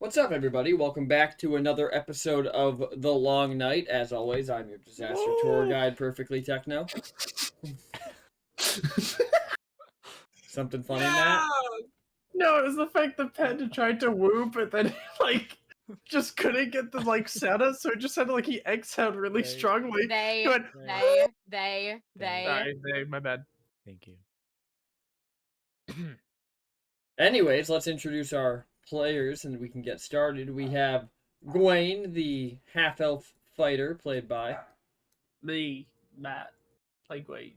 What's up, everybody? Welcome back to another episode of The Long Night. As always, I'm your disaster tour guide, Perfectly Techno. Something funny, Matt? No, it was the fact that Panda tried to whoop, but then just couldn't get the sound, so it just sounded like he exhaled really strongly. They, He went, they. Sorry, my bad. Thank you. Anyways, let's introduce our players and we can get started. We have Gwaine, the half-elf fighter, played by. Me, Matt, like wait.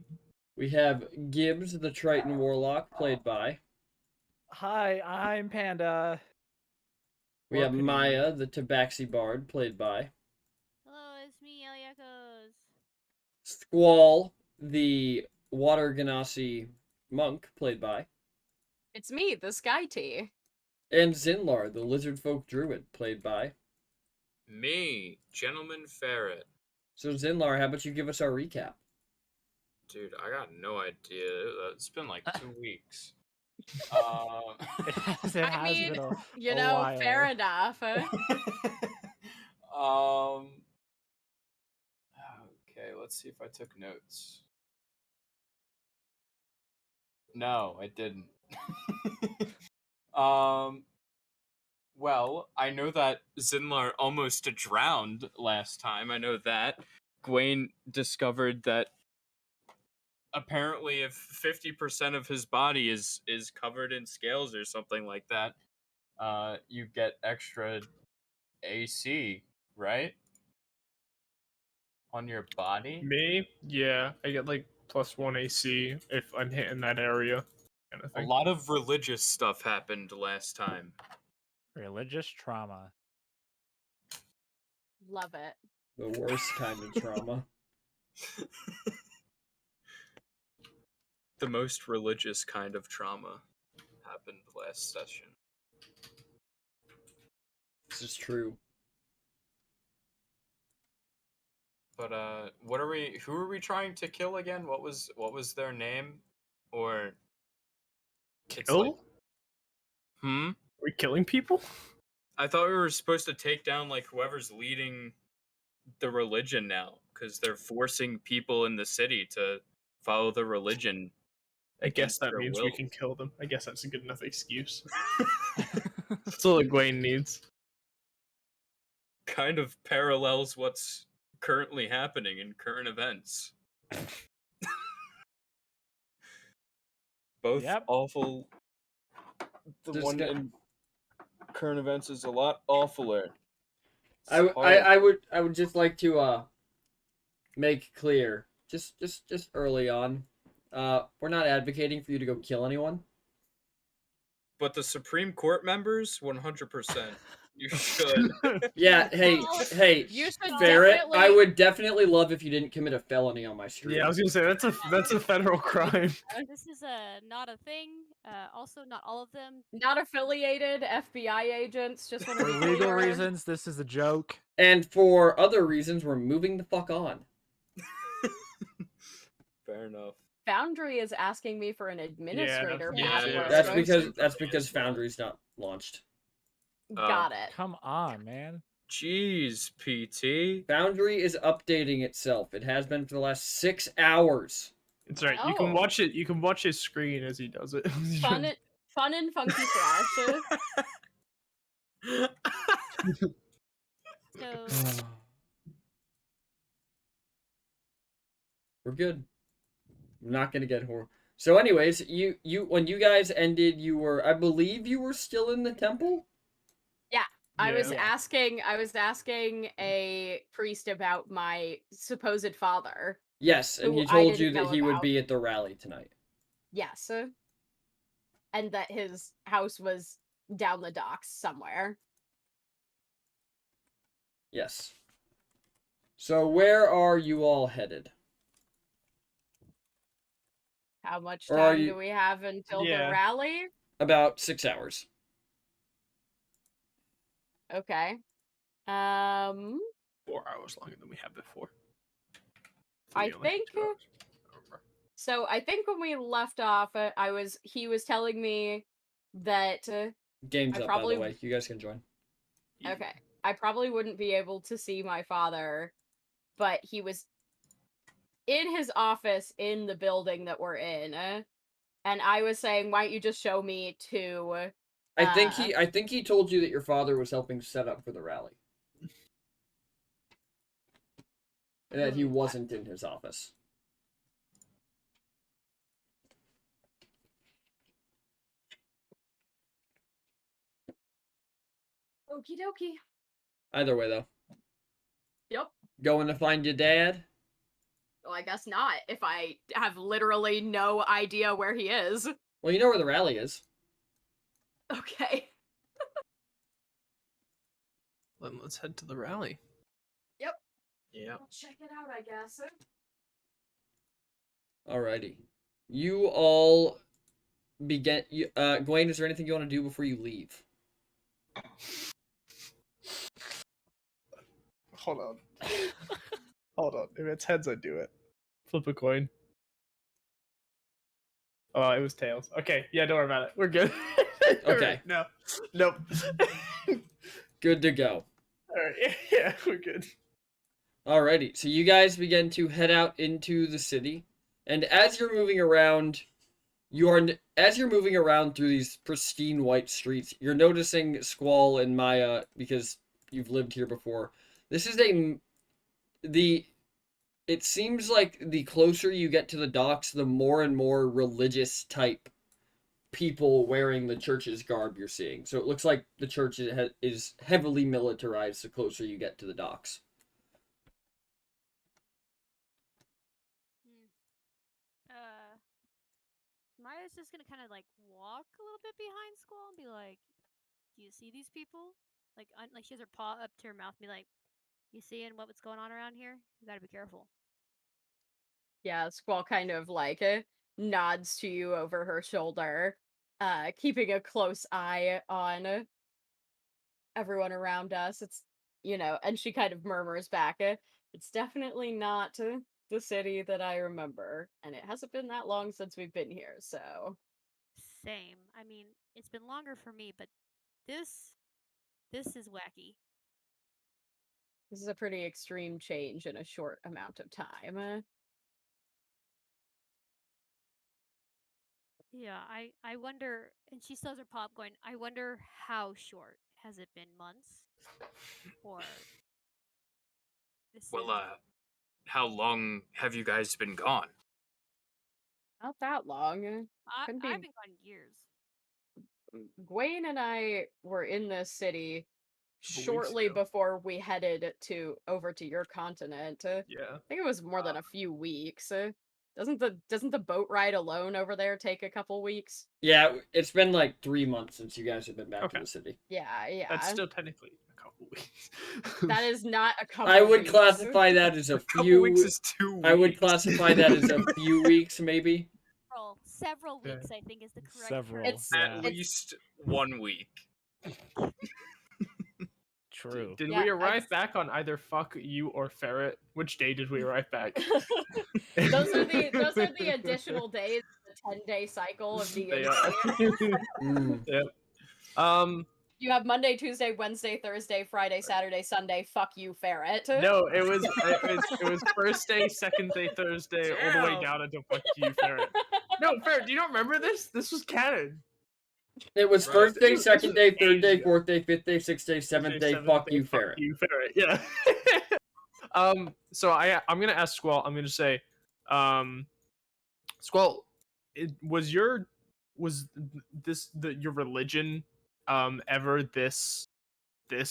We have Gibbs, the Triton warlock, played by. Hi, I'm Panda. We have Maya, the Tabaxi bard, played by. Hello, it's me, Eliakos. Squall, the water genasi monk, played by. It's me, the Sky Tea. And Zinlar, the lizard folk druid, played by. Me, Gentleman Ferret. So Zinlar, how about you give us our recap? Dude, I got no idea. It's been like 2 weeks. It has I mean, been You a know, while. fair enough. Okay, let's see if I took notes. No, I didn't. Well, I know that Zinlar almost drowned last time. I know that. Gwaine discovered that apparently if 50% of his body is covered in scales or something like that, you get extra AC, right? On your body? Me, yeah, I get like +1 AC if I'm hitting that area, kind of A thing. lot of religious stuff happened last time. Religious trauma. Love it. The worst kind of trauma. The most religious kind of trauma happened last session. This is true. But who are we trying to kill again? What was their name? Or it's Kill? like, Are we killing people? I thought we were supposed to take down like whoever's leading the religion now, because they're forcing people in the city to follow the religion. I guess against that their means we wills. can kill them. I guess that's a good enough excuse. That's all Egwene needs. Kind of parallels what's currently happening in current events. Both Yep. awful. The Just one got- in current events is a lot awfuler. I would just like to make clear, just early on, we're not advocating for you to go kill anyone. But the Supreme Court members, 100%. You should. Yeah, hey, You should Ferret, definitely... I would definitely love if you didn't commit a felony on my stream. Yeah, I was gonna say that's a federal crime. This is not a thing. Also, not all of them. Not affiliated FBI agents, just want to For be legal clear. reasons, this is a joke. And for other reasons, we're moving the fuck on. Fair enough. Foundry is asking me for an administrator Yeah, password. That's because Foundry's not launched. Got it. Come on, man. Jeez, PT. Foundry is updating itself. It has been for the last 6 hours. It's right. You can Oh. watch it. You can watch his screen as he does it. Fun and funky fresh. So, We're good. I'm not gonna get horror. So, anyways, you when you guys ended, I believe you were still in the temple. I was Yeah. asking a priest about my supposed father. Yes, and Who he I told you didn't that know he would about. be at the rally tonight. Yes. And that his house was down the docks somewhere. Yes. So, where are you all headed? How much Or are time you- do we have until Yeah. the rally? About 6 hours. Okay. 4 hours longer than we had before. I 3 only think- 2 hours. So I think when we left off, he was telling me that Game's I up, probably- by the way. You guys can join. Okay. I probably wouldn't be able to see my father, but he was in his office in the building that we're in. And I was saying, why don't you just show me to I think he told you that your father was helping set up for the rally. And that he wasn't in his office. Okie dokie. Either way, though. Yep. Going to find your dad? Well, I guess not, if I have literally no idea where he is. Well, you know where the rally is. Okay. Then let's head to the rally. Yep. Yeah. I'll check it out, I guess. Alrighty. You all begin. Gwen, is there anything you want to do before you leave? Hold on. Hold on. If it's heads, I do it. Flip a coin. Oh, it was tails. Okay, yeah, don't worry about it. We're good. Okay. No. Nope. Good to go. Alright, yeah, we're good. Alrighty, so you guys begin to head out into the city, and as you're moving around, as you're moving around through these pristine white streets, you're noticing Squall and Maya because you've lived here before. This is it seems like the closer you get to the docks, the more and more religious type people wearing the church's garb you're seeing. So it looks like the church is heavily militarized the closer you get to the docks. Maya's just gonna kind of like walk a little bit behind Squall and be like, "Do you see these people?" Like, like she has her paw up to her mouth and be like, "You seeing what's going on around here? You gotta be careful." Yeah, Squall kind of like nods to you over her shoulder, keeping a close eye on everyone around us. It's, and she kind of murmurs back, it's definitely not the city that I remember, and it hasn't been that long since we've been here, so. Same. I mean, it's been longer for me, but this is wacky. This is a pretty extreme change in a short amount of time. Yeah, I wonder, and she still has her pop going, I wonder how short. Has it been months? Or this Well, is how long have you guys been gone? Not that long. I've Couldn't be. been gone years. Gwen and I were in this city Couple weeks shortly ago. before we headed over to your continent. I Yeah. think it was more than a few weeks. Doesn't the boat ride alone over there take a couple weeks? Yeah, it's been like 3 months since you guys have been back Okay. to the city. Yeah. That's still technically a couple weeks. That is not a couple. I would weeks. classify that as a Couple few. weeks is 2 weeks. I would classify that as a few weeks, maybe. Several Yeah. weeks, I think, is the correct Several. term. It's- At Yeah. least 1 week. True. Did Yeah, we I arrive just- back on either fuck you or ferret? Which day did we arrive back? those are the additional days, the 10-day cycle of They DMC. are. Mm. Yep. You have Monday, Tuesday, Wednesday, Thursday, Friday, Saturday, Sunday. Fuck you, ferret. No, it was first day, second day, Thursday, all the way Damn. down until fuck you, ferret. No, ferret. Do you not remember this? This was canon. It was Right. first day, This second was day, third day, ages ago. fourth day, fifth day, sixth day, seventh day. Fuck you, ferret. You, ferret. Yeah. So I'm gonna ask Squall. I'm gonna say, Squall, was your religion ever this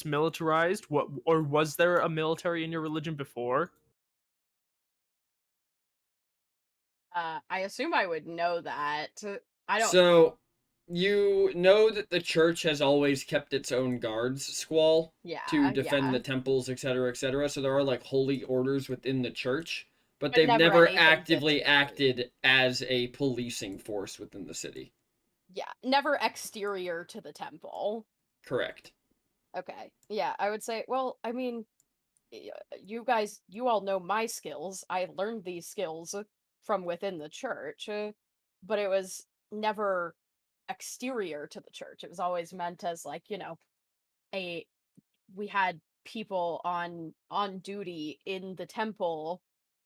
militarized? What, or was there a military in your religion before? I assume I would know that. I don't. So, you know that the church has always kept its own guards, Squall, Yeah. to defend yeah. the temples, etc., etc. So there are like holy orders within the church, but But they've never never anything actively physically. acted as a policing force within the city. Yeah. Never exterior to the temple. Correct. Okay. Yeah, I would say. Well, I mean, you all know my skills. I learned these skills from within the church, but it was never exterior to the church. It was always meant as like, a we had people on duty in the temple,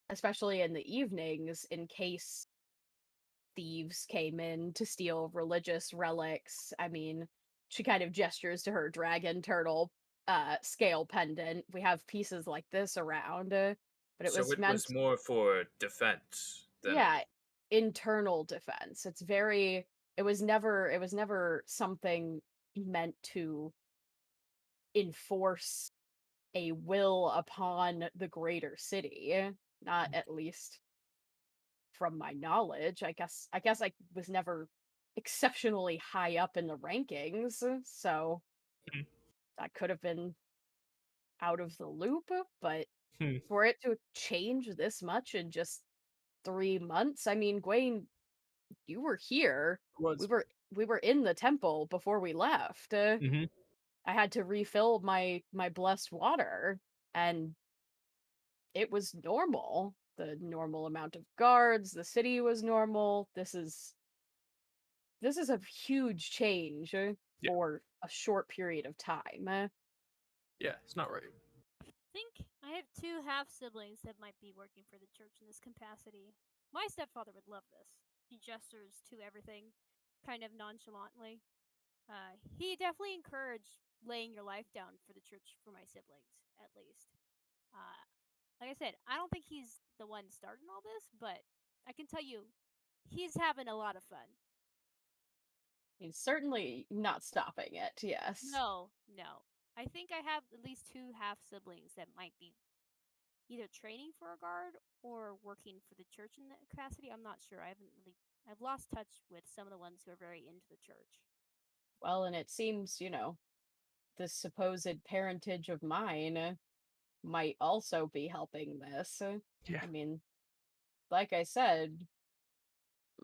especially in the evenings, in case thieves came in to steal religious relics. I mean, she kind of gestures to her dragon turtle scale pendant. We have pieces like this around, but it So was it was meant, more for defense than yeah, any. internal defense. It's very, it was never something meant to enforce a will upon the greater city. Not at least from my knowledge. I guess I was never exceptionally high up in the rankings, so Hmm. that could have been out of the loop, but Hmm. for it to change this much in just 3 months, I mean, Gwaine, you were here. Was. We were in the temple before we left. Hmm. I had to refill my blessed water, and it was normal. The normal amount of guards, the city was normal. This is a huge change Yeah. for a short period of time. Yeah, it's not right. I think I have two half siblings that might be working for the church in this capacity. My stepfather would love this. He gestures to everything kind of nonchalantly. He definitely encouraged laying your life down for the church for my siblings, at least. Uh, like I said, I don't think he's the one starting all this, but I can tell you, he's having a lot of fun. He's certainly not stopping it, yes. No, no. I think I have at least two half siblings that might be either training for a guard or working for the church in that capacity. I'm not sure. I've lost touch with some of the ones who are very into the church. Well, and it seems, this supposed parentage of mine might also be helping this. Yeah. I mean, like I said,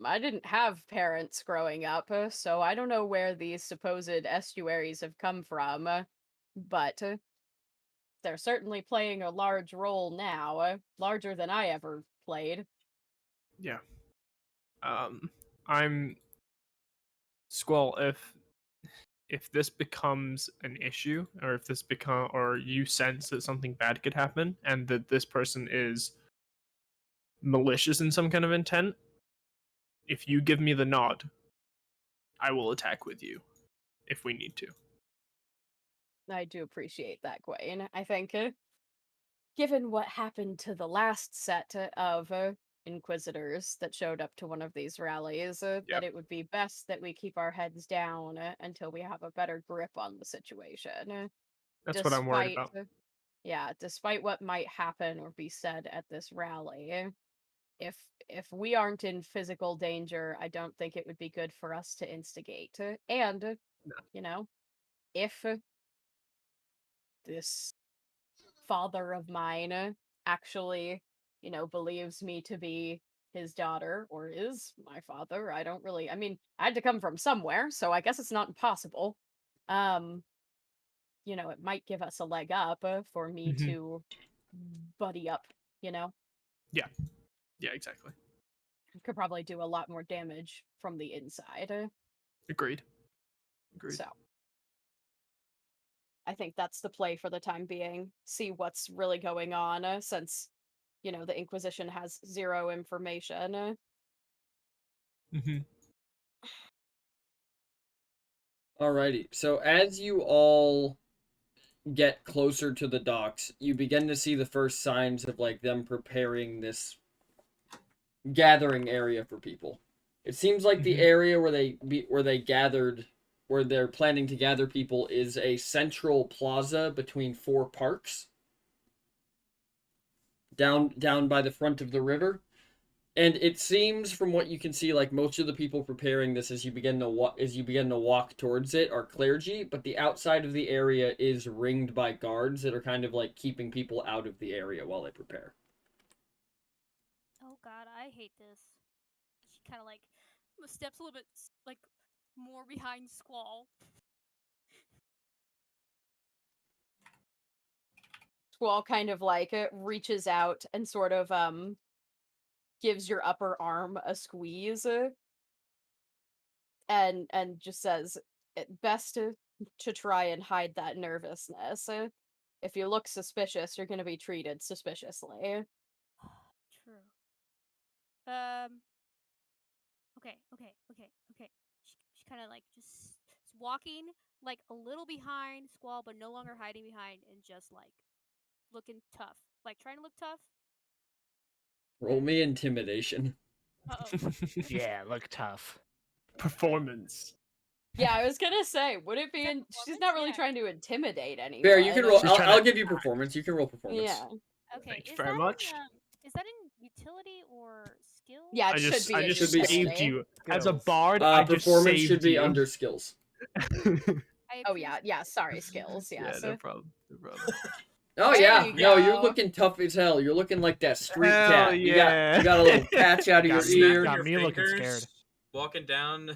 I didn't have parents growing up, so I don't know where these supposed estuaries have come from, but they're certainly playing a large role now, larger than I ever played. Yeah. I'm Squall. If this becomes an issue, or if this become, or you sense that something bad could happen, and that this person is malicious in some kind of intent, if you give me the nod, I will attack with you if we need to. I do appreciate that, Gwaine. I think, given what happened to the last set of Inquisitors that showed up to one of these rallies, Yep. that it would be best that we keep our heads down until we have a better grip on the situation. That's what I'm worried about. Yeah, despite what might happen or be said at this rally, if we aren't in physical danger, I don't think it would be good for us to instigate. And, if this father of mine actually, believes me to be his daughter or is my father, I mean, I had to come from somewhere, so I guess it's not impossible. Um, it might give us a leg up for me Mhm. to buddy up, Yeah. Yeah, exactly. could probably do a lot more damage from the inside. Agreed. Agreed. So I think that's the play for the time being. See what's really going on, since, the Inquisition has zero information. Mm-hmm. Alrighty. So as you all get closer to the docks, you begin to see the first signs of like them preparing this gathering area for people. It seems like the Mhm. area where they're planning to gather people is a central plaza between four parks down by the front of the river. And it seems from what you can see, like most of the people preparing this as you begin to walk towards it are clergy, but the outside of the area is ringed by guards that are kind of like keeping people out of the area while they prepare. Oh God, I hate this. She kind of like steps a little bit like more behind Squall. Squall kind of like reaches out and sort of gives your upper arm a squeeze, and just says, best to try and hide that nervousness. If you look suspicious, you're going to be treated suspiciously. True. Okay. She kind of like just walking like a little behind Squall, but no longer hiding behind, and just like looking tough, like trying to look tough. Roll me intimidation. Uh-oh. Yeah, look tough. Performance. Yeah, I was gonna say, would it be? that She's not performance? really Yeah. trying to intimidate anyone. Fair, you can roll. She's I'll, trying I'll to give you performance. You can roll performance. Yeah, Okay. Thank you is very that much. Is that in utility or skill? yeah. It I should just be. I in just should be saved utility. you as a Skills. bard. I just Performance saved should be you. under skills. I Oh yeah, appreciate yeah. it. Sorry, skills. Yeah. Yeah, no problem. No problem. Oh There yeah, you no, you're go. looking tough as hell. You're looking like that street Hell cat. You yeah. got a little patch out of your Got me- ear. got Your me looking fingers, scared. Walking down.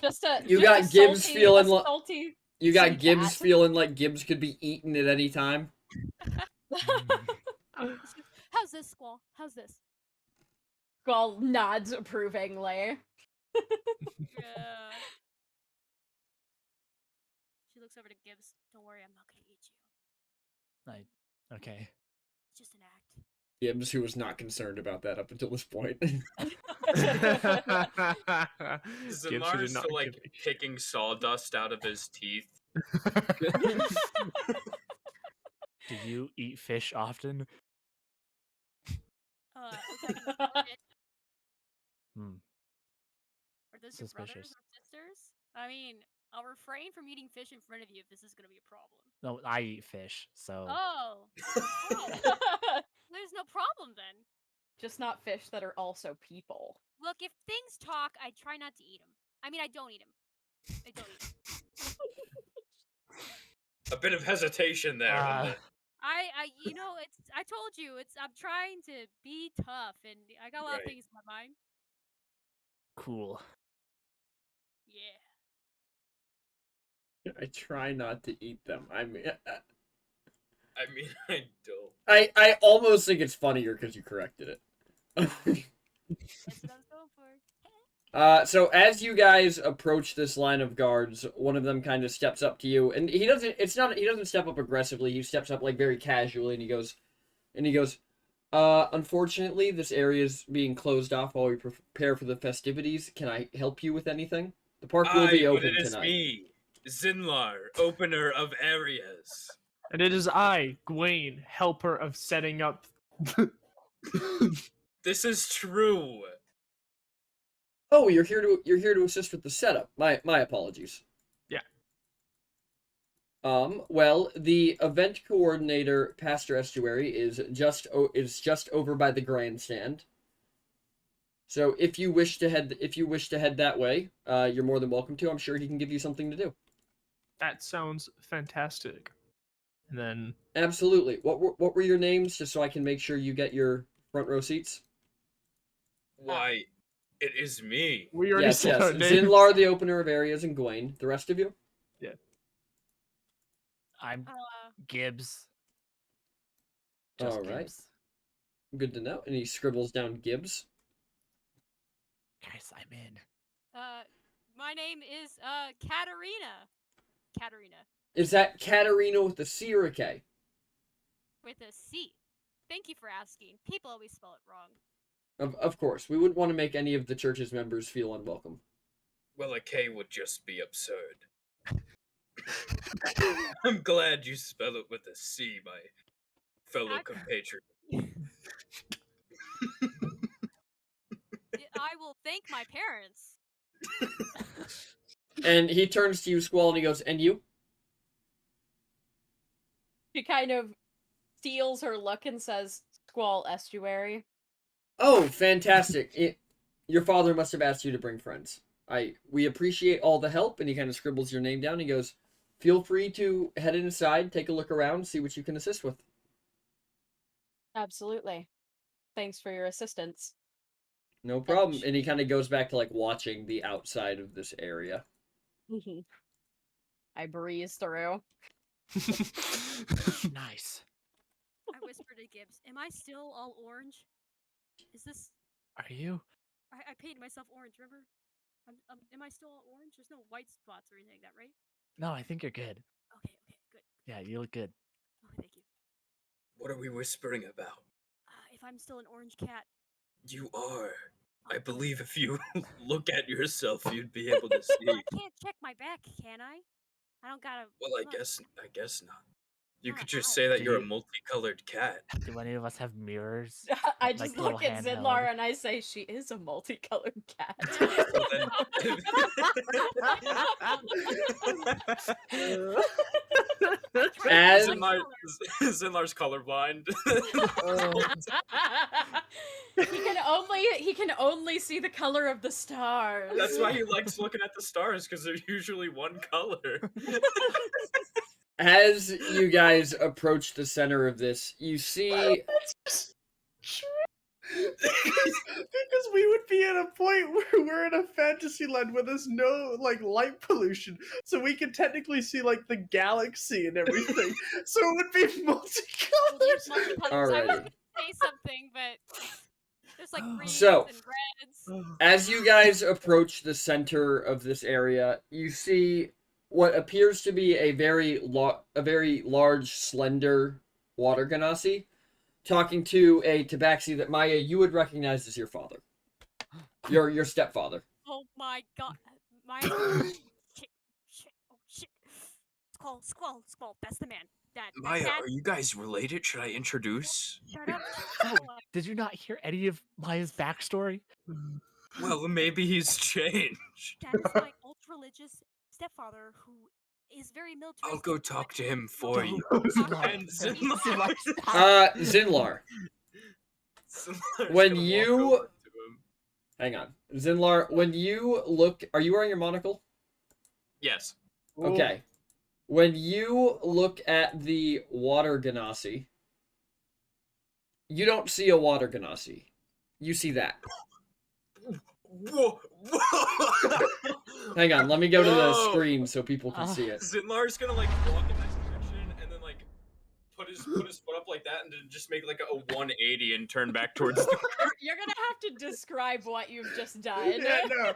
Just a. You just got a Gibbs salty, feeling a like- salty. You got Some Gibbs cat. feeling like Gibbs could be eaten at any time. How's this, Squall? How's this? Gull nods approvingly. Yeah. She looks over to Gibbs. Don't worry, I'm not gonna eat you. Okay. It's just an act. Gibbs, who was not concerned about that up until this point. Zinlar is still like picking sawdust out of his teeth. Do you eat fish often? Looks like a little bit. Hmm. Are those your brothers Suspicious. or sisters? I mean, I'll refrain from eating fish in front of you if this is gonna be a problem. No, I eat fish, so Oh, there's no problem then. Just not fish that are also people. Look, if things talk, I try not to eat them. I mean, I don't eat them. I don't eat 'em. A bit of hesitation there. Ah. I told you, I'm trying to be tough, and I got a lot of Right. things in my mind. cool. Yeah. I try not to eat them. I mean, I mean, I don't. I almost think it's funnier because you corrected it. That's what I was going for. So as you guys approach this line of guards, one of them kind of steps up to you, and he doesn't step up aggressively. He steps up like very casually, and he goes, unfortunately, this area is being closed off while we prepare for the festivities. Can I help you with anything? The park will be But open it is tonight. me, Zinlar, opener of areas. And it is I, Gwaine, helper of setting up. This is true. Oh, you're here to assist with the setup. My apologies. Yeah. Well, the event coordinator, Pastor Estuary, is just over by the grandstand. So if you wish to head that way, you're more than welcome to. I'm sure he can give you something to do. That sounds fantastic. And then Absolutely. What were your names, just so I can make sure you get your front row seats? Why, it is me. we already Yes, said yes. our names. Zinlar, the opener of areas, and Gwaine. The rest of you? I'm Uh, Gibbs. All right. Gibbs. Good to know. And he scribbles down Gibbs. Guys, I'm in. my name is Katarina. Katarina Is that Katarina with a C or a K? with a C. Thank you for asking. People always spell it wrong. Of course. We wouldn't want to make any of the church's members feel unwelcome. Well, a K would just be absurd. I'm glad you spell it with a C, my fellow I- compatriot. I will thank my parents. And he turns to you, Squall, and he goes, "And you?" She kind of steals her look and says, "Squall Estuary." Oh, fantastic. Your father must have asked you to bring friends. We appreciate all the help, and he kind of scribbles your name down. He goes, "Feel free to head inside, take a look around, see what you can assist with." Absolutely. Thanks for your assistance. No problem. And he kind of goes back to like watching the outside of this area. I breeze through. Nice. I whispered to Gibbs, "Am I still all orange? Is this? Are you? I painted myself orange. Remember? Am I still all orange? There's no white spots or anything like that, right?" No, I think you're good. Okay, good. Yeah, you look good. Oh, thank you. What are we whispering about? If I'm still an orange cat, You are. I oh, believe if you look at yourself, you'd be able to see. I can't check my back, can I? I don't gotta. Well, I look. guess not. You Not could an just owl. say that Do you're a you- multicolored cat. Do any of us have mirrors? I Like just little look at handheld. Zinlar and I say, she is a multicolored cat. Well, then- As Zinlar's colorblind. He can only see the color of the stars. That's why he likes looking at the stars, because they're usually one color. as you guys approach the center of this, you see Because we would be at a point where we're in a fantasy land where there's no like light pollution, so we can technically see like the galaxy and everything. So it would be multicolored. There's multicolours. I was Alrighty. gonna say something, but there's like greens So- and reds. as you guys approach the center of this area, you see what appears to be a very large, slender water ganassi talking to a tabaxi that Maya you would recognize as your father, your stepfather. Oh my god. My shit. Oh shit. Squall. That's the man. That Maya, cat. are you guys related? Should I introduce? Shut up. Oh, did you not hear any of Maya's backstory? Well, maybe he's changed. That is my ultra-religious stepfather who is very militaristic. I'll go talk to him for you. Zinlar. And Zinlar. Zinlar, Zinlar's when gonna walk you- over to him. hang on. Zinlar, when you look, are you wearing your monocle? Yes. Okay. When you look at the water ganassi, you don't see a water ganassi. You see that. Whoa! Hang on, let me go to the Whoa. screen so people can see it. Zinlar's gonna like walk in that direction and then like put his foot up like that and then just make like a 180 and turn back towards the You're gonna have to describe what you've just done. Yeah, no.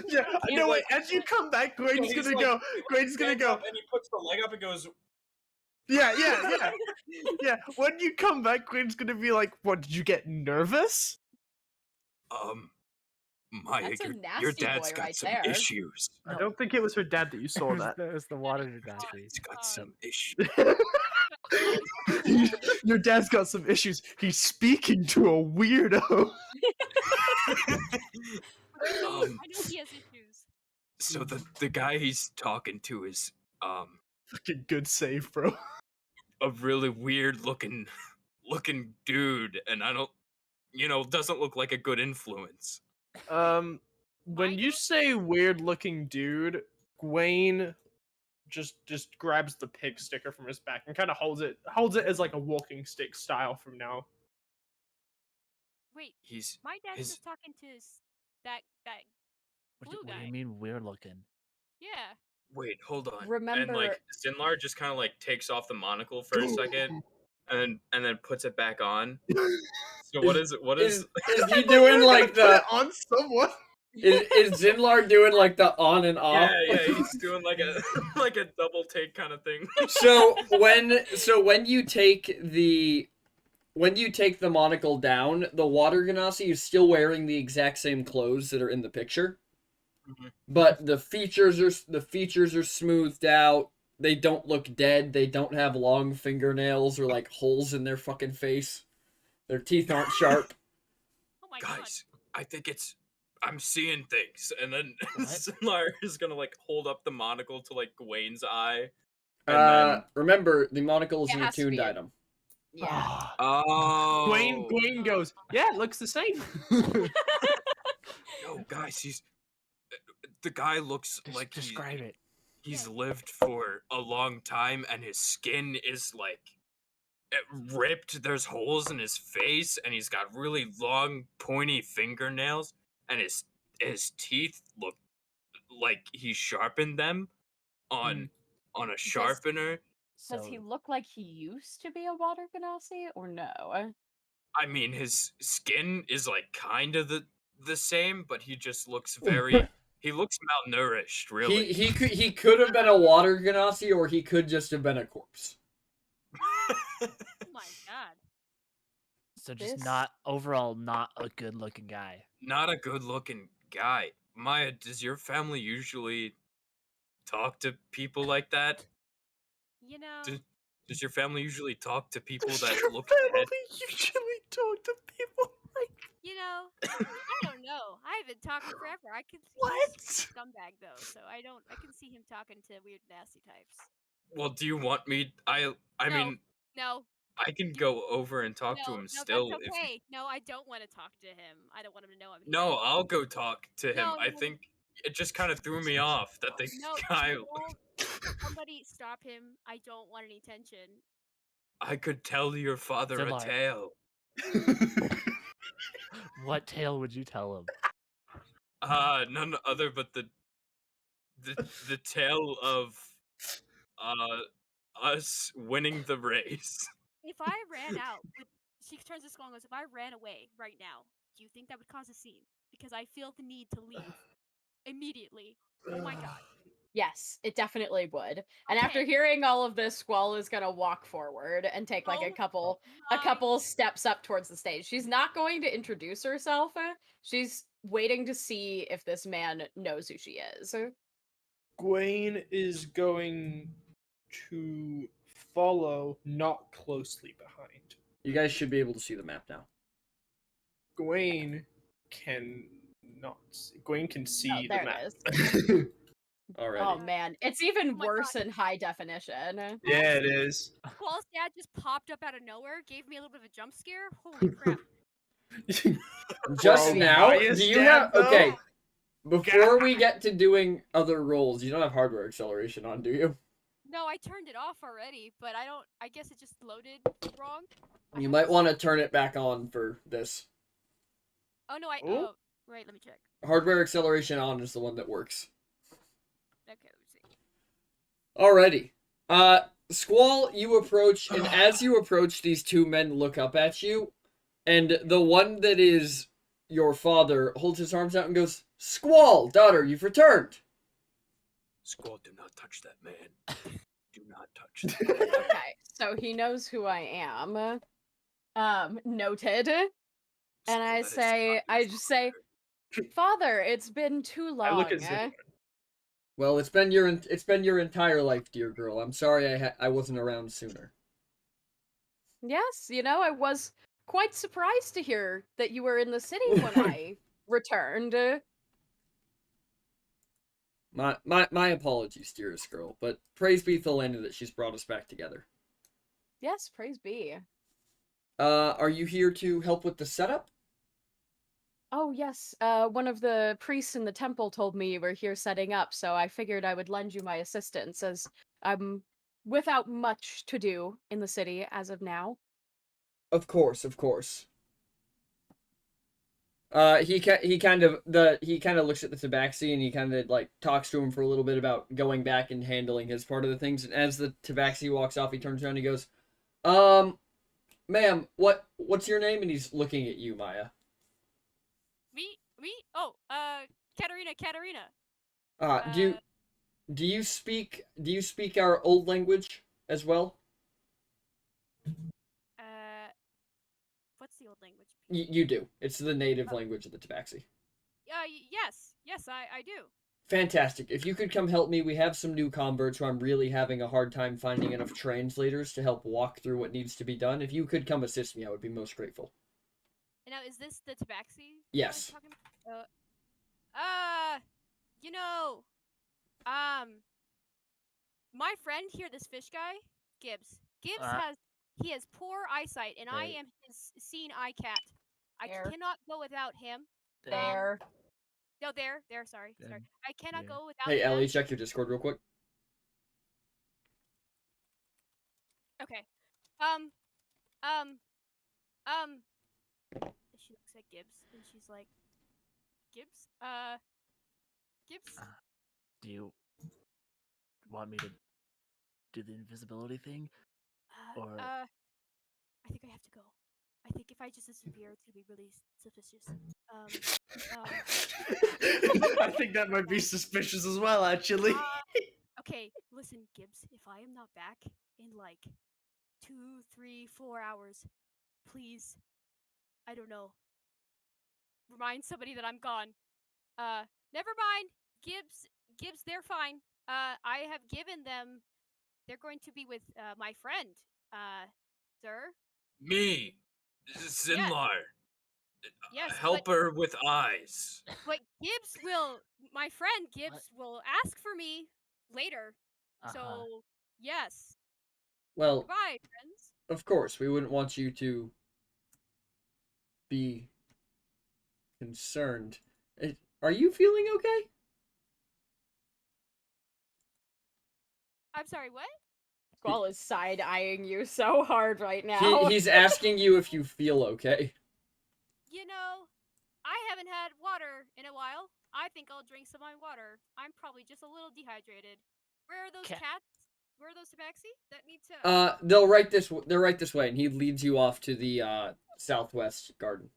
Yeah, no, wait. As you come back, Gwen's he's gonna like- go. Gwen's gonna Stands go. up and he puts the leg up and goes, Yeah. Yeah. When you come back, Gwen's gonna be like, "What? Did you get nervous?" Maya, That's a your nasty dad's boy got right some there. issues. I don't think it was her dad that you saw that. That was the water ganassi. He's got some issues. Your dad's got some issues. He's speaking to a weirdo. I know he has issues. So the guy he's talking to is Fucking good save, bro. a really weird looking dude, and I don't, doesn't look like a good influence. When you say weird-looking dude, Gwen just grabs the pig sticker from his back and kind of holds it as like a walking stick style from now. Wait, He's my dad's his- just talking to that What blue do guy. you mean weird looking? Yeah. wait, hold on. And Remember- like Zinlar just kind of like takes off the monocle for a second, and then puts it back on. So what is it? What Is is? he doing like Put the it on someone? is Zinlar doing like the on and off? Yeah, he's doing like a like a double take kind of thing. So when you take the monocle down, the water ganassi is still wearing the exact same clothes that are in the picture. Mhm. But the features are smoothed out. They don't look dead. They don't have long fingernails or like holes in their fucking face. Their teeth aren't sharp. Oh my Guys, I think I'm seeing things, and then What? Zinlar is gonna like hold up the monocle to like Gawain's eye. And then, Remember, the monocle is It an has to attuned be a- item. Yeah. oh, Gwen goes, yeah, it looks the same. No, guys, the guy looks Just like describe it. he's lived for a long time, and his skin is like ripped. There's holes in his face, and he's got really long, pointy fingernails, and his teeth look like he sharpened them on a sharpener. Does he look like he used to be a water ganassi or no? I mean, his skin is like kind of the same, but he just looks very He looks malnourished, really. He could have been a water Ganassi, or he could just have been a corpse. Oh my god. So just This- not overall not a good looking guy. Not a good-looking guy. Maya, does your family usually talk to people like that? You know, Does your family usually talk to people Does that your look dead? family usually talk to people like I don't know. I haven't talked in forever. I can see what? he's a scumbag though, so I can see him talking to weird nasty types. Well, do you want me? I No, mean, No, I can go over and talk to no, him no, still. that's If you, okay. No, I don't want to talk to him. I don't want him to know I'm here. no, I'll go talk to him. No, I no, think it just kind of threw me off that the no, guy. don't. Somebody stop him. I don't want any tension. I could tell your father a Zimar. tale. What tale would you tell him? None other but the tale of us winning the race. If I ran out, she turns to Skull and goes, if I ran away right now, do you think that would cause a scene? Because I feel the need to leave immediately. Oh my god. Yes, it definitely would. And after Okay. hearing all of this, Squall is gonna walk forward and take like Oh a my- couple steps up towards the stage. She's not going to introduce herself. She's waiting to see if this man knows who she is. Gwaine is going to follow, not closely behind. You guys should be able to see the map now. Gwaine can not see. Gwaine can see Oh, the there map. it is. Already. Oh man, it's even Oh my worse God. in high definition. Yeah, it is. Squall's dad just popped up out of nowhere, gave me a little bit of a jump scare. Holy crap. Just Well, now? Maya's Do you dead, have though? okay? Before we get to doing other rolls, you don't have hardware acceleration on, do you? No, I turned it off already, but I guess it just loaded wrong. I You have might to want to see- turn it back on for this. Oh no, Oh. oh, right, let me check. Hardware acceleration on is the one that works. Okay, let me see. Alrighty. Squall, you approach, and as you approach, these two men look up at you, and the one that is your father holds his arms out and goes, "Squall, daughter, you've returned." Squall, do not touch that man. Do not touch that man. Okay, so he knows who I am. Noted. And I Squall, that is not your I just say, father. Father, it's been too long. I look at Zimmer. Well, it's been your entire life, dear girl. I'm sorry I wasn't around sooner. Yes, I was quite surprised to hear that you were in the city when I returned. My apologies, dearest girl, but praise be Thelena that she's brought us back together. Yes, praise be. Are you here to help with the setup? Oh, yes. One of the priests in the temple told me you were here setting up, so I figured I would lend you my assistance as I'm without much to do in the city as of now. Of course, of course. He kind of looks at the Tabaxi and he kind of like talks to him for a little bit about going back and handling his part of the things. And as the Tabaxi walks off, he turns around and he goes, ma'am, what's your name?" And he's looking at you, Maya. Me? Oh, Katarina. Do you speak our old language as well? What's the old language? You do. It's the native language of the Tabaxi. Yes, I do. Fantastic. If you could come help me, we have some new converts who I'm really having a hard time finding enough translators to help walk through what needs to be done. If you could come assist me, I would be most grateful. And now, is this the Tabaxi? Yes. talking about? My friend here, this fish guy, Gibbs. Gibbs he has poor eyesight, and I Right. am his seeing eye cat. I There. cannot go without him. There. No, there. Sorry. Then, I cannot yeah. go without Hey, him. Ellie, check your Discord real quick. Okay. She looks at Gibbs and she's like, Gibbs? Gibbs? Do you want me to do the invisibility thing? or- I think I have to go. I think if I just disappear, it's gonna be really suspicious. I think that might be suspicious as well, actually. Okay, listen, Gibbs. If I am not back in like 2, 3, 4 hours, please, I don't know, remind somebody that I'm gone. Never mind. Gibbs, they're fine. I have given them. They're going to be with my friend. Sir. Me, Zinlar, Yes, helper with eyes. but Gibbs will. My friend Gibbs will ask for me later. So yes. Well, Goodbye, friends. of course, we wouldn't want you to be concerned. Are you feeling okay? I'm sorry. What? Squall is side eyeing you so hard right now. He's asking you if you feel okay. You know, I haven't had water in a while. I think I'll drink some of my water. I'm probably just a little dehydrated. Where are those cats? Where are those tabaxi that need to? They're right this way, and he leads you off to the southwest garden.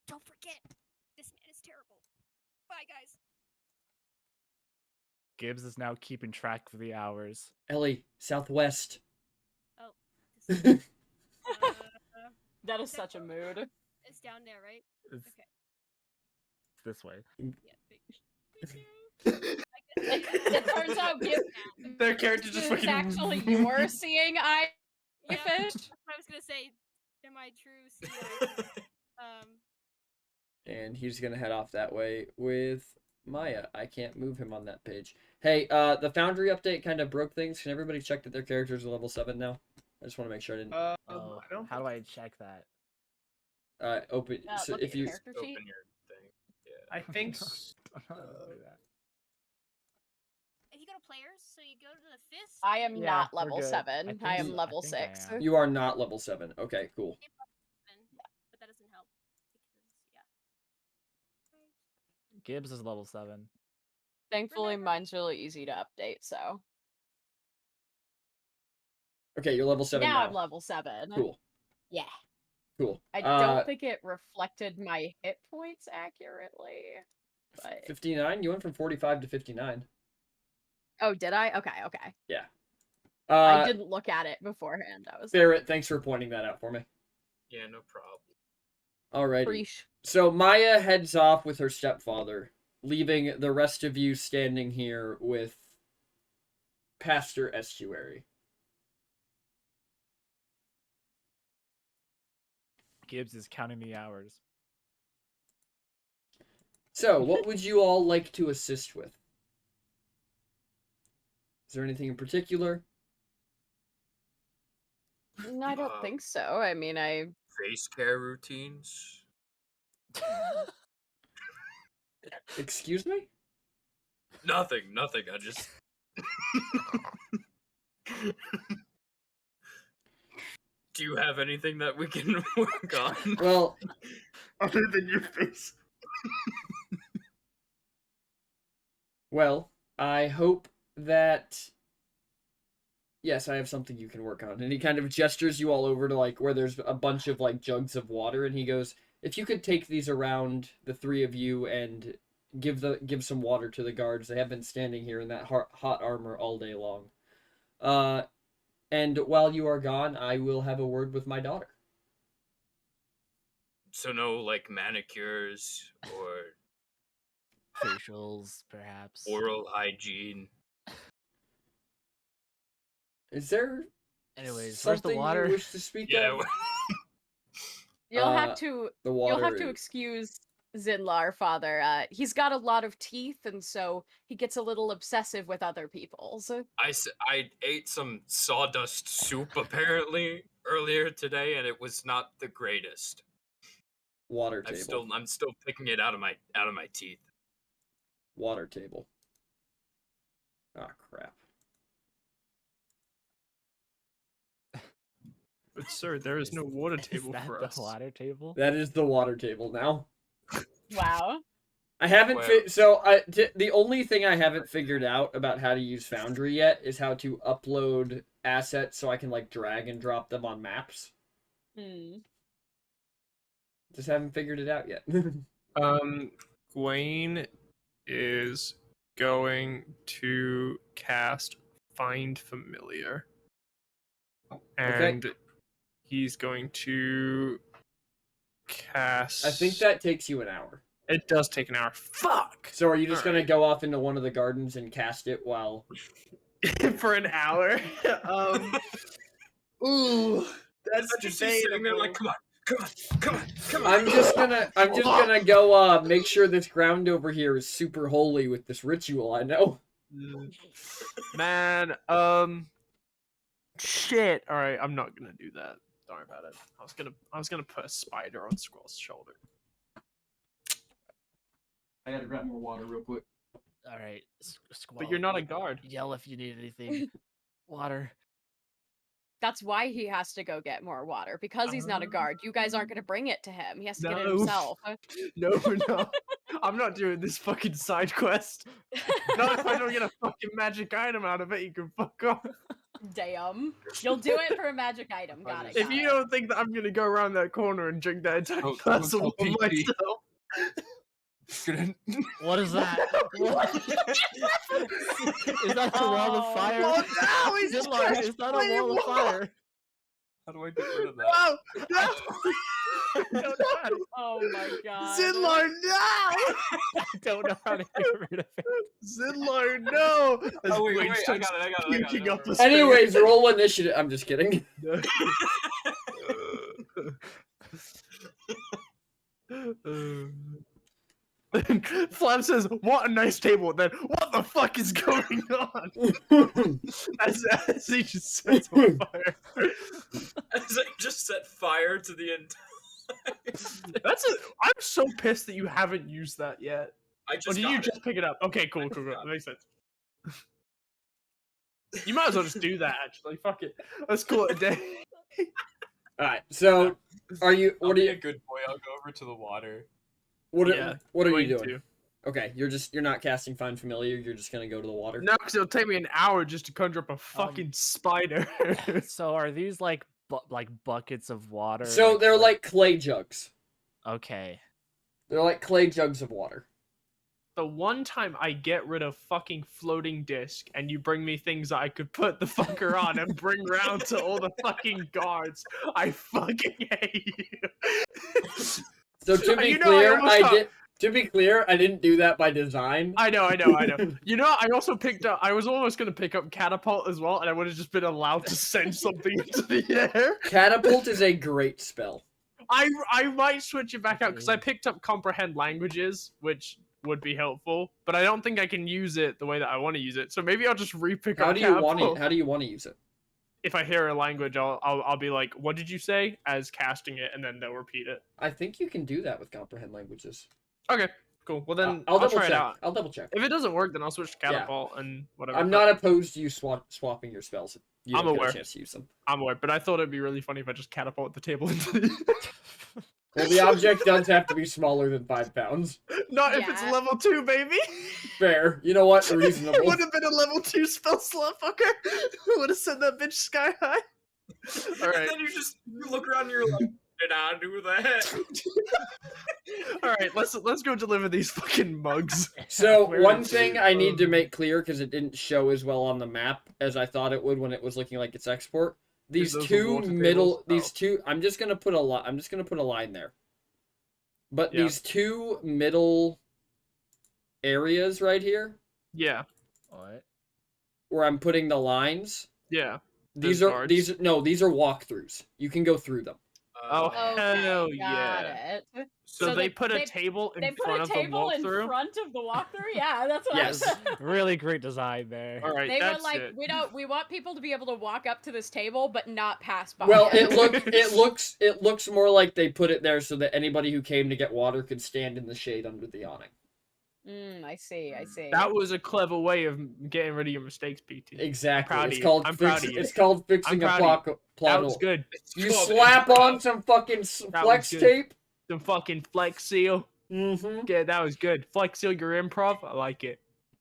Don't forget, this man is terrible. Bye, guys. Gibbs is now keeping track of the hours. Ellie, southwest. Oh. This That is such a mood. It's down there, right? It's Okay. this way. Yeah. It turns out Their character this just is fucking. actually your seeing eye Yeah, fish. I was gonna say, am I true? Seeing And he's gonna head off that way with Maya. I can't move him on that page. Hey, the Foundry update kind of broke things. Can everybody check that their characters are level 7 now? I just want to make sure I didn't. I Oh, don't how do I check that? Open. So Look if at your you. character sheet. Open your thing. Yeah. I think. I don't know how to do that. if you go to players, so you go to the fist. I am Yeah, not we're level good. 7. think I am so. level think I 6. am. You are not level 7. Okay, cool. But that doesn't help because Gibbs is level 7. Thankfully, Remember- mine's really easy to update, so. Okay, you're level 7 now. I'm level 7. Cool. Yeah. Cool. I don't think it reflected my hit points accurately. But 59. You went from 45 to 59. oh, did I? Okay. Yeah. I didn't look at it beforehand. I was Barrett, thanks for pointing that out for me. Yeah, no problem. Alrighty. Preach. So Maya heads off with her stepfather, leaving the rest of you standing here with Pastor Estuary. Gibbs is counting the hours. So, what would you all like to assist with? Is there anything in particular? I don't think so. I mean, Face care routines. Excuse me? Nothing. I just. Do you have anything that we can work on? Well, Other than your face. well, I hope that... Yes, I have something you can work on. And he kind of gestures you all over to, like, where there's a bunch of, like, jugs of water, and he goes, if you could take these around, the three of you, and give some water to the guards. They have been standing here in that hot armor all day long. And while you are gone, I will have a word with my daughter. So no, like, manicures or Facials, perhaps. oral hygiene. Is there Anyways, where's the something water? you wish to speak Yeah. of? you'll Uh, have to The water. you'll have to excuse Zinlar, father. He's got a lot of teeth, and so he gets a little obsessive with other people's. I ate some sawdust soup apparently earlier today, and it was not the greatest. Water table. I'm still picking it out of my teeth. Water table. Ah, crap. But sir, there is no water table is that for the us. water table? That is the water table now. Wow. I haven't Well- the only thing I haven't figured out about how to use Foundry yet is how to upload assets so I can like drag and drop them on maps. Hmm. Just haven't figured it out yet. Gwaine is going to cast Find Familiar. And he's going to cast... I think that takes you an hour. It does take an hour. Fuck! So are you just gonna Alright. go off into one of the gardens and cast it while... For an hour? Ooh, that's That's just sitting there like, debatable. come on. I'm just gonna go make sure this ground over here is super holy with this ritual I know. Man, shit. Alright, I'm not gonna do that. Don't worry about it. I was gonna put a spider on Squirrel's shoulder. I gotta grab more water real quick. All right, Squall. But you're not a guard. Yell if you need anything. Water. That's why he has to go get more water, because he's not a guard. You guys aren't gonna bring it to him. He has to get it No. himself. No. I'm not doing this fucking side quest. Not if I don't get a fucking magic item out of it, you can fuck off. Damn. You'll do it for a magic item. Got it. If got you it. don't think that I'm gonna go around that corner and drink that entire Don't glass of tell water PT. myself. What is that? What? Is that a wall of Oh. fire? Oh no, he's Zidlar, just is that a wall of fire? How do I get rid of that? No, Oh my god. Zidlar, no! I don't know how to get rid of it. Zidlar, no! As Oh, wait, Gwaine I starts got it. puking up a stairs. Anyways, roll initiative. I'm just kidding. Flab says, "What a nice table." Then, what the fuck is going on? As he just sets on fire. As I just set fire to the entire. I'm so pissed that you haven't used that yet. I Or just did got you it. just pick it up? Okay, cool. That makes sense. You might as well just do that. Actually, fuck it. Let's call it a day. All right. So, are you? I'll What are be you? a good boy. I'll go over to the water. What are, Yeah, what are you Going doing? to. Okay, you're not casting Find Familiar. You're just gonna go to the water. No, because it'll take me an hour just to conjure up a fucking spider. So are these like buckets of water? So they're like clay jugs. Okay. They're like clay jugs of water. The one time I get rid of fucking floating disc and you bring me things that I could put the fucker on and bring round to all the fucking guards, I fucking hate you. So to be You know, I clear, almost I got- did. To be clear, I didn't do that by design. I know. You know, I also picked up. I was almost gonna pick up catapult as well, and I would have just been allowed to send something into the air. Catapult is a great spell. I might switch it back out because I picked up comprehend languages, which would be helpful, but I don't think I can use it the way that I want to use it. So maybe I'll just repick How up do you want catapult. to? How do you want to use it? If I hear a language, I'll be like, "What did you say?" as casting it, and then they'll repeat it. I think you can do that with comprehend languages. Okay, cool. Well then, I'll I'll double try check. it out. I'll double check. If it doesn't work, then I'll switch to catapult and whatever. I'm but not opposed to you swapping your spells. You I'm don't get aware. a chance to use them. I'm aware, but I thought it'd be really funny if I just catapult the table into the. Well, the object does have to be smaller than 5 pounds. Not if it's Yeah. level 2, baby. Fair. You know what? It Reasonable. would have been a level 2 spell slot, fucker. Would have sent that bitch sky high. All right. And then you look around and you're like, did I do that? All right, let's go deliver these fucking mugs. So Where one is thing it? I need to make clear because it didn't show as well on the map as I thought it would when it was looking like its export. These those the two water middle, tables? these Oh. two. I'm just gonna put a line there. But Yeah. these two middle areas right here, Yeah, What? where I'm putting the lines, yeah. these Those are guards? these these are walkthroughs. You can go through them. Oh, Okay, hell got yeah. it. So, So they they- put a they- table They in put front a of the table in walkthrough. front of the walkthrough. Yeah, that's what Yes. I said. Really great design there. All right, They were that's like, it. we want people to be able to walk up to this table but not pass by. Well, it. it looks more like they put it there so that anybody who came to get water could stand in the shade under the awning. I see. That was a clever way of getting rid of your mistakes, PT. Exactly. proud It's of you. called I'm proud of you. it's called fixing I'm a proud of plot That was hole. good. You called slap improv. on some fucking That flex was good. tape. Some fucking flex seal. Mm-hmm. Yeah, that was good. Flexio your improv. I like it.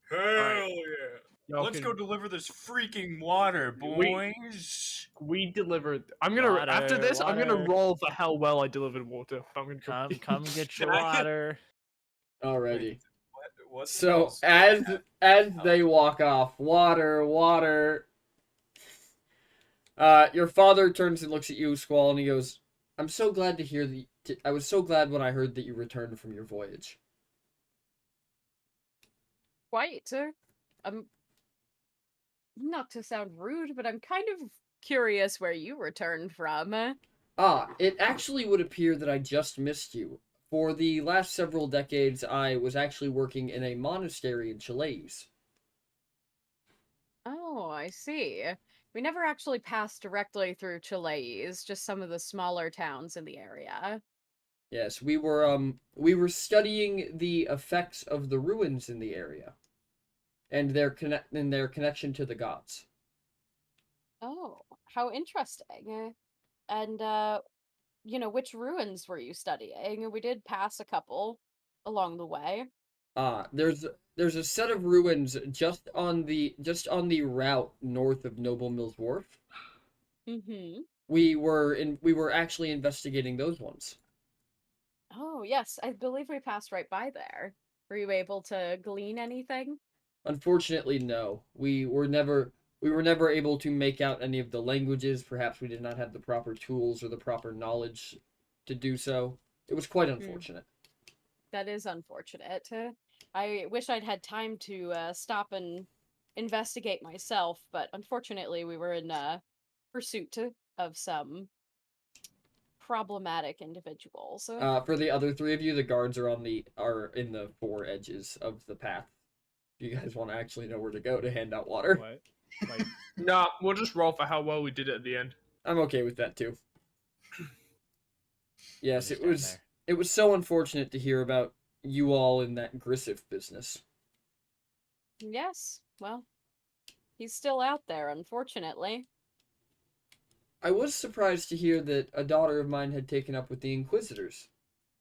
Hell Alright. yeah! Y'all Let's can- go deliver this freaking water, boys. We delivered. I'm gonna after Water, this. I'm gonna water. roll for how well I delivered water. I'm gonna go- Come get your Can I- water. Alrighty. What So spells? as they walk off, water, water. Your father turns and looks at you, Squall, and he goes, "I'm so glad to hear that. I was so glad when I heard that you returned from your voyage." Quite. Not to sound rude, but I'm kind of curious where you returned from. It actually would appear that I just missed you. For the last several decades, I was actually working in a monastery in Chiles. Oh, I see. We never actually passed directly through Chiles, just some of the smaller towns in the area. Yes, we were studying the effects of the ruins in the area, and their connection to the gods. Oh, how interesting. And which ruins were you studying? We did pass a couple along the way. There's a set of ruins just on the route north of Noble Mills Wharf. Mm-hmm. We were actually investigating those ones. Oh, yes, I believe we passed right by there. Were you able to glean anything? Unfortunately, no. We were never able to make out any of the languages. Perhaps we did not have the proper tools or the proper knowledge to do so. It was quite unfortunate. That is unfortunate. I wish I'd had time to stop and investigate myself, but unfortunately we were in pursuit of some problematic individuals. For the other three of you, the guards are in the four edges of the path. You guys want to actually know where to go to hand out water? What? Like, Nah, we'll just roll for how well we did it at the end. I'm okay with that too. Yes, just it stand was there. it was so unfortunate to hear about you all in that Grissif business. Yes, well, he's still out there, unfortunately. I was surprised to hear that a daughter of mine had taken up with the Inquisitors.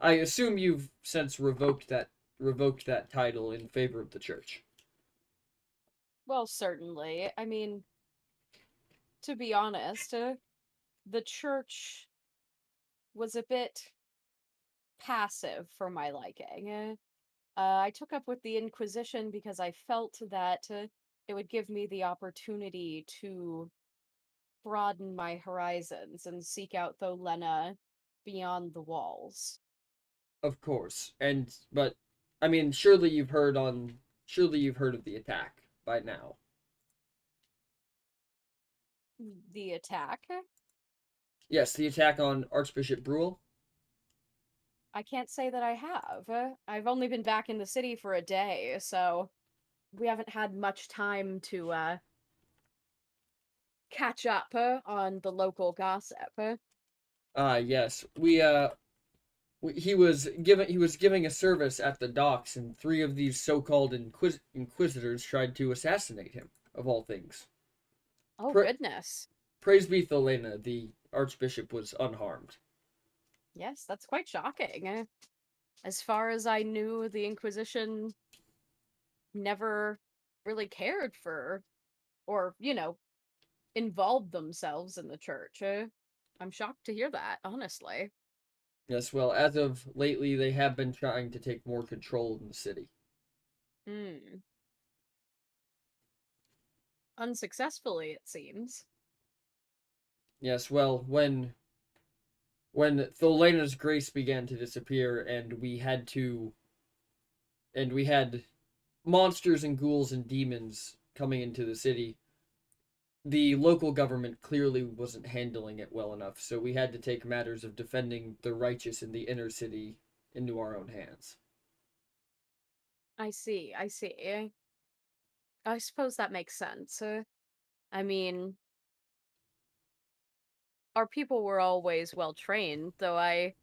I assume you've since revoked that title in favor of the church. Well, certainly. I mean, to be honest, the church was a bit passive for my liking. I took up with the Inquisition because I felt that it would give me the opportunity to broaden my horizons and seek out Tholena beyond the walls. Of course. But I mean, surely you've heard of the attack by now. The attack? Yes, the attack on Archbishop Bruel. I can't say that I have. I've only been back in the city for a day, so we haven't had much time to catch up on the local gossip. Yes. He was giving a service at the docks, and three of these so-called inquisitors tried to assassinate him, of all things. Oh, Pra- goodness. Praise be Tholena, the archbishop was unharmed. Yes, that's quite shocking. As far as I knew, the Inquisition never really cared for, or, involved themselves in the church. I'm shocked to hear that, honestly. Yes, well, as of lately, they have been trying to take more control in the city. Unsuccessfully, it seems. Yes, well, when Tholena's grace began to disappear, and we had monsters and ghouls and demons coming into the city, the local government clearly wasn't handling it well enough, so we had to take matters of defending the righteous in the inner city into our own hands. I see. I suppose that makes sense. I mean, our people were always well trained, though I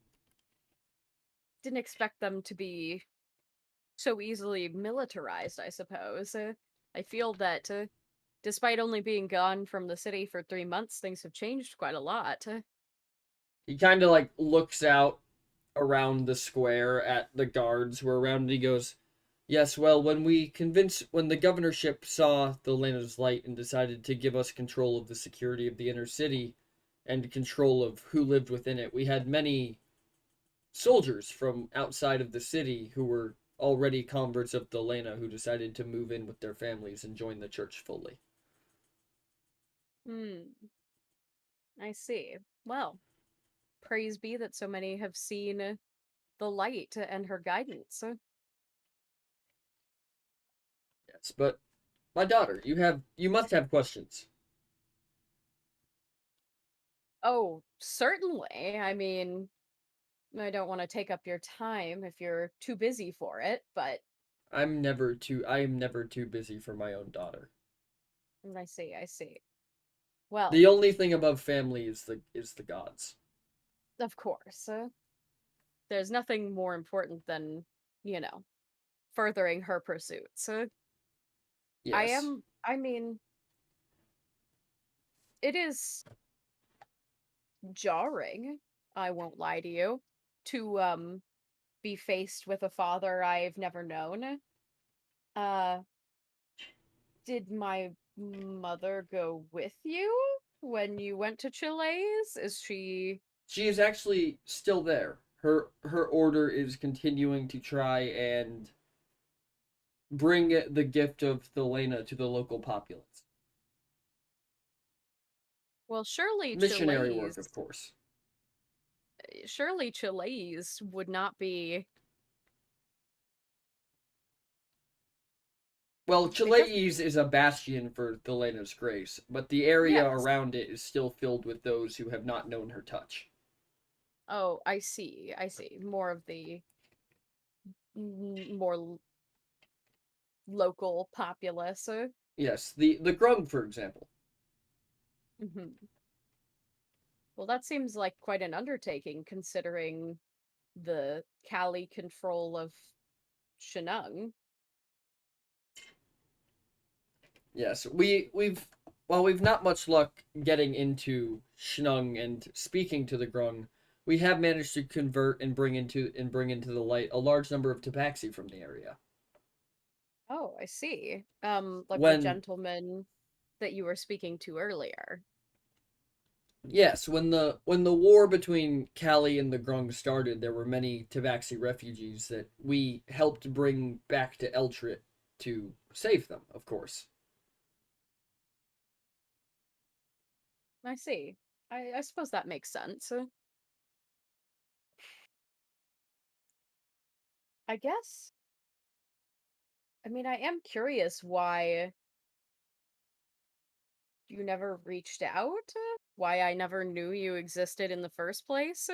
didn't expect them to be so easily militarized, I suppose. I feel that despite only being gone from the city for 3 months, things have changed quite a lot. He kind of like looks out around the square at the guards who are around, and he goes, "Yes, well, when the governorship saw the Lena's Light and decided to give us control of the security of the inner city and control of who lived within it, we had many soldiers from outside of the city who were already converts of the Lena who decided to move in with their families and join the church fully." Hmm. I see. Well, praise be that so many have seen the light and her guidance. Yes, but my daughter, you must have questions. Oh, certainly. I mean, I don't want to take up your time if you're too busy for it, but I am never too busy for my own daughter. I see, I see. Well, The only thing above family is the gods. of course. There's nothing more important than, furthering her pursuits. Yes. I mean, it is jarring, I won't lie to you, to be faced with a father I've never known. Uh, did my mother go with you when you went to Chile's? Is she? She is actually still there. Her order is continuing to try and bring the gift of Thelena to the local populace. Well, surely Missionary work, Chile's, of course. surely Chile's would not be. Well, doesn't- Chileis is a bastion for Thelena's grace, but the area Yes. around it is still filled with those who have not known her touch. Oh, I see. I see. More of the more local populace. Yes, the Grung, for example. Mhm. Well, that seems like quite an undertaking considering the Cali control of Shenung. Yes, we've not much luck getting into Shnung and speaking to the Grung, we have managed to convert and bring into the light a large number of Tabaxi from the area. Oh, I see. Like the When gentleman that you were speaking to earlier. Yes, when the war between Cali and the Grung started, there were many Tabaxi refugees that we helped bring back to Eltrit to save them, of course. I see. I suppose that makes sense. I guess. I mean, I am curious why you never reached out, why I never knew you existed in the first place,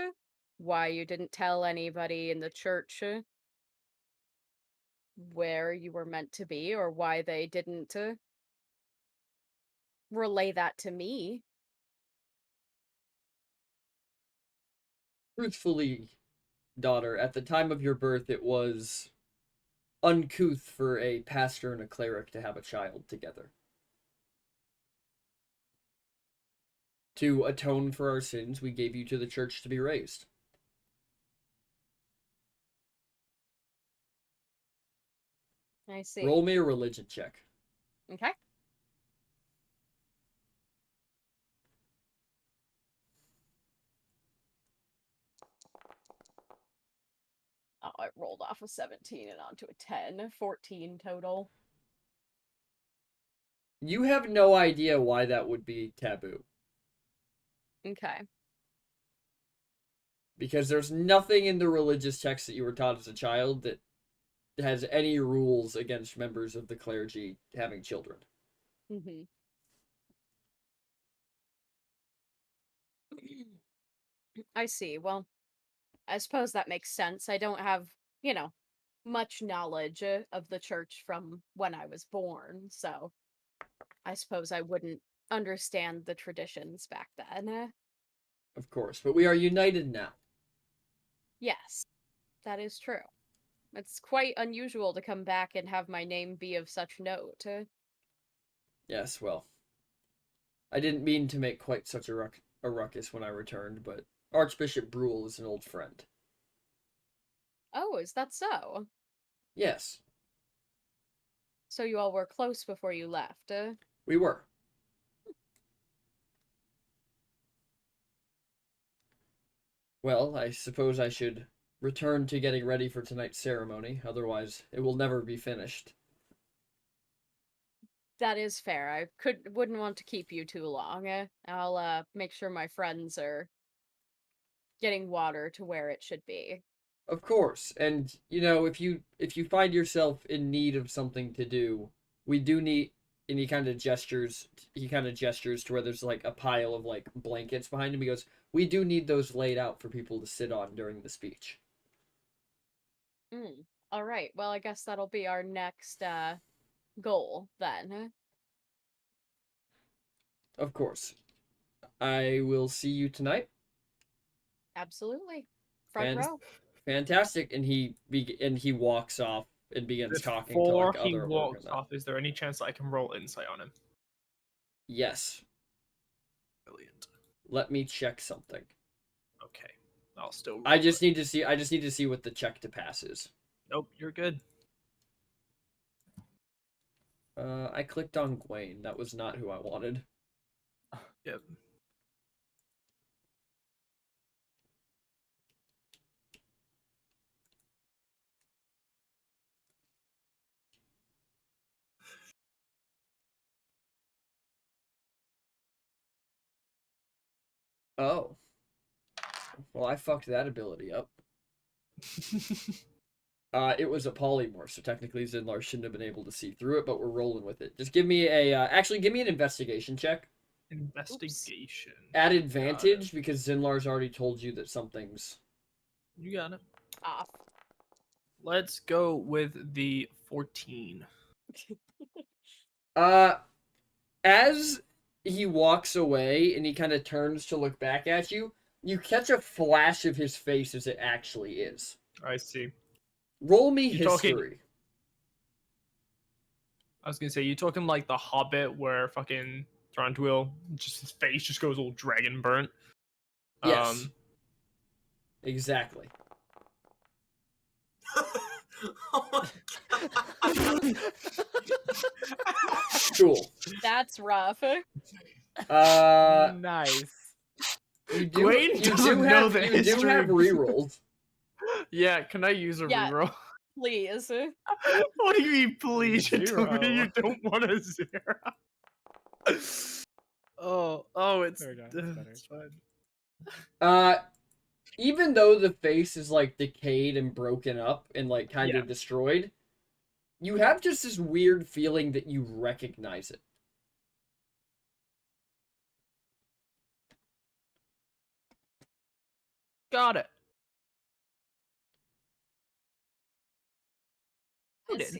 why you didn't tell anybody in the church where you were meant to be, or why they didn't relay that to me. Truthfully, daughter, at the time of your birth, it was uncouth for a pastor and a cleric to have a child together. To atone for our sins, we gave you to the church to be raised. I see. Roll me a religion check. Okay. Oh, I rolled off a 17 and onto a 10. 14 total. You have no idea why that would be taboo. Okay. Because there's nothing in the religious text that you were taught as a child that has any rules against members of the clergy having children. Mm-hmm. I see. Well, I suppose that makes sense. I don't have, much knowledge of the church from when I was born, so I suppose I wouldn't understand the traditions back then. Of course, but we are united now. Yes, that is true. It's quite unusual to come back and have my name be of such note. Yes, well, I didn't mean to make quite such a ruckus when I returned, but Archbishop Brule is an old friend. Oh, is that so? Yes, So you all were close before you left. we were. Well, I suppose I should return to getting ready for tonight's ceremony, otherwise it will never be finished. That is fair. I wouldn't want to keep you too long. I'll make sure my friends are getting water to where it should be. Of course, and if you find yourself in need of something to do, we do need. And he kind of gestures. He kind of gestures to where there's like a pile of like blankets behind him. He goes, "We do need those laid out for people to sit on during the speech." All right. Well, I guess that'll be our next goal then. Of course, I will see you tonight. Absolutely. Front And row. fantastic. And he walks off and begins talking to Before like he other walks Organa. off, is there any chance that I can roll insight on him? Yes. Brilliant. Let me check something. Okay, I'll still. I roll just it. need to see. I just need to see what the check to pass is. Nope, you're good. I clicked on Gwaine. That was not who I wanted. Yep. Oh. Well, I fucked that ability up. It was a polymorph, so technically Zinlar shouldn't have been able to see through it, but we're rolling with it. Just give me a, actually give me an investigation check. Investigation. At Got it. advantage, because Zinlar's already told you that something's... You got it. Off. Let's go with the 14. As he walks away and he kind of turns to look back at you, you catch a flash of his face as it actually is. I see. Roll me You talking- history. I was gonna say, you talking like the Hobbit where fucking Thranduil, just his face just goes all dragon burnt? Yes. Exactly. Oh my God. Cool. That's rough. Nice. You do, Gwaine you doesn't do know have, the you do history have of- rerolls. Yeah, can I use a Yeah. reroll? Please. What do you mean, please? You told me Zero. you don't want a 0. It's There we go, that's better. it's fine. Even though the face is like decayed and broken up and like kind Yeah. of destroyed, you have just this weird feeling that you recognize it. Got it.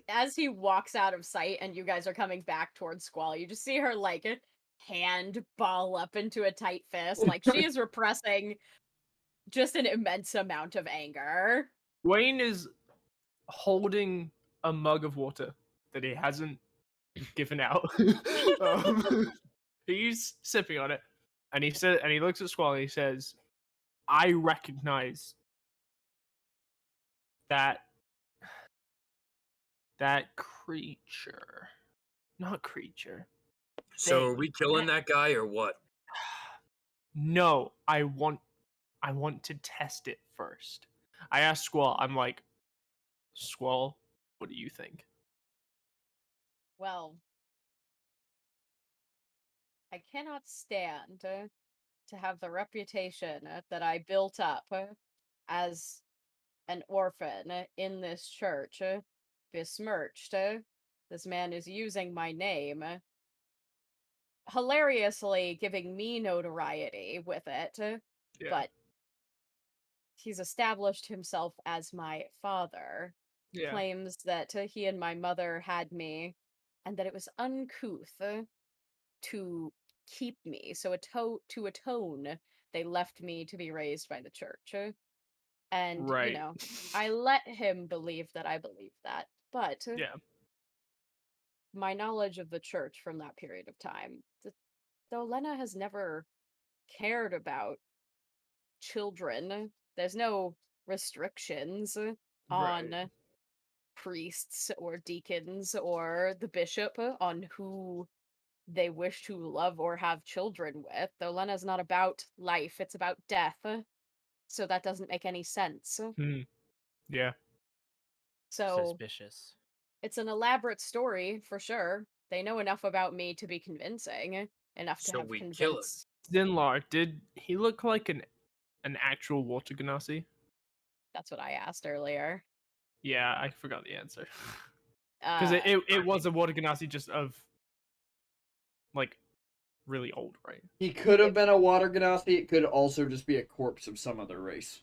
As he walks out of sight and you guys are coming back towards Squall, you just see her like hand ball up into a tight fist. Like she is repressing just an immense amount of anger. Wayne is holding a mug of water that he hasn't given out. He's sipping on it, and he looks at Squall and he says, "I recognize that creature, not creature. So are we killing that guy or what? No, I want to test it first." I asked Squall. I'm like, Squall, what do you think? Well, I cannot stand to have the reputation that I built up as an orphan in this church besmirched. This man is using my name, hilariously giving me notoriety with it, Yeah. but he's established himself as my father, Yeah. claims that he and my mother had me, and that it was uncouth to keep me. So to atone, they left me to be raised by the church. And, Right. I let him believe that I believe that. But Yeah. my knowledge of the church from that period of time, though Lena has never cared about children, there's no restrictions. on Right. priests or deacons or the bishop on who they wish to love or have children with. Though Lena's not about life, it's about death. So that doesn't make any sense. Hmm. Yeah. So Suspicious. it's an elaborate story for sure. They know enough about me to be convincing, enough to So have we kill him. convinced. Zinlar, did he look like an actual water genasi? That's what I asked earlier. Yeah, I forgot the answer. Because Uh, it was a water genasi just of like really old, right? He could have been a water genasi. It could also just be a corpse of some other race.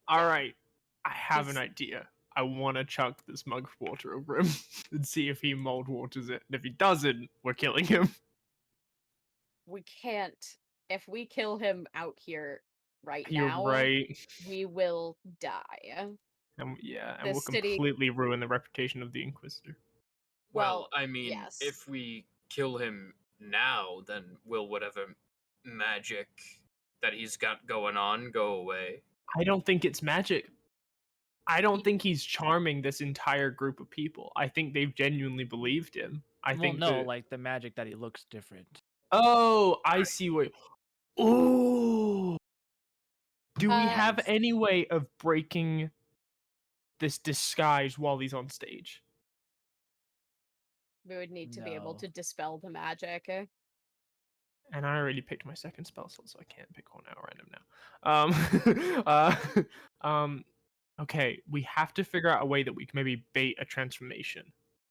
All right, I have an He's- idea. I want to chunk this mug of water over him and see if he mold waters it. And if he doesn't, we're killing him. we can't. If we kill him out here right You're now, right. we will die. And yeah, and The we'll city- completely ruin the reputation of the Inquisitor. Well, I mean, yes. if we kill him now, then will whatever magic that he's got going on go away? I don't think it's magic. I don't think he's charming this entire group of people. I think they've genuinely believed him. I Well, think no, that- like the magic that he looks different. Oh, I see what. Oh, do we have s- any way of breaking this disguise while he's on stage? we would need to be able No. to dispel the magic. And I already picked my second spell slot, so I can't pick one at random now. Okay, we have to figure out a way that we can maybe bait a transformation.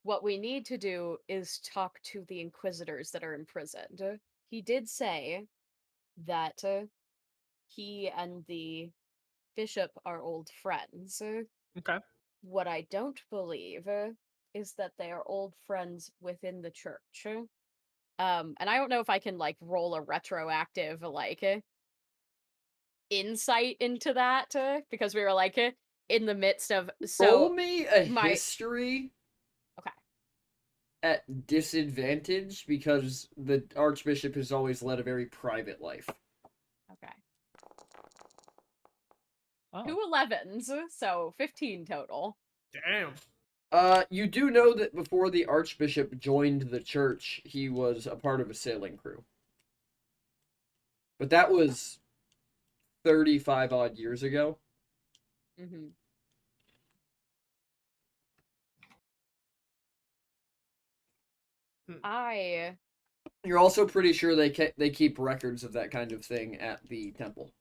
What we need to do is talk to the inquisitors that are imprisoned. He did say that he and the bishop are old friends. Okay. What I don't believe is that they are old friends within the church. And I don't know if I can like roll a retroactive like insight into that because we were like in the midst of Roll me a my- history okay. at disadvantage because the Archbishop has always led a very private life. Okay. Oh, 2 11s, so 15 total. Damn. You do know that before the Archbishop joined the church, he was a part of a sailing crew. But that was 35 odd years ago. Mm-hmm. I You're also pretty sure they keep records of that kind of thing at the temple.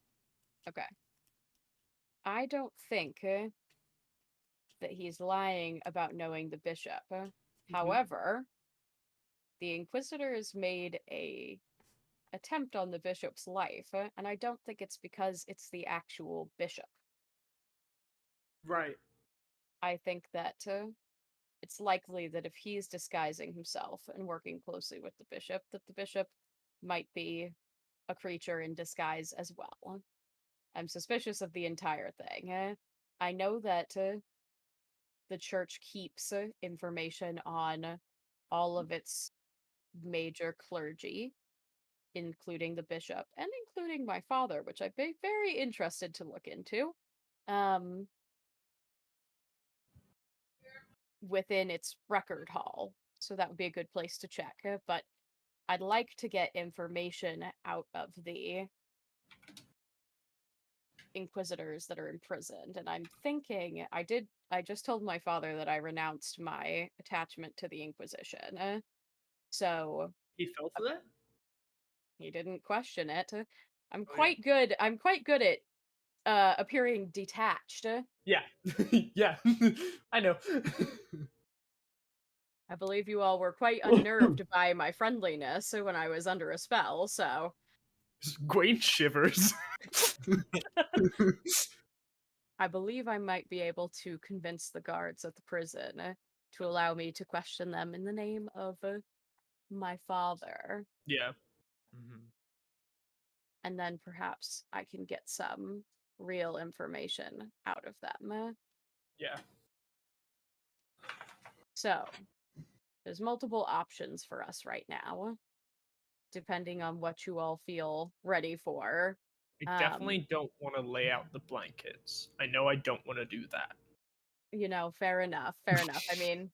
okay. I don't think that he's lying about knowing the bishop. However, the inquisitors made a attempt on the bishop's life, and I don't think it's because it's the actual bishop. Right. I think that it's likely that if he's disguising himself and working closely with the bishop, that the bishop might be a creature in disguise as well. I'm suspicious of the entire thing. I know that the church keeps information on all of its major clergy, including the bishop and including my father, which I'd be very interested to look into. Within its record hall. So that would be a good place to check. But I'd like to get information out of the inquisitors that are imprisoned. And I'm thinking I just told my father that I renounced my attachment to the Inquisition. So He fell for that? he didn't question it. I'm Oh, yeah. quite good at appearing detached. Yeah. Yeah. I know. I believe you all were quite unnerved by my friendliness when I was under a spell, so Gwaine shivers. I believe I might be able to convince the guards at the prison to allow me to question them in the name of my father. Yeah. mhm. And then perhaps I can get some real information out of them. Yeah. So, there's multiple options for us right now, depending on what you all feel ready for. I definitely don't want to lay out the blankets. I know I don't want to do that. Fair enough. Fair enough. I mean,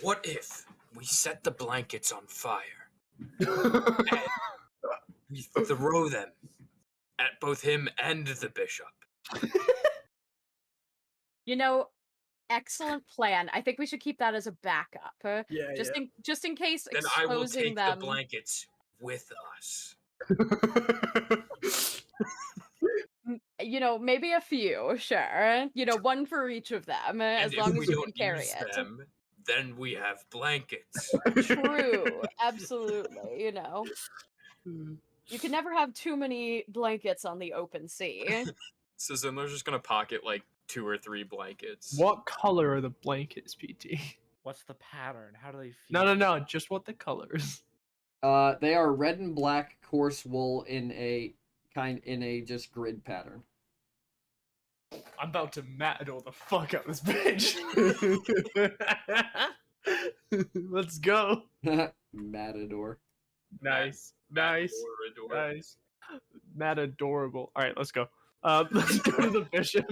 What if we set the blankets on fire? We throw them at both him and the bishop. excellent plan. I think we should keep that as a backup. Yeah, Just in case Then I will exposing take them. the blankets with us. Maybe a few, sure. One for each of them, And as if long we as you don't can carry use it. them, then we have blankets. True, absolutely. You can never have too many blankets on the open sea. So Zimler's just gonna pocket like 2 or 3 blankets. What color are the blankets, PT? What's the pattern? How do they feel? No. Just what the colors. They are red and black coarse wool in a just grid pattern. I'm about to matador the fuck out of this bitch. Let's go. Matador. Nice. Matador. Matadorable. All right, let's go. Let's go to the bishop.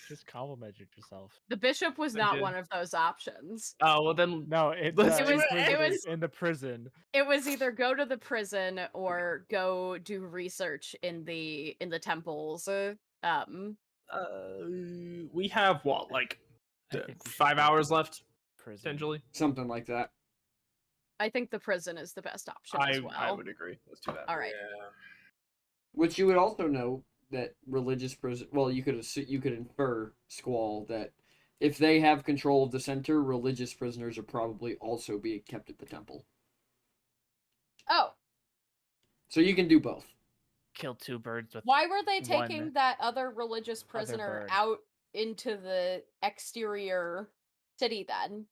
Just complimented yourself. The bishop was I not did. one of those options. Oh well, then No, it Let's do it. It was was- in the prison. It was either go to the prison or go do research in the temples. we have what, like I think we should 5 go hours to left, Prison. potentially. Something like that. I think the prison is the best option as well. I would agree. Let's do that. All right. Yeah. Which you would also know that religious prison. Well, you could infer, Squall, that if they have control of the center, religious prisoners are probably also being kept at the temple. Oh, So you can do both. Kill 2 birds with. why were they One taking that other religious prisoner bird. out into the exterior city then?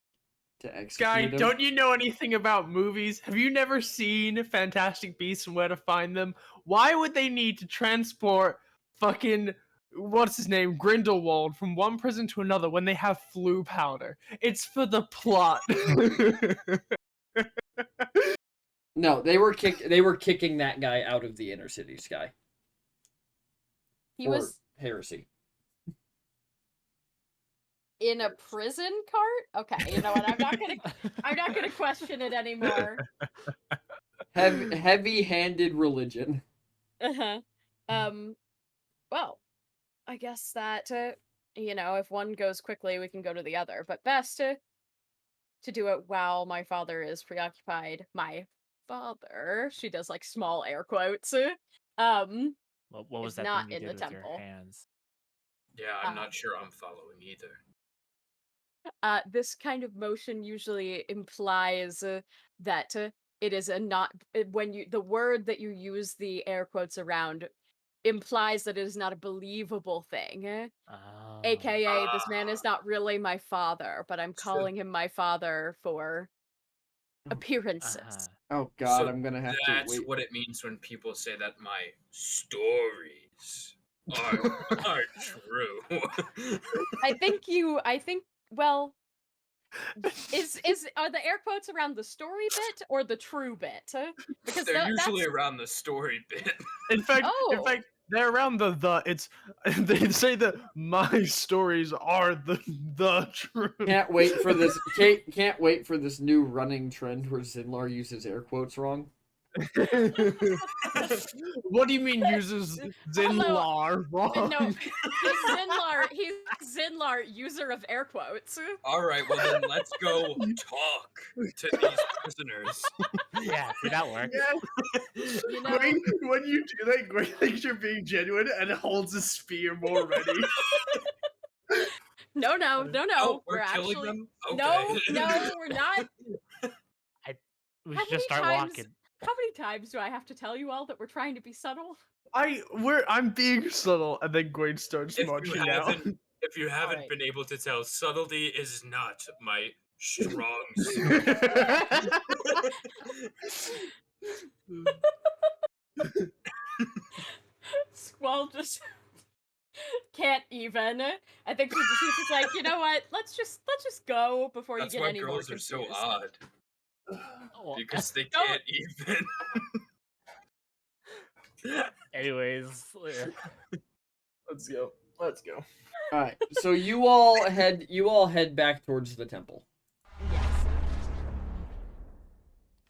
To execute Guy, them. don't you know anything about movies? Have you never seen Fantastic Beasts and Where to Find Them? Why would they need to transport fucking what's his name, Grindelwald, from one prison to another when they have flu powder? It's for the plot. No, they were kicking that guy out of the inner city, Sky. He for was heresy. in a prison cart? Okay, you know what? I'm not gonna question it anymore. Heavy-handed religion. Uh-huh. Well, I guess that if one goes quickly, we can go to the other. But best to do it while my father is preoccupied. My father, she does like small air quotes. What was It's that not thing you in did the with your temple. hands? Yeah, I'm not sure I'm following either. This kind of motion usually implies that it is the word that you use the air quotes around implies that it is not a believable thing. Oh. AKA, this man is not really my father, but I'm So- calling him my father for appearances. Uh-huh. Oh God, So I'm gonna have to That's wait. what it means when people say that my stories are true. I think, well, are the air quotes around the story bit or the true bit? Because They're usually that's around the story bit. In fact, Oh. they're around the. It's they say that my stories are the truth. Can't wait for this. Can't wait for this new running trend where Zinlar uses air quotes wrong. What do you mean uses Zinlar wrong? no, he's Zinlar, user of air quotes. All right, well then let's go talk to these prisoners. Yeah, see, that works. You know, When you do that, Gwen thinks you're being genuine and holds his spear more ready. no, Oh, we're actually killing them. Okay. no, we're not. We How should just many start times- walking. How many times do I have to tell you all that we're trying to be subtle? I'm being subtle, and then Gwen starts If you marching out. haven't, if you haven't Alright. been able to tell, subtlety is not my strong suit. Squall just can't even. I think she's just like, you know what? Let's just go before That's you get why any more girls are so confused. odd Well, because they Don't- can't even. anyways, Let's go. Let's go. All right. So you all head back towards the temple. Yes.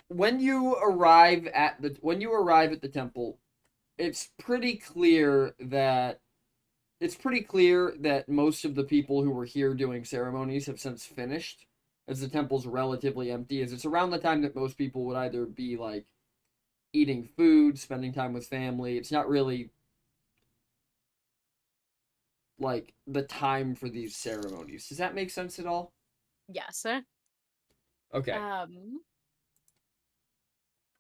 When you arrive at the temple, it's pretty clear that most of the people who were here doing ceremonies have since finished, as the temple's relatively empty, as it's around the time that most people would either be like eating food, spending time with family. It's not really like the time for these ceremonies. Does that make sense at all? Yes. Okay. I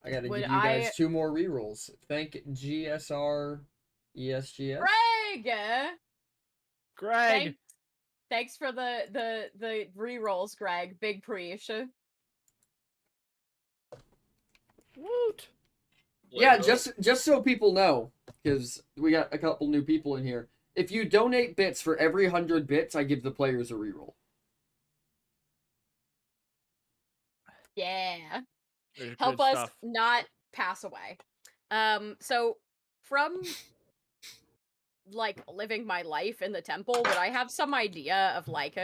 gotta give would you guys I- 2 more rerolls. Thank GSR ESGS. Greg! Greg. Thanks for the re-rolls, Greg. Big preach. Woot. Yeah, Like, just so people know, because we got a couple new people in here. If you donate bits for every 100 bits, I give the players a reroll. Yeah. There's Help good us stuff. not pass away. So from like living my life in the temple, would I have some idea of like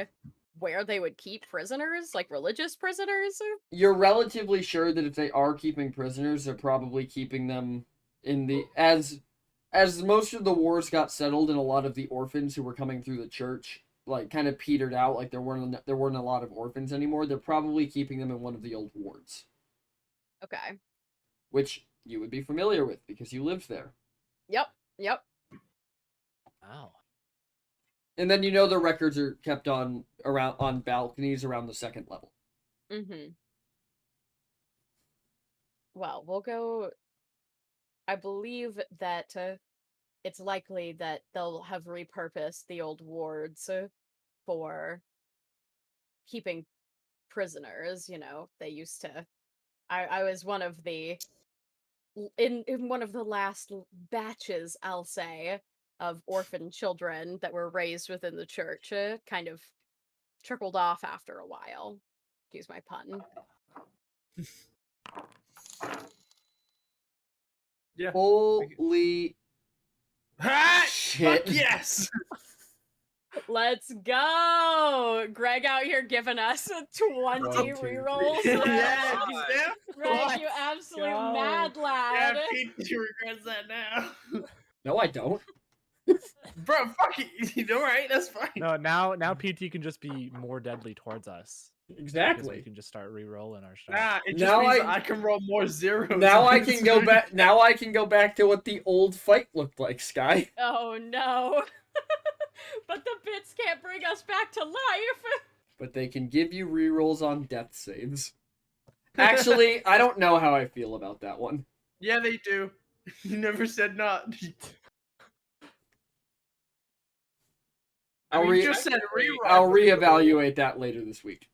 where they would keep prisoners, like religious prisoners? You're relatively sure that if they are keeping prisoners, they're probably keeping them in the as most of the wars got settled and a lot of the orphans who were coming through the church like kind of petered out, like there weren't a lot of orphans anymore. They're probably keeping them in one of the old wards, Okay. which you would be familiar with because you lived there. Yep. Wow. And then you know the records are kept on balconies around the 2nd level. Mm-hmm. Well, we'll go. I believe that it's likely that they'll have repurposed the old wards for keeping prisoners. You know, they used to. I was one of the in one of the last batches, I'll say, of orphan children that were raised within the church. Kind of trickled off after a while. Excuse my pun. Yeah. Holy Ha! shit. Fuck yes! Let's go! Greg out here giving us 20 1, 2, 3. rerolls. yeah, God. yeah. Greg, you absolute go. mad Yeah, lad. Pete regrets that now. No, I don't. Bro, fuck it. Alright, that's fine. No, now PT can just be more deadly towards us. Because we Exactly. can just start re-rolling our stuff. Nah, it just Now means I- I can roll more zeros. Now on I this can go screen. back. Now I can go back to what the old fight looked like, Sky. Oh no. But the bits can't bring us back to life. But they can give you rerolls on death saves. Actually, I don't know how I feel about that one. Yeah, they do. You never said not. I I'll mean, re- you just said reroll. I'll reevaluate that later this week.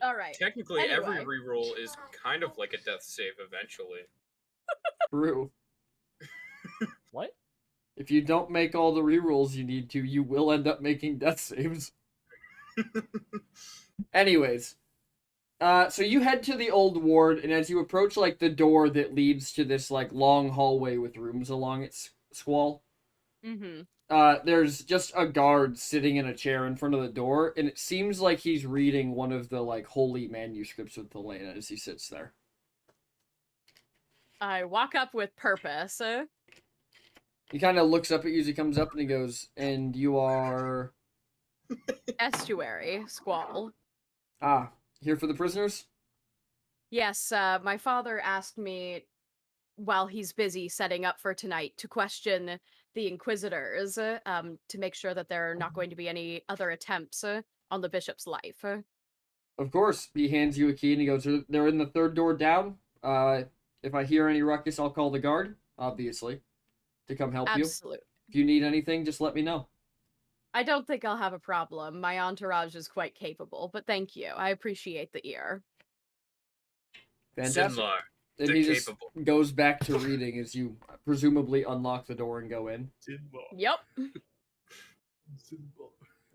Alright. Technically, every Anyway. reroll is kind of like a death save eventually. True. What? If you don't make all the rerolls you need to, you will end up making death saves. Anyways, so you head to the old ward, and as you approach like the door that leads to this like long hallway with rooms along its Squall, Mm-hmm. there's just a guard sitting in a chair in front of the door, and it seems like he's reading one of the like holy manuscripts with Helena as he sits there. I walk up with purpose. He kind of looks up at you as he comes up, and he goes, "And you are Estuary, Squall. here for the prisoners?" Yes, my father asked me while he's busy setting up for tonight to question the Inquisitors, to make sure that there are not going to be any other attempts on the bishop's life. Of course. He hands you a key, and he goes, "They're in the 3rd door down. If I hear any ruckus, I'll call the guard, obviously, to come help you. Absolute. If you need anything, just let me know." I don't think I'll have a problem. My entourage is quite capable, but thank you. I appreciate the ear. Fantastic. Sinlar, And the he just capable. goes back to reading as you presumably unlock the door and go in. Yep.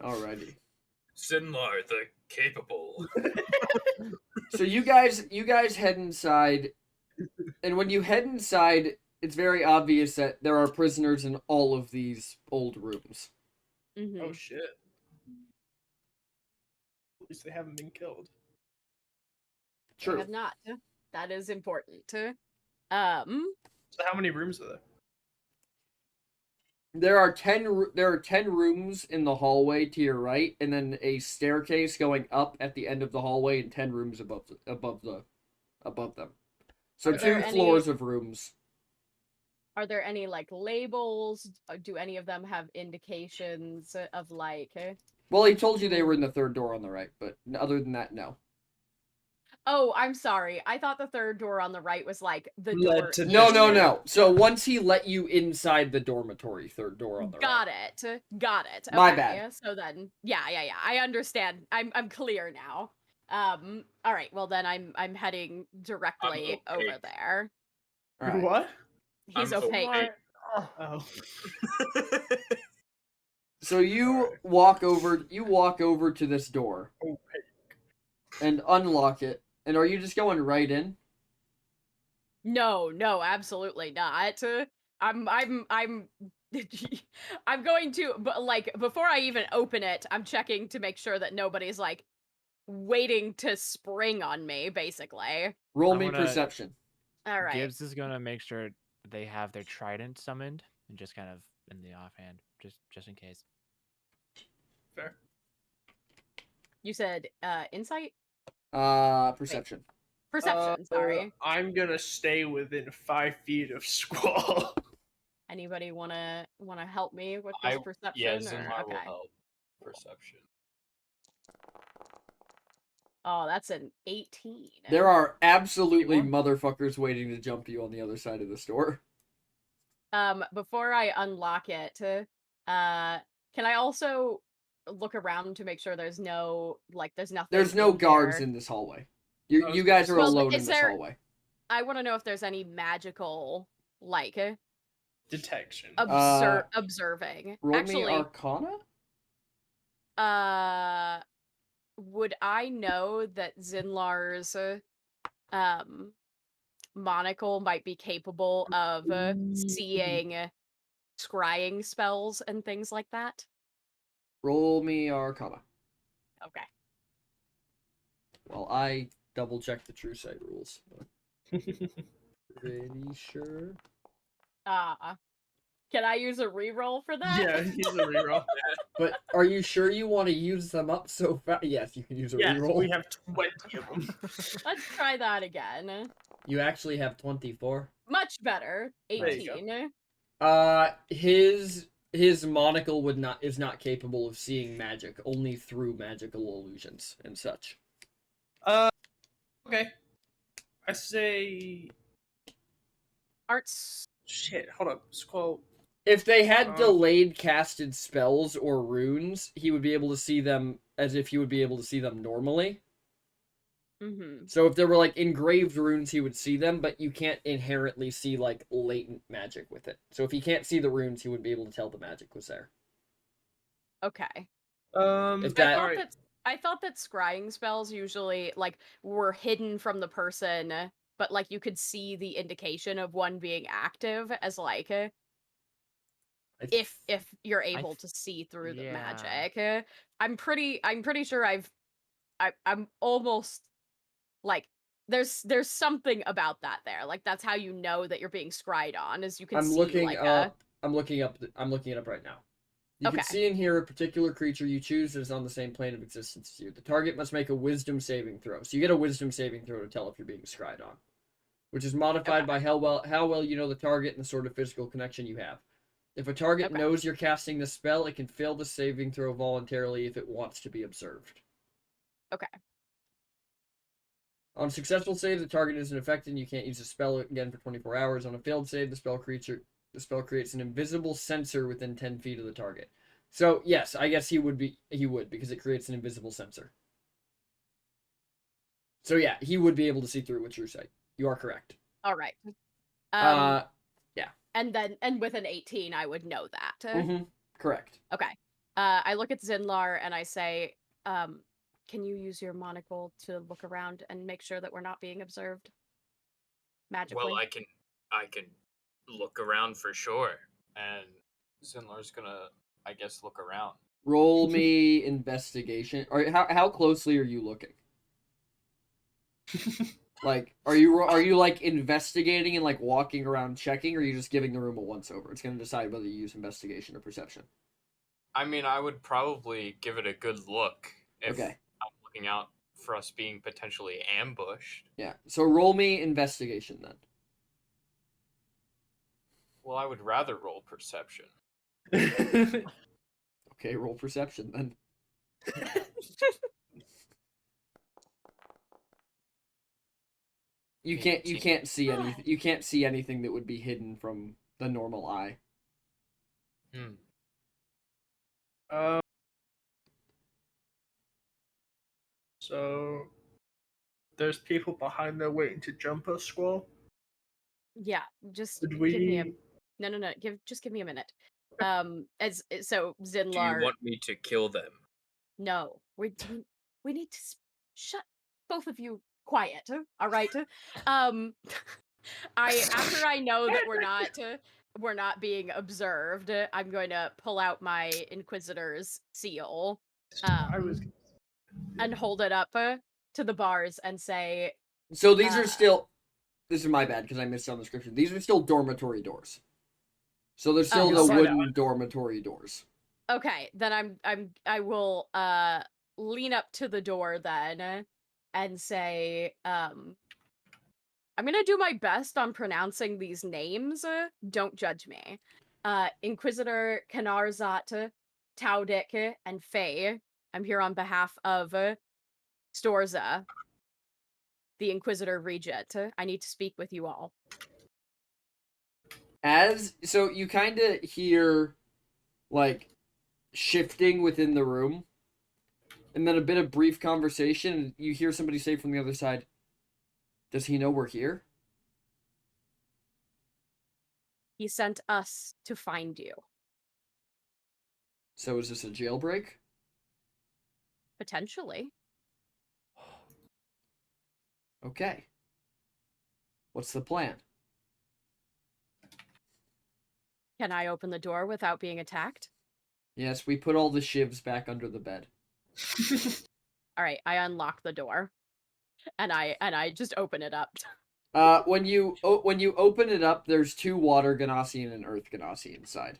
Alrighty. Sinlar, the capable. So you guys head inside, and when you head inside, it's very obvious that there are prisoners in all of these old rooms. Mhm. Oh shit. At least they haven't been killed. They True. have not. That is important. So how many rooms are there? There are 10 rooms in the hallway to your right, and then a staircase going up at the end of the hallway, and 10 rooms above them. So Are there 2 any- floors of rooms. Are there any like labels? Do any of them have indications of like? Well, he told you they were in the third door on the right, but other than that, no. Oh, I'm sorry. I thought the third door on the right was like the Led door. to No, this no, room. no. So once he let you inside the dormitory, third door on the Got right. it. Got it. My Okay, bad. So then, yeah. I understand. I'm clear now. All right. Well, then I'm heading directly over opaque. there. All right. What? He's I'm opaque. opaque. Oh. So you Alright. walk over to this door Opaque. and unlock it. And are you just going right in? No, absolutely not. I'm I'm going to, but like before I even open it, I'm checking to make sure that nobody's like waiting to spring on me, basically. Roll I'm me gonna- perception. All right. Gibbs is gonna make sure they have their trident summoned and just kind of in the offhand, just in case. Fair. You said insight? Perception. Perception, sorry. I'm gonna stay within 5 feet of Squall. Anybody wanna help me with this perception? Yeah, or- Zinmar will okay. help. Perception. Oh, that's an 18. There are absolutely You motherfuckers waiting to jump you on the other side of the store. Before I unlock it, can I also look around to make sure there's no there's nothing. There's no in guards here? in this hallway. I was You gonna guys are say- Well, alone in is this there- hallway. I want to know if there's any magical Detection. observing. Roll Actually, me Arcana? would I know that Zinlar's monocle might be capable of seeing scrying spells and things like that? Roll me Arcana. Okay. Well, I double check the true sight rules. Pretty sure. Can I use a reroll for that? Yeah, he's a reroll. But are you sure you want to use them up so fast? Yes, you can use a Yes, reroll. we have 20 of them. Let's try that again. You actually have 24. Much better. There you 18. His monocle is not capable of seeing magic, only through magical illusions and such. Okay. I say... Arts. Shit, hold up. Squall. If they had Uh. delayed casted spells or runes, he would be able to see them as if he would be able to see them normally. Mm-hmm. So if there were like engraved runes, he would see them, but you can't inherently see like latent magic with it. So if he can't see the runes, he wouldn't be able to tell the magic was there. Okay. If that- alright. I thought that scrying spells usually were hidden from the person, but you could see the indication of one being active as if you're able to see through the yeah. magic. I'm pretty sure I'm almost there's something about that there. That's how you know that you're being scryed on, is you can I'm see looking up. I'm looking it up right now. You Okay. can see and hear a particular creature you choose that is on the same plane of existence as you. The target must make a wisdom saving throw. So you get a wisdom saving throw to tell if you're being scryed on, which is modified by how well you know the target and the sort of physical connection you have. If a target Okay. knows you're casting the spell, it can fail the saving throw voluntarily if it wants to be observed. Okay. On a successful save, the target isn't affected and you can't use the spell again for 24 hours. On a failed save, the spell creates an invisible sensor within 10 feet of the target. So, yes, I guess he would because it creates an invisible sensor. So yeah, he would be able to see through it with true sight. You are correct. All right. And with an 18, I would know that. Correct. Okay. I look at Zinlar and I say, can you use your monocle to look around and make sure that we're not being observed magically? Well, I can look around for sure. And Zinlar's gonna, I guess, look around. Roll me investigation. Or how closely are you looking? Like, are you like investigating and like walking around checking, or are you just giving the room a once over? It's gonna decide whether you use investigation or perception. I mean, I would probably give it a good look if Okay. I'm looking out for us being potentially ambushed. Yeah. So roll me investigation then. Well, I would rather roll perception. Okay, roll perception then. You can't see anything. You can't see anything that would be hidden from the normal eye. Hmm. So there's people behind there waiting to jump us, Squall. Yeah, just Did give me a we? no. Just give me a minute. So Do you Zinlar, want me to kill them? no, we need to shut both of you quiet. All right. After I know that we're not being observed, I'm going to pull out my Inquisitor's seal, I was. and hold it up to the bars and say, So these are Uh, still. This is my bad because I missed on the description. These are still dormitory doors. So they're still Oh, the okay. wooden dormitory doors. okay, then I will lean up to the door then and say, I'm gonna do my best on pronouncing these names. Don't judge me. Inquisitor Kanarzat, Taudik, and Faye. I'm here on behalf of Storza, the Inquisitor Regent. I need to speak with you all. So you kind of hear like shifting within the room, and then a bit of brief conversation, and you hear somebody say from the other side, "Does he know we're here?" He sent us to find you. So is this a jailbreak? Potentially. Okay. What's the plan? Can I open the door without being attacked? Yes, we put all the shivs back under the bed. All right, I unlock the door, and I just open it up. When you open it up, there's 2 water Ganassi and an earth Ganassi inside.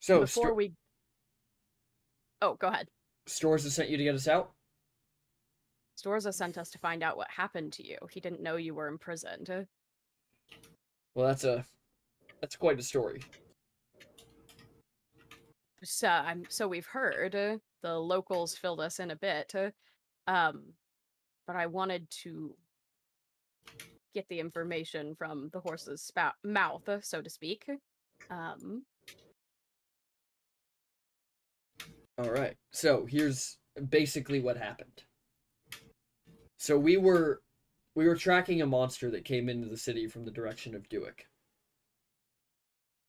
So Before we, oh, go ahead. Stores has sent you to get us out. Storza sent us to find out what happened to you. He didn't know you were imprisoned. Well, that's quite a story. So we've heard. The locals filled us in a bit. But I wanted to get the information from the horse's mouth, so to speak. All right. So here's basically what happened. So we were tracking a monster that came into the city from the direction of Duick.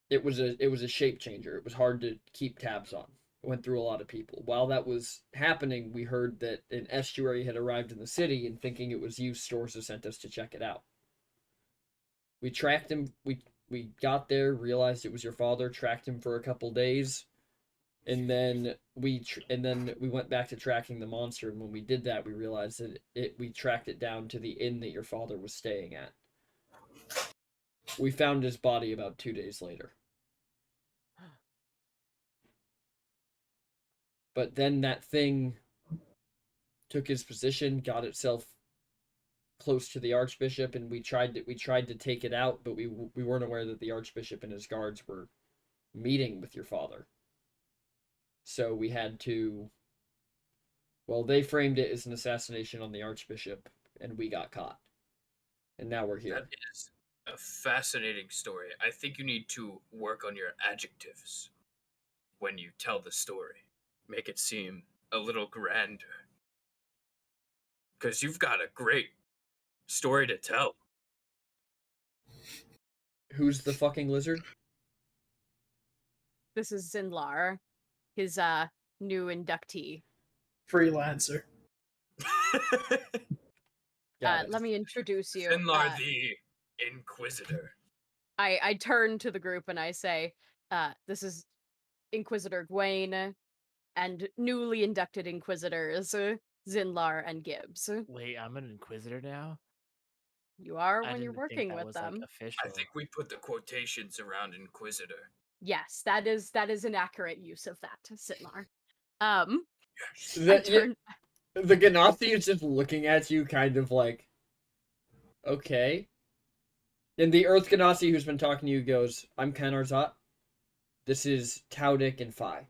It was a shape changer. It was hard to keep tabs on. It went through a lot of people. While that was happening, we heard that an estuary had arrived in the city, and thinking it was you, Storza sent us to check it out. We tracked him. We got there, realized it was your father, tracked him for a couple days, and then we went back to tracking the monster. And when we did that, we realized that we tracked it down to the inn that your father was staying at. We found his body about 2 days later. But then that thing took his position, got itself close to the archbishop, and we tried to take it out, but we weren't aware that the archbishop and his guards were meeting with your father. So we had to. Well, they framed it as an assassination on the archbishop, and we got caught. And now we're here. That is a fascinating story. I think you need to work on your adjectives when you tell the story. Make it seem a little grander. Because you've got a great story to tell. Who's the fucking lizard? This is Zinlar, his new inductee. Freelancer. Got it. Let me introduce you. Zinlar the Inquisitor. I turn to the group and I say, this is Inquisitor Gwaine and newly inducted Inquisitors, Zinlar and Gibbs. Wait, I'm an inquisitor now. You are I when you're didn't think working that with was them. like official. I think we put the quotations around Inquisitor. Yes, that is an accurate use of that, Zinlar. I The, turn. the Ganassi is just looking at you, kind of like, okay. And the Earth Ganassi who's been talking to you goes, I'm Kanarzat. This is Taudik and Phi.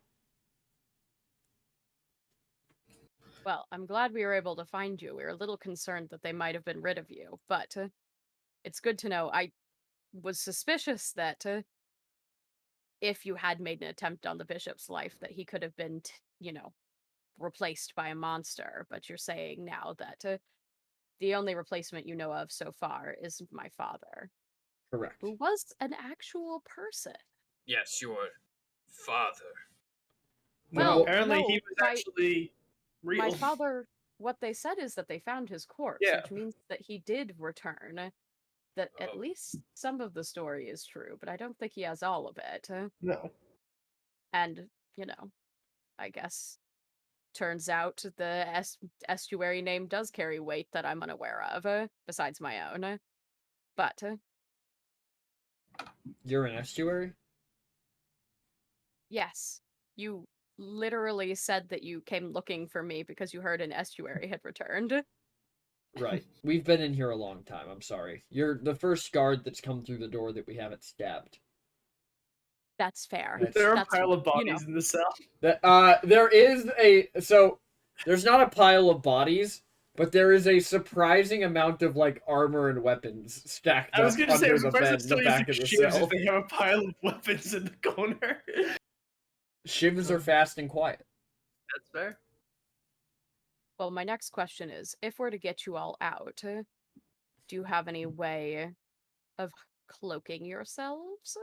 Well, I'm glad we were able to find you. We were a little concerned that they might have been rid of you, but it's good to know. I was suspicious that if you had made an attempt on the bishop's life, that he could have been, replaced by a monster. But you're saying now that the only replacement you know of so far is my father, Correct. who was an actual person. Yes, your father. Well, apparently no, he was my- actually real. My father, what they said is that they found his corpse, Yeah. which means that he did return. That at Oh. least some of the story is true, but I don't think he has all of it. No. And, I guess turns out the estuary name does carry weight that I'm unaware of, besides my own. But, You're an estuary? yes, you literally said that you came looking for me because you heard an estuary had returned. Right. We've been in here a long time. I'm sorry. You're the first guard that's come through the door that we haven't stabbed. That's fair. That's- There are a That's, pile of you know. bodies in the cell. There is there's not a pile of bodies, but there is a surprising amount of like armor and weapons stacked I was up going to say, under if the the person bed, still the back using of the shivs cell. if they have a pile of weapons in the corner. Shivs are fast and quiet. That's fair. Well, my next question is, if we're to get you all out, do you have any way of cloaking yourselves?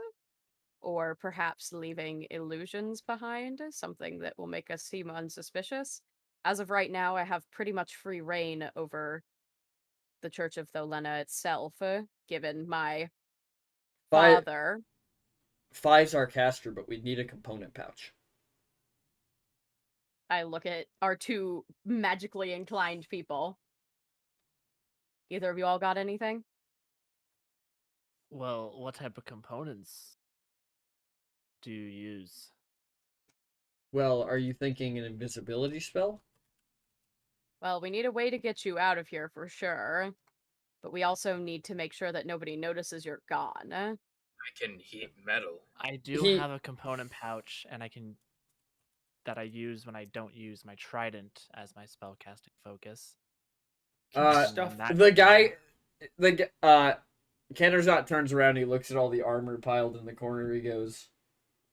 Or perhaps leaving illusions behind, something that will make us seem unsuspicious? As of right now, I have pretty much free reign over the Church of Tholena itself, given my father. Phi's our caster, but we'd need a component pouch. I look at our two magically inclined people. Either of you all got anything? Well, what type of components do you use? Well, are you thinking an invisibility spell? Well, we need a way to get you out of here for sure. But we also need to make sure that nobody notices you're gone. I can heat metal. I do He- have a component pouch, and that I use when I don't use my trident as my spellcasting focus. And Stuff- when that The goes- guy, Kanarzat turns around, he looks at all the armor piled in the corner, he goes,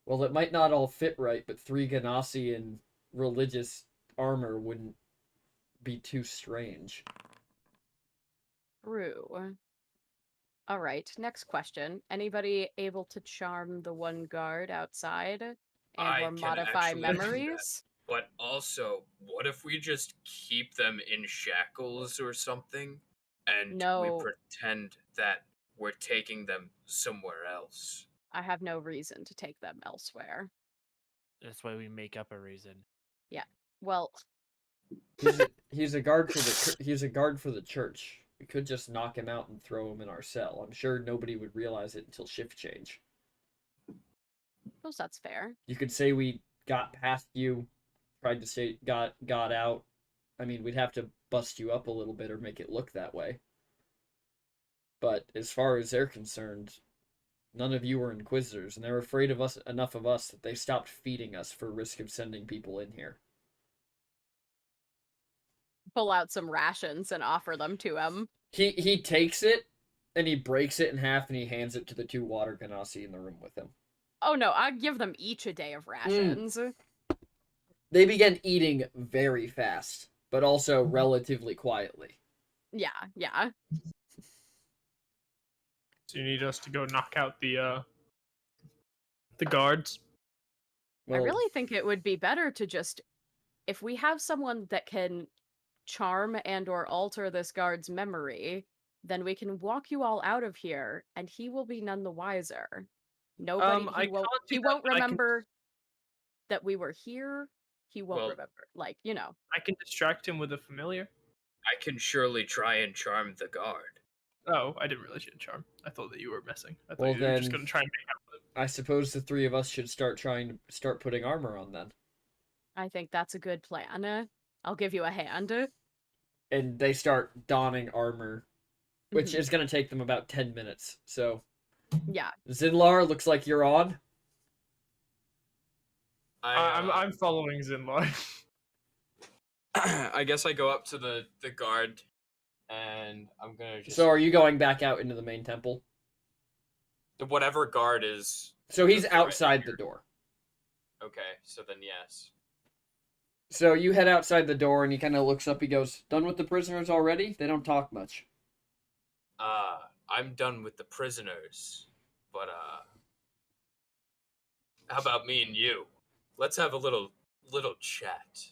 well, it might not all fit right, but 3 Ganassi in religious armor wouldn't be too strange. True. All right, next question. Anybody able to charm the one guard outside and I or can modify actually do that. memories? But also, what if we just keep them in shackles or something? And No. we pretend that we're taking them somewhere else. I have no reason to take them elsewhere. This way we make up a reason. Well, He's a guard for the church. We could just knock him out and throw him in our cell. I'm sure nobody would realize it until shift change. I suppose that's fair. You could say we got past you, tried to say got out. I mean, we'd have to bust you up a little bit or make it look that way. But as far as they're concerned, none of you were inquisitors, and they're afraid of us enough of us that they stopped feeding us for risk of sending people in here. Pull out some rations and offer them to him. He takes it and he breaks it in half and he hands it to the 2 water Ganassi in the room with him. Oh no, I'd give them each a day of rations. They begin eating very fast, but also relatively quietly. Yeah. So you need us to go knock out the guards. I really think it would be better to just, if we have someone that can charm and or alter this guard's memory, then we can walk you all out of here, and he will be none the wiser. Nobody, I he won't, can't do he that, won't but I can- remember that we were here. He won't Well- remember, like, you know. I can distract him with a familiar. I can surely try and charm the guard. Oh, I didn't realize you had charm. I thought that you were messing. I thought Well, you were just then- gonna try and make out with it. I suppose the three of us should start putting armor on then. I think that's a good plan. I'll give you a hand. And they start donning armor, which Mhm. is going to take them about 10 minutes. So, Yeah. Zinlar, looks like you're on. I'm following Zinlar. I guess I go up to the guard, and I'm gonna just So, are you going back out into the main temple? whatever guard is. So, he's the threat outside here. the door. Okay, so then yes. So, you head outside the door and he kind of looks up. He goes, "Done with the prisoners already? They don't talk much." I'm done with the prisoners, but how about me and you? Let's have a little chat.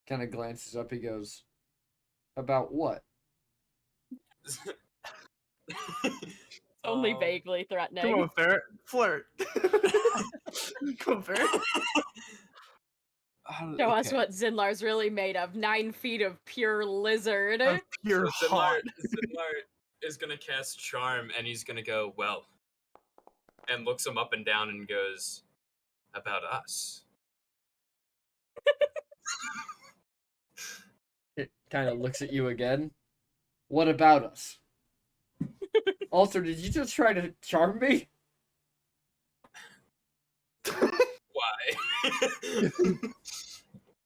Kind of glances up. He goes, "About what?" Only Um, vaguely threatening. Come on, Ferret. Flirt. Come on, Ferret. Show us what Zinlar's really made of. 9 feet of pure lizard. Of pure So heart. Zinlar is gonna cast charm, and he's gonna go, well, and looks him up and down and goes, about us. It kind of looks at you again. "What about us?" Also, did you just try to charm me? Why?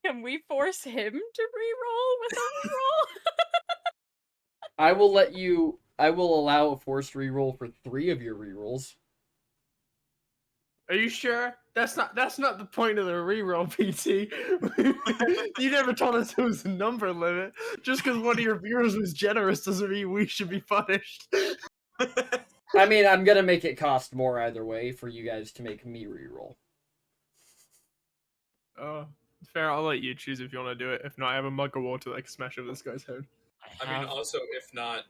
Can we force him to reroll with a reroll? I will allow a forced reroll for 3 of your rerolls. Are you sure? That's not the point of the reroll, PT. You never told us there was a number limit. Just because one of your viewers was generous doesn't mean we should be punished. I mean, I'm gonna make it cost more either way for you guys to make me reroll. Oh, fair. I'll let you choose if you want to do it. If not, I have a mug of water that I can smash over this guy's head. I mean, also, if not,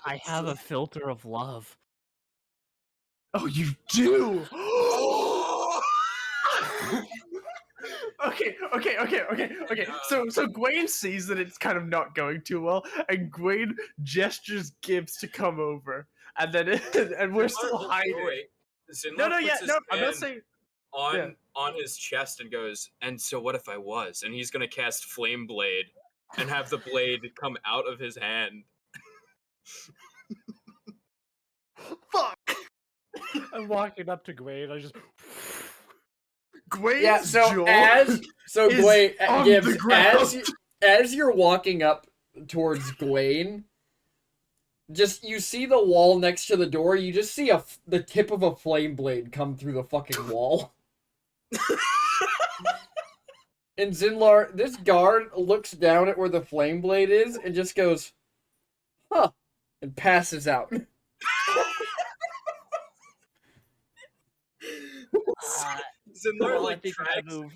I have a filter of love. Oh, you do. Okay. So Gwaine sees that it's kind of not going too well, and Gwaine gestures Gibbs to come over, and then and we're still hiding. Zinlar No, puts his I'm not hand saying. on yeah. on his chest and goes, and so what if I was? And he's gonna cast Flame Blade and have the blade come out of his hand. Fuck. I'm walking up to Gwaine. I just. Gwaine's Yeah, so jaw Gwaine, is on Gibbs, the ground. as you're walking up towards Gwaine, just you see the wall next to the door. You just see the tip of a flame blade come through the fucking wall. And Zinlar, this guard looks down at where the flame blade is and just goes, "Huh," and passes out. Zinlar I like think we gotta drags move.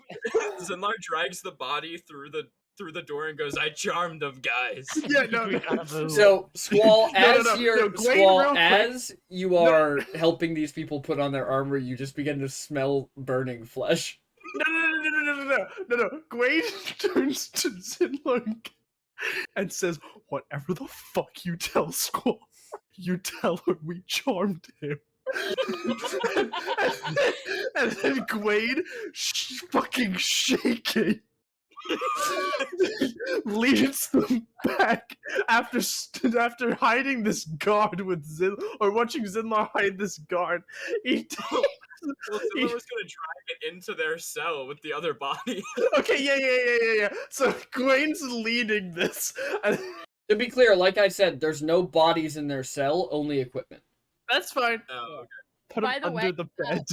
Zinlar drags the body through the door and goes, I charmed them guys. Yeah, no, We gotta move. So, Squall, as no, you're Gwaine, Squall, real quick. as you are helping these people put on their armor, you just begin to smell burning flesh. No. Gwaine turns to Zinlung and says, "Whatever the fuck you tell Squall, you tell her we charmed him." and then Gwaine, fucking shaking, leads them back after hiding this guard with watching Zinlar hide this guard. He Well, Zinlar was gonna drag it into their cell with the other body. Okay, yeah. So Gwaine's leading this. And To be clear, like I said, there's no bodies in their cell, only equipment. that's fine. Oh, okay. Put By him the under way, the bed.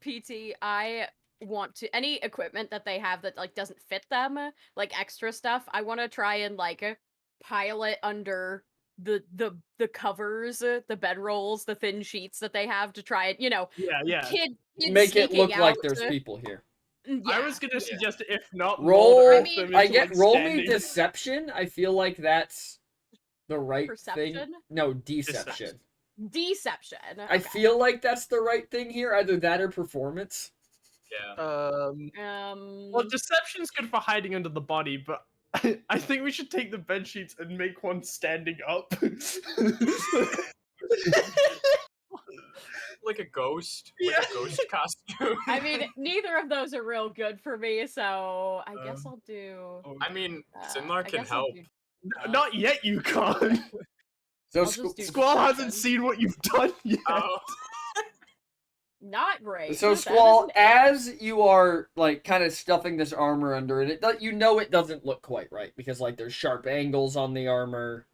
PT, I want to any equipment that they have that like doesn't fit them, like extra stuff. I want to try and like pile it under the covers, the bedrolls, the thin sheets that they have to try it. You know, Yeah. kid Make it sneaking look like out, there's people here. I was gonna Yeah. suggest if not Roll. mold I earth mean- them I into, get like, roll me standing- deception. I feel like that's the right thing. Perception? No, deception. Deception. I Okay. feel like that's the right thing here. Either that or performance. Yeah. Well, deception's good for hiding under the body, but I think we should take the bed sheets and make one standing up. Like a ghost. Yeah. Like a ghost costume. I mean, neither of those are real good for me, so I guess I'll do. I mean, I Zinlar can guess I'll help. do- Not yet, you can't. So I'll just do Squall hasn't deception. seen what you've done yet. Oh. Not great. So That Squall, isn't it. as you are like kind of stuffing this armor under it, you know it doesn't look quite right because like there's sharp angles on the armor.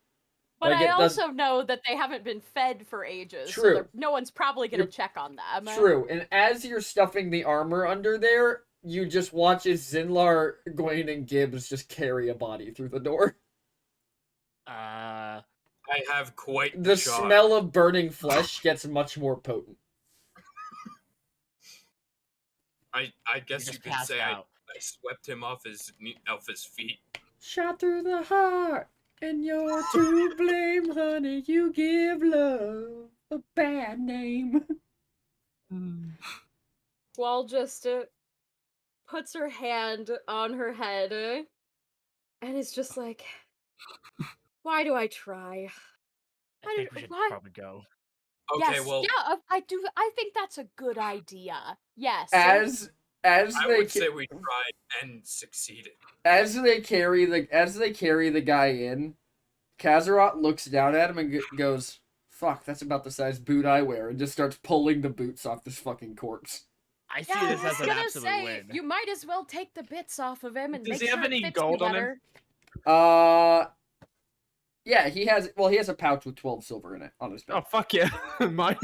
But like, I it does- also know that they haven't been fed for ages, so True. no one's probably gonna You're- check on them. True, and as you're stuffing the armor under there, you just watch as Zinlar, Gwaine, and Gibbs just carry a body through the door. Uh, I have quite The shock. smell of burning flesh gets much more potent. I guess you just could passed say I out. swept him off his feet. Shot through the heart, and you're to blame, honey. You give love a bad name. Squall just puts her hand on her head and is just like, why do I try? I think we should why- probably go. Okay, yes, well, yeah, I do. I think that's a good idea. Yes. As I they would say we tried and succeeded. as they carry the guy in, Kazarat looks down at him and goes, "Fuck, that's about the size boot I wear," and just starts pulling the boots off this fucking corpse. I see Yeah, I this was as an gonna absolute say win. you might as well take the bits off of him and Does make he have sure it any fits gold you on him? better. Yeah, he has a pouch with 12 silver in it on his Oh back. fuck yeah, mine.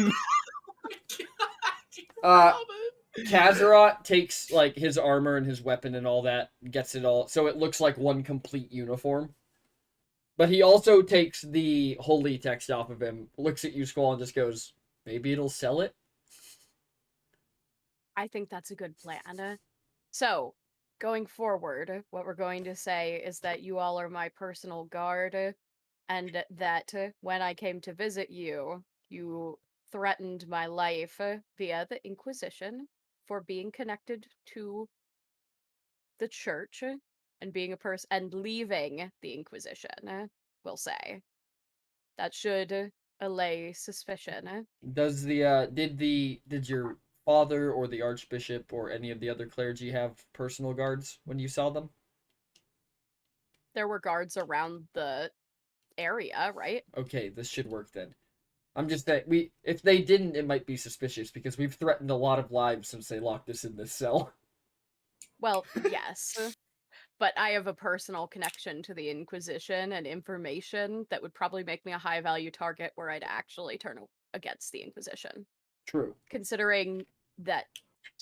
Kazarat takes like his armor and his weapon and all that, gets it all, so it looks like one complete uniform. But he also takes the holy text off of him, looks at you, Squall, and just goes, "Maybe it'll sell it." I think that's a good plan. So, going forward, what we're going to say is that you all are my personal guard, and that when I came to visit you, you threatened my life via the Inquisition for being connected to the church and being a person and leaving the Inquisition, we'll say. That should allay suspicion. Does did your father or the archbishop or any of the other clergy have personal guards when you saw them? There were guards around the area, right? Okay, this should work then. I'm just that if they didn't, it might be suspicious because we've threatened a lot of lives since they locked us in this cell. Well, yes. But I have a personal connection to the Inquisition and information that would probably make me a high value target where I'd actually turn against the Inquisition. True. Considering that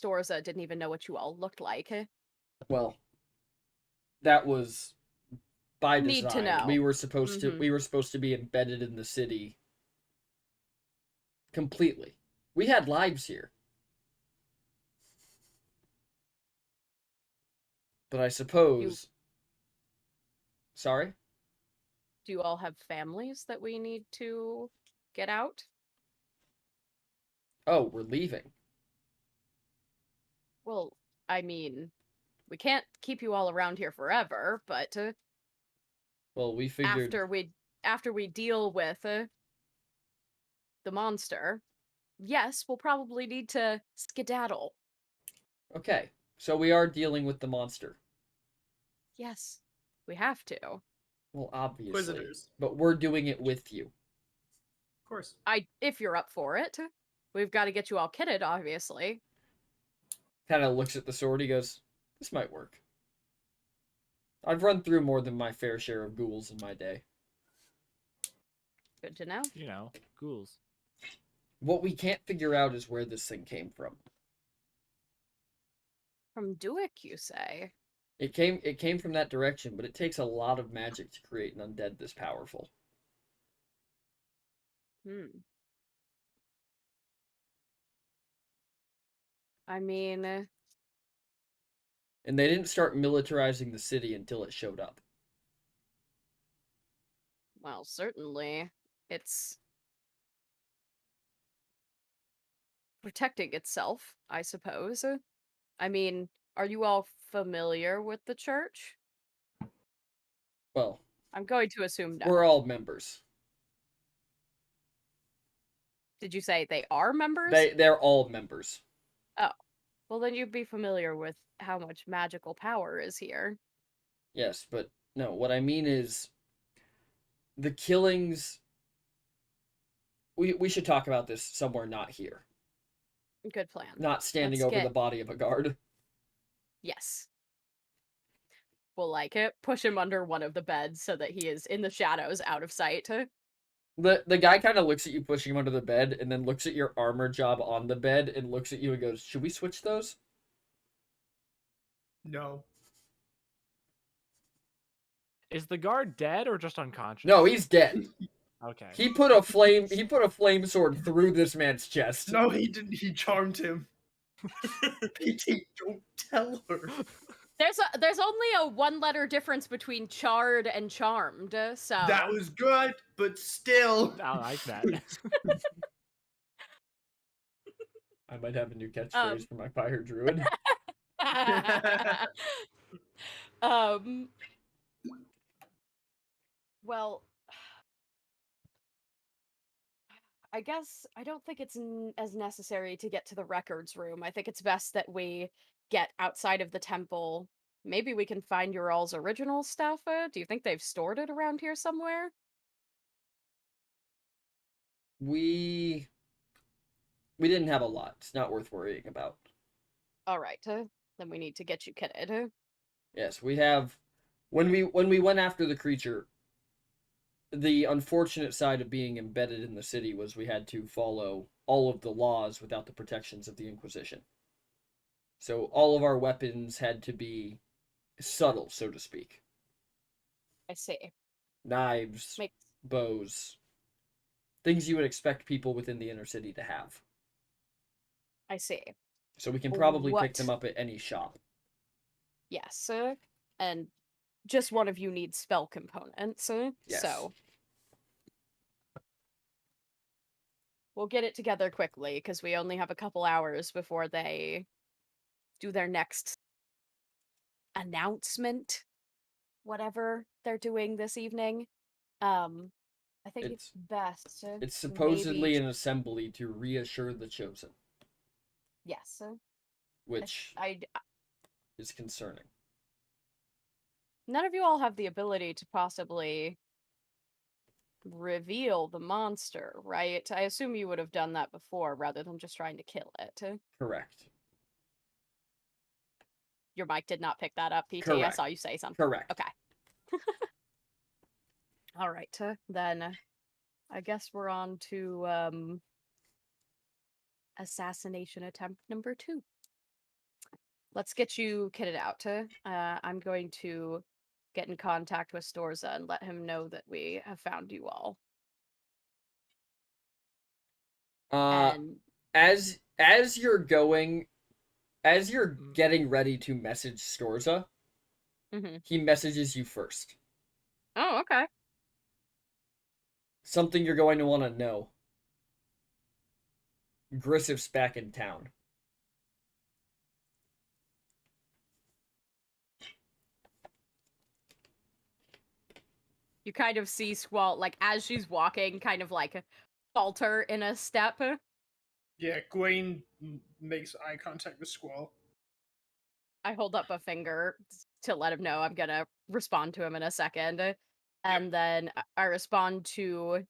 Storza didn't even know what you all looked like. Well, that was by Need design. to know. We were supposed Mhm. we were supposed to be embedded in the city completely. We had lives here. But I suppose Sorry? Do you all have families that we need to get out? Oh, we're leaving. Well, I mean, we can't keep you all around here forever, but Well, we figured after we deal with the monster, yes, we'll probably need to skedaddle. Okay. So we are dealing with the monster. Yes, we have to. Well, obviously. Inquisitors. But we're doing it with you. Of course. If you're up for it, we've got to get you all kitted, obviously. Kind of looks at the sword. He goes, "This might work. I've run through more than my fair share of ghouls in my day. Good to know. You know, ghouls. What we can't figure out is where this thing came from. From Duick, you say? It came from that direction, but it takes a lot of magic to create an undead this powerful. I mean, And they didn't start militarizing the city until it showed up. Well, certainly it's protecting itself, I suppose. I mean, are you all familiar with the church? Well, I'm going to assume no. we're all members. Did you say they are members? They're all members. Well, then you'd be familiar with how much magical power is here. Yes, but no, what I mean is the killings. We should talk about this somewhere not here. Good plan. Not standing Let's over get- the body of a guard. Yes. We'll push him under one of the beds so that he is in the shadows, out of sight. The guy kind of looks at you pushing him under the bed and then looks at your armor job on the bed and looks at you and goes, "Should we switch those?" No. Is the guard dead or just unconscious? No, he's dead. Okay. He put a flame sword through this man's chest. No, he didn't. He charmed him. PT, don't tell her. There's only a 1-letter difference between charred and charmed, so That was good, but still. I like that. I might have a new catchphrase for my fire druid. Well, I guess I don't think it's as necessary to get to the records room. I think it's best that we get outside of the temple. Maybe we can find your all's original stuff. Do you think they've stored it around here somewhere? We didn't have a lot. It's not worth worrying about. All right, then we need to get you kitted. Yes, we have. When we went after the creature, the unfortunate side of being embedded in the city was we had to follow all of the laws without the protections of the Inquisition. So all of our weapons had to be subtle, so to speak. I see. Knives, Makes bows, things you would expect people within the inner city to have. I see. So we can probably pick What? them up at any shop. Yes, and just one of you needs spell components. Yes. So we'll get it together quickly because we only have a couple hours before they do their next announcement, whatever they're doing this evening. I think it's best. It's supposedly maybe- an assembly to reassure the chosen, Yes, which I is concerning. none of you all have the ability to possibly reveal the monster, right? I assume you would have done that before rather than just trying to kill it. Correct. Your mic did not pick that up, PT. I Correct. saw you say something. Correct. Okay. All right, then I guess we're on to assassination attempt number 2. Let's get you kitted out. I'm going to get in contact with Storza and let him know that we have found you all. And As you're getting ready to message Storza, Mhm. he messages you first. Oh, okay. Something you're going to want to know. Grissif's back in town. You kind of see Squall, like, as she's walking, kind of like falter in a step. Yeah, Gwaine makes eye contact with Squall. I hold up a finger to let him know I'm gonna respond to him in a second. And then I respond to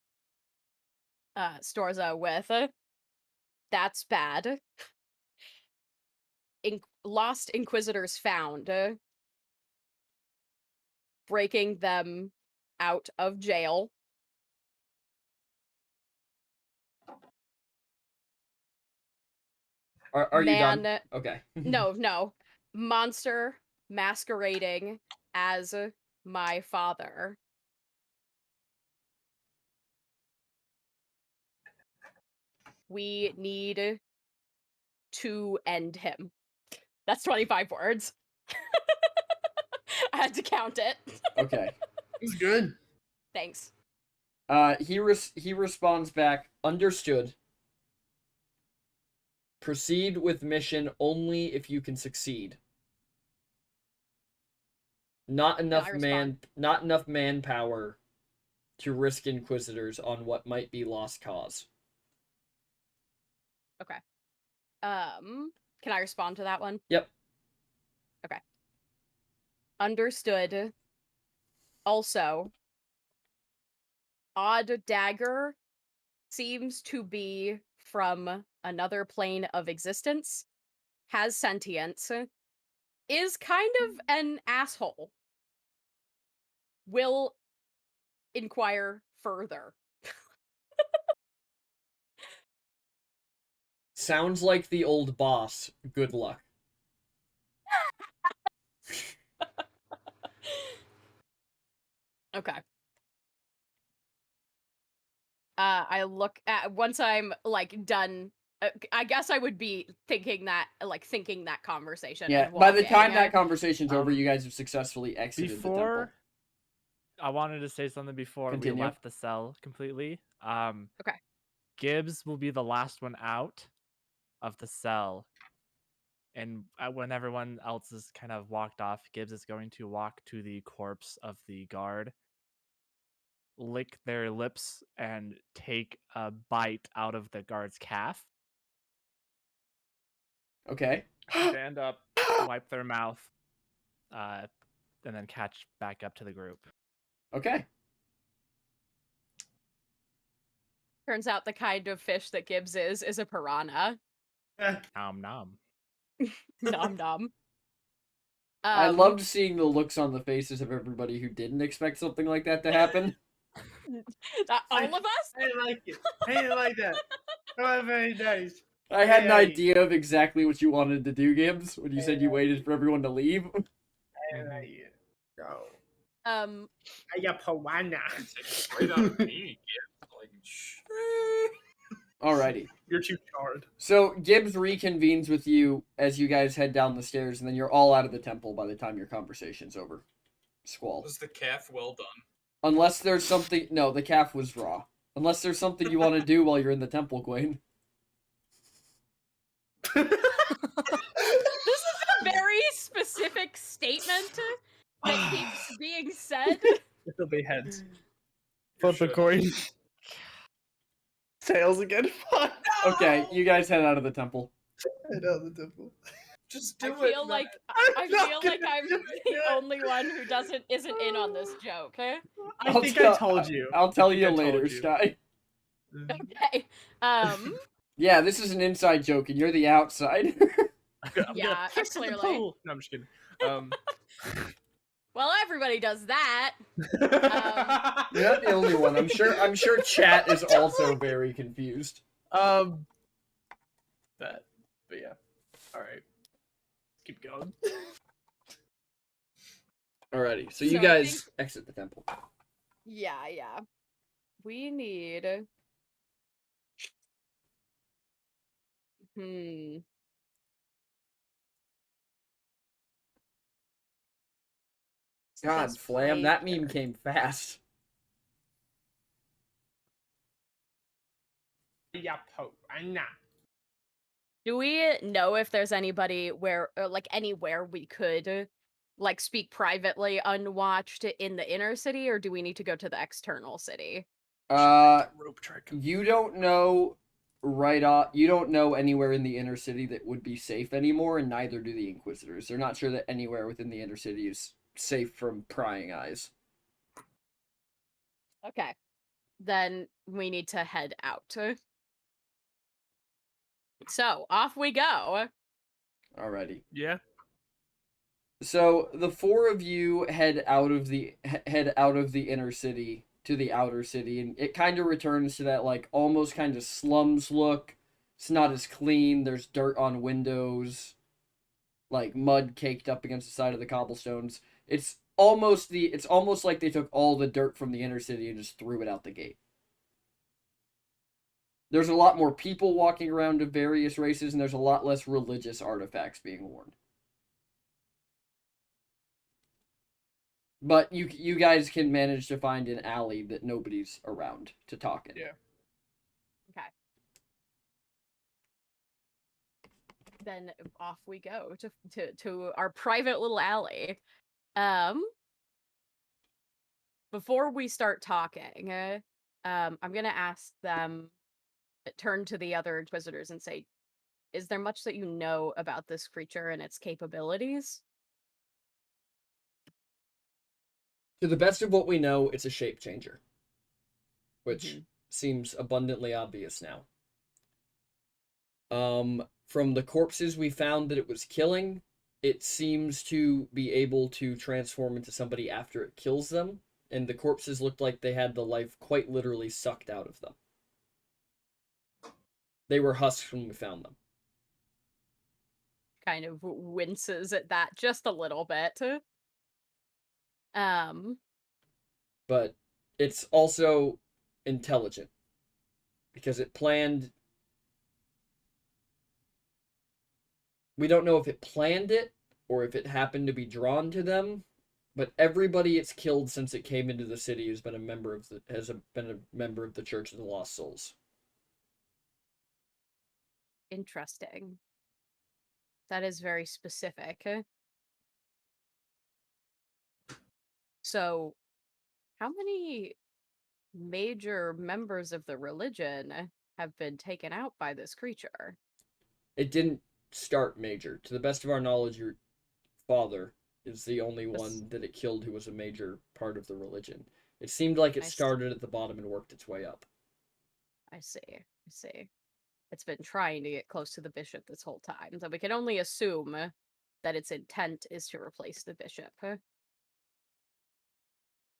Storza with, "That's bad. Lost Inquisitors found. Breaking them out of jail. Are you done? Man- Okay. No. Monster masquerading as my father. We need to end him." That's 25 words. I had to count it. Okay. It's good. Thanks. He responds back, understood. Proceed with mission only if you can succeed. Not enough manpower to risk inquisitors on what might be lost cause. Okay. Can I respond to that one? Yep. Okay. Understood. Also, Odd Dagger seems to be from another plane of existence, has sentience, is kind of an asshole. Will inquire further. Sounds like the old boss. Good luck. Okay. I look at once I'm like done. I guess I would be thinking that conversation. Yeah, and by the time walking. that conversation's over, Um, you guys have successfully exited the temple. Before, I wanted to say something before Continue. we left the cell completely. Okay. Gibbs will be the last one out of the cell. And when everyone else is kind of walked off, Gibbs is going to walk to the corpse of the guard, lick their lips, and take a bite out of the guard's calf. Okay. Stand up, wipe their mouth, and then catch back up to the group. Okay. Turns out the kind of fish that Gibbs is a piranha. Nom nom. Nom nom. I loved seeing the looks on the faces of everybody who didn't expect something like that to happen. All of us. I didn't like it. I didn't like that. Oh, very nice. I had an Yeah. idea of exactly what you wanted to do, Gibbs, when you said you waited for everyone to leave. I didn't like it. No. I got piranha. It's like straight out of me, yeah. Like, shh. Alrighty. You're too charred. So Gibbs reconvenes with you as you guys head down the stairs, and then you're all out of the temple by the time your conversation's over. Squall. Was the calf well done? Unless there's something... No, the calf was raw. Unless there's something you want to do while you're in the temple, Gwen. This is a very specific statement that keeps being said. It'll be heads. Flip a Should. coin. Tails again. Fuck. Okay, you guys head out of the temple. I know the temple. Just I do it. feel like I'm not I feel like gonna I'm do the it. only one who isn't in on this joke. I I'll think tell- I told you. I'll tell I think you I told later, you. Sky. Okay. Yeah, this is an inside joke, and you're the outside. I'm gonna Yeah, piss in the clearly. pool. No, I'm just kidding. Well, everybody does that. You're not the only one. I'm sure chat is also very confused. But yeah. All right. Keep going. Alrighty, so So you I guys think- exit the temple. Yeah. We need. God, This Flam, that plate meme came fast. Yeah, piranha. Do we know if there's anybody anywhere we could speak privately unwatched in the inner city, or do we need to go to the external city? Rope trick. You don't know you don't know anywhere in the inner city that would be safe anymore, and neither do the Inquisitors. They're not sure that anywhere within the inner city is safe from prying eyes. Okay. Then we need to head out. So, off we go. Alrighty. Yeah. So the four of you head out of the inner city to the outer city, and it kind of returns to that almost kind of slums look. It's not as clean. There's dirt on windows, mud caked up against the side of the cobblestones. It's almost like they took all the dirt from the inner city and just threw it out the gate. There's a lot more people walking around of various races, and there's a lot less religious artifacts being worn. But you guys can manage to find an alley that nobody's around to talk in. Yeah. Okay. Then off we go to our private little alley. Before we start talking, I'm gonna ask them, turn to the other inquisitors and say, is there much that you know about this creature and its capabilities? To the best of what we know, it's a shape changer, which Mhm. seems abundantly obvious now. From the corpses we found that it was killing, it seems to be able to transform into somebody after it kills them, and the corpses looked like they had the life quite literally sucked out of them. They were husks when we found them. Kind of winces at that just a little bit. But it's also intelligent because it planned. We don't know if it planned it or if it happened to be drawn to them, but everybody it's killed since it came into the city has been a member of the Church of the Lost Souls. Interesting. That is very specific. So, how many major members of the religion have been taken out by this creature? It didn't start major. To the best of our knowledge, your father is the only This- one that it killed who was a major part of the religion. It seemed like it I see. started at the bottom and worked its way up. I see. It's been trying to get close to the bishop this whole time, so we can only assume that its intent is to replace the bishop.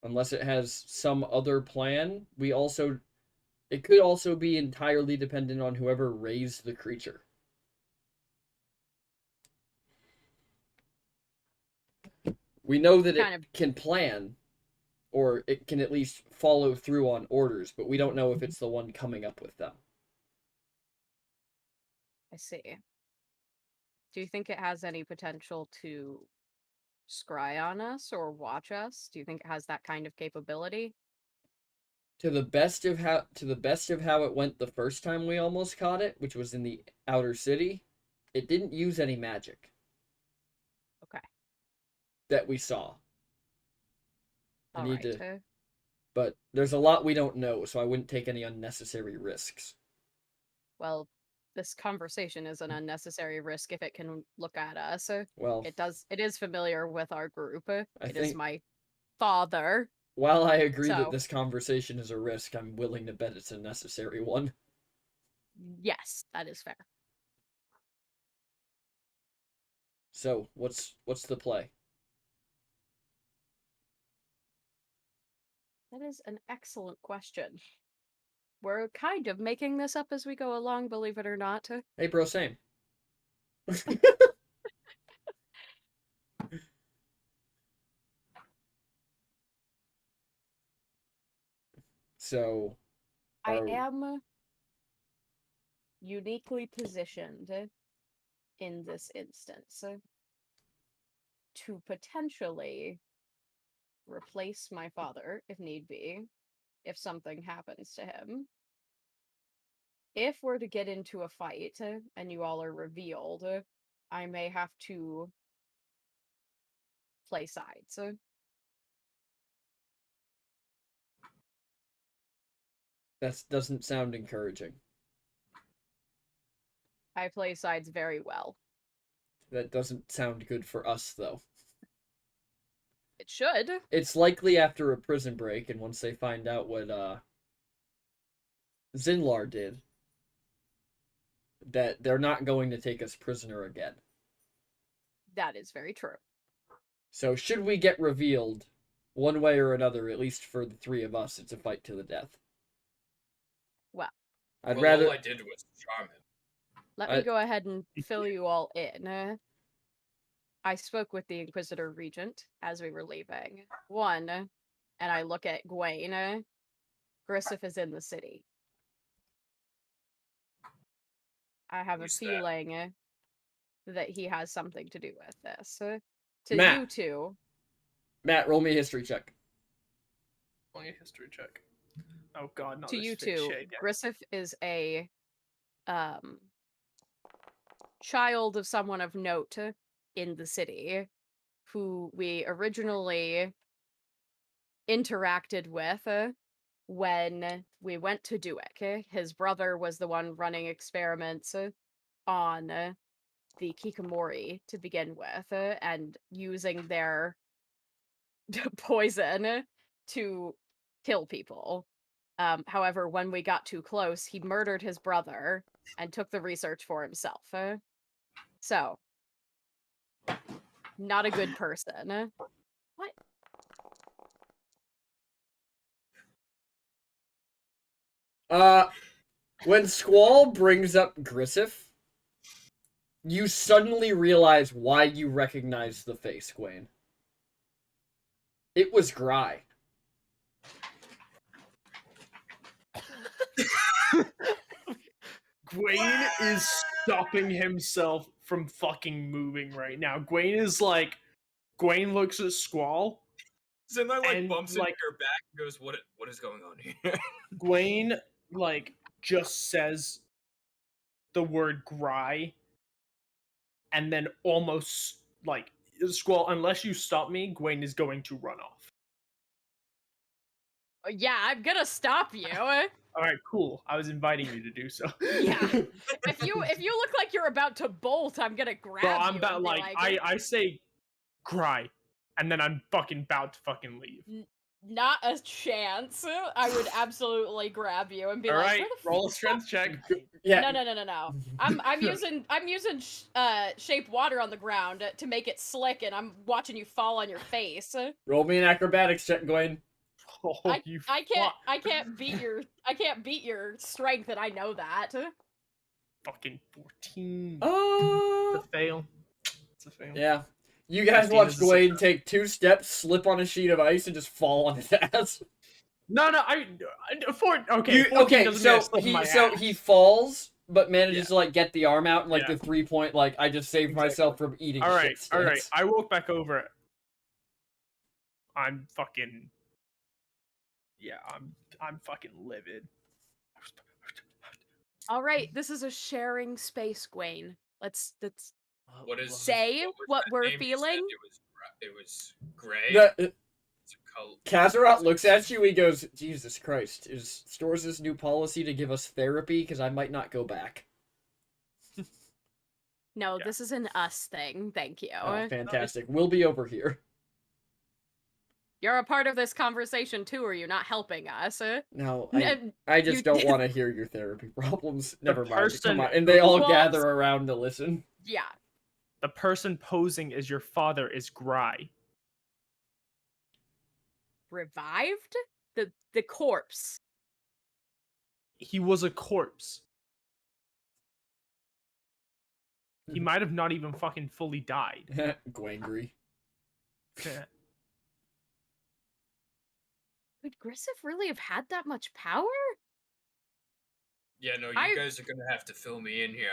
Unless it has some other plan, it could also be entirely dependent on whoever raised the creature. We know that Kind it of- can plan, or it can at least follow through on orders, but we don't know if it's the one coming up with them. I see. Do you think it has any potential to scry on us or watch us? Do you think it has that kind of capability? To the best of how it went the first time we almost caught it, which was in the outer city, it didn't use any magic. Okay. That we saw. I All need right. to, but there's a lot we don't know, so I wouldn't take any unnecessary risks. Well, this conversation is an unnecessary risk if it can look at us. Well, It is familiar with our group. It is think- my father. while I agree that So- this conversation is a risk, I'm willing to bet it's a necessary one. Yes, that is fair. So, what's the play? That is an excellent question. We're kind of making this up as we go along, believe it or not. Hey, bro, same. So, I are- am uniquely positioned in this instance to potentially replace my father if need be, if something happens to him. If we're to get into a fight and you all are revealed, I may have to play sides. that doesn't sound encouraging. I play sides very well. That doesn't sound good for us, though. It should. It's likely after a prison break, and once they find out what Zinlar did, that they're not going to take us prisoner again. That is very true. So should we get revealed, one way or another, at least for the three of us, it's a fight to the death. Well, I'd Well, rather all I did was charm him. let I- me go ahead and fill you all in. I spoke with the Inquisitor Regent as we were leaving. One, and I look at Gwaine. Grissif is in the city. I have a Who's that? feeling that he has something to do with this. To Matt. you two, Matt, roll me a history check. Only a history check. Oh god, not To this you fit two, shit again. Grissif is a child of someone of note in the city who we originally interacted with when we went to Duick. His brother was the one running experiments on the Kikamori to begin with and using their poison to kill people. However, when we got too close, he murdered his brother and took the research for himself. So, not a good person. What? When Squall brings up Grissif, you suddenly realize why you recognize the face, Gwaine. It was Gry. Gwaine is stopping himself from fucking moving right now. Gwaine looks at Squall. Zinli And, bumps like- into her back and goes, what is going on here? Gwaine, just says the word Gry. And then almost, Squall, unless you stop me, Gwaine is going to run off. Yeah, I'm gonna stop you. Alright, cool. I was inviting you to do so. Yeah. If you look like you're about to bolt, I'm gonna grab Bro, you. I'm about, and be I say Gry. And then I'm fucking about to fucking leave. Not a chance. I would absolutely grab you and be like, Alright, "Where the roll a fuck?" strength check. Yeah. No. I'm using shape water on the ground to make it slick, and I'm watching you fall on your face. Roll me an acrobatics check, Gwaine. Oh, you I can't beat your strength, and I know that. fucking 14. Oh. It's a fail. It's a fail. Yeah. You guys 15 watch is a Gwaine success. take 2 steps, slip on a sheet of ice, and just fall on his ass. No, okay. You- 14 okay, doesn't mean I so slip he my so ass. he falls, but manages Yeah. to like get the arm out and like Yeah. the 3-point I just saved myself from eating All right, shit all right. stance. I walk back over. I'm fucking. Yeah, I'm fucking livid. All right, this is a sharing space, Gwaine. Let's What is say what was what that we're name you said? feeling. It was Gray. It's a Kazarat looks at you. He goes, "Jesus Christ! Is Stores' new policy to give us therapy? Because I might not go back." No, Yeah. this is an us thing. Thank you. Oh, fantastic! We'll be over here. You're a part of this conversation too, or you're not helping us. No, N- I you- just don't want to hear your therapy problems. Never mind. Come person on, and they all who gather walks- around to listen. Yeah. The person posing as your father is Gry. Revived? The corpse. He was a corpse. He might have not even fucking fully died. Gwangry. Could Grissif really have had that much power? Yeah, no, you I- guys are gonna have to fill me in here.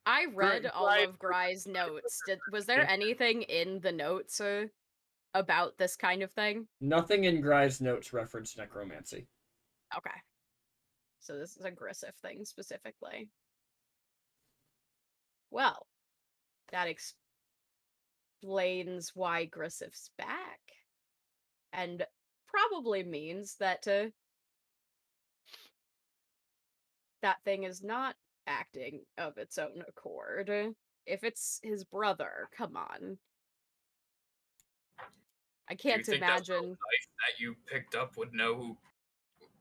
I read all Gry- of Gry's notes. Was there anything in the notes about this kind of thing? Nothing in Gry's notes reference necromancy. Okay. So this is a Grissif thing specifically. Well, that explains why Grissif's back. And probably means that that thing is not acting of its own accord. If it's his brother, come on. I Do you can't think that little imagine. knife that you picked up would know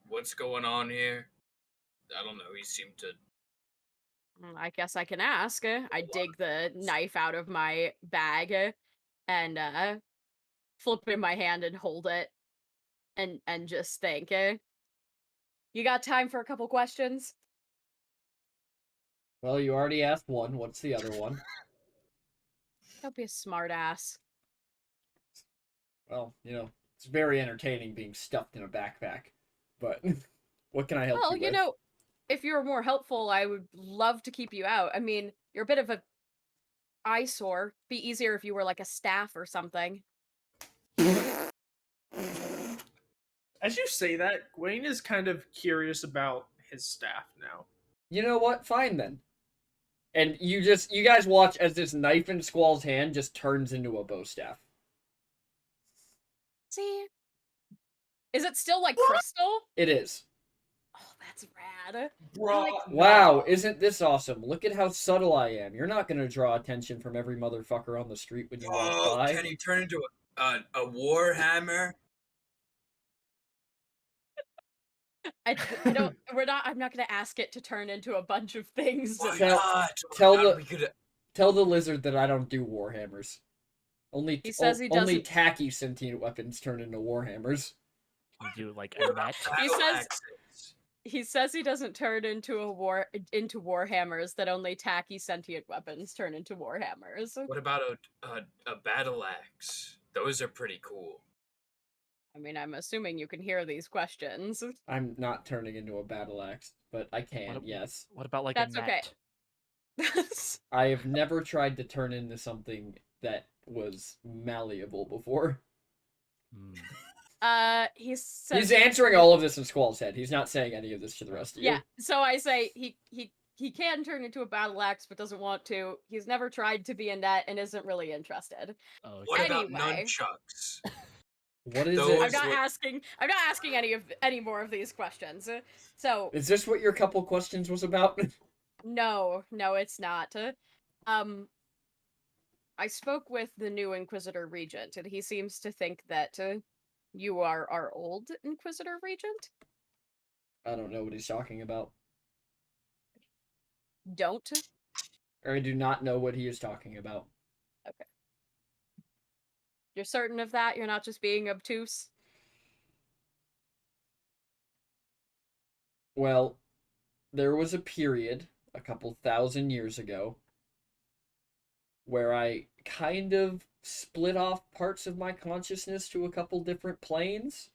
what's going on here? I don't know. He seemed to. I guess I can ask. I dig the knife out of my bag and flip it in my hand and hold it and just think. You got time for a couple questions? Well, you already asked one. What's the other one? Don't be a smartass. Well, it's very entertaining being stuffed in a backpack. But what can I help Well, you with? if you were more helpful, I would love to keep you out. I mean, you're a bit of a eyesore. Be easier if you were like a staff or something. As you say that, Gwaine is kind of curious about his staff now. You know what? Fine then. And you guys watch as this knife in Squall's hand just turns into a bow staff. See? Is it still like crystal? It is. Oh, that's rad. Bruh, Wow, nah. isn't this awesome? Look at how subtle I am. You're not gonna draw attention from every motherfucker on the street when you walk Oh, by. can he turn into a warhammer? I don't. I'm not gonna ask it to turn into a bunch of things. Why Tell- not? tell Why not? the- We could. Tell the lizard that I don't do warhammers. Only He says he only doesn't- tacky sentient weapons turn into warhammers. You do like a net. He battle says- axes. He says he doesn't turn into warhammers. That only tacky sentient weapons turn into warhammers. What about a battle axe? Those are pretty cool. I mean, I'm assuming you can hear these questions. I'm not turning into a battle axe, but I can, What- yes. What about like That's a okay. net? I have never tried to turn into something that was malleable before. Hmm. He says He's answering all of this in Squall's head. He's not saying any of this to the rest of you. yeah. So I say he can turn into a battle axe, but doesn't want to. He's never tried to be a net and isn't really interested. Oh, What okay. about Anyway. nunchucks? What is Those it? I'm not would- asking. I'm not asking any more of these questions. So Is this what your couple questions was about? no, it's not. I spoke with the new Inquisitor Regent, and he seems to think that you are our old Inquisitor Regent. I don't know what he's talking about. Don't. Or I do not know what he is talking about. You're certain of that? You're not just being obtuse? Well, there was a period a couple thousand years ago where I kind of split off parts of my consciousness to a couple different planes.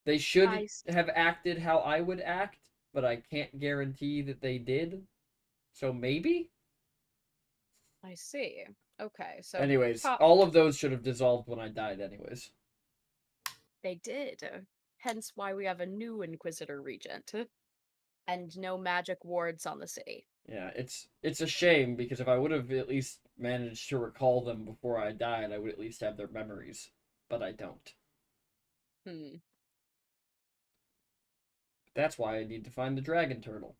They should I see. have acted how I would act, but I can't guarantee that they did. So maybe? I see. Okay, so Anyways, po- all of those should have dissolved when I died anyways. they did. Hence why we have a new Inquisitor Regent. And no magic wards on the city. Yeah, it's a shame because if I would have at least managed to recall them before I died, I would at least have their memories, but I don't. That's why I need to find the dragon turtle.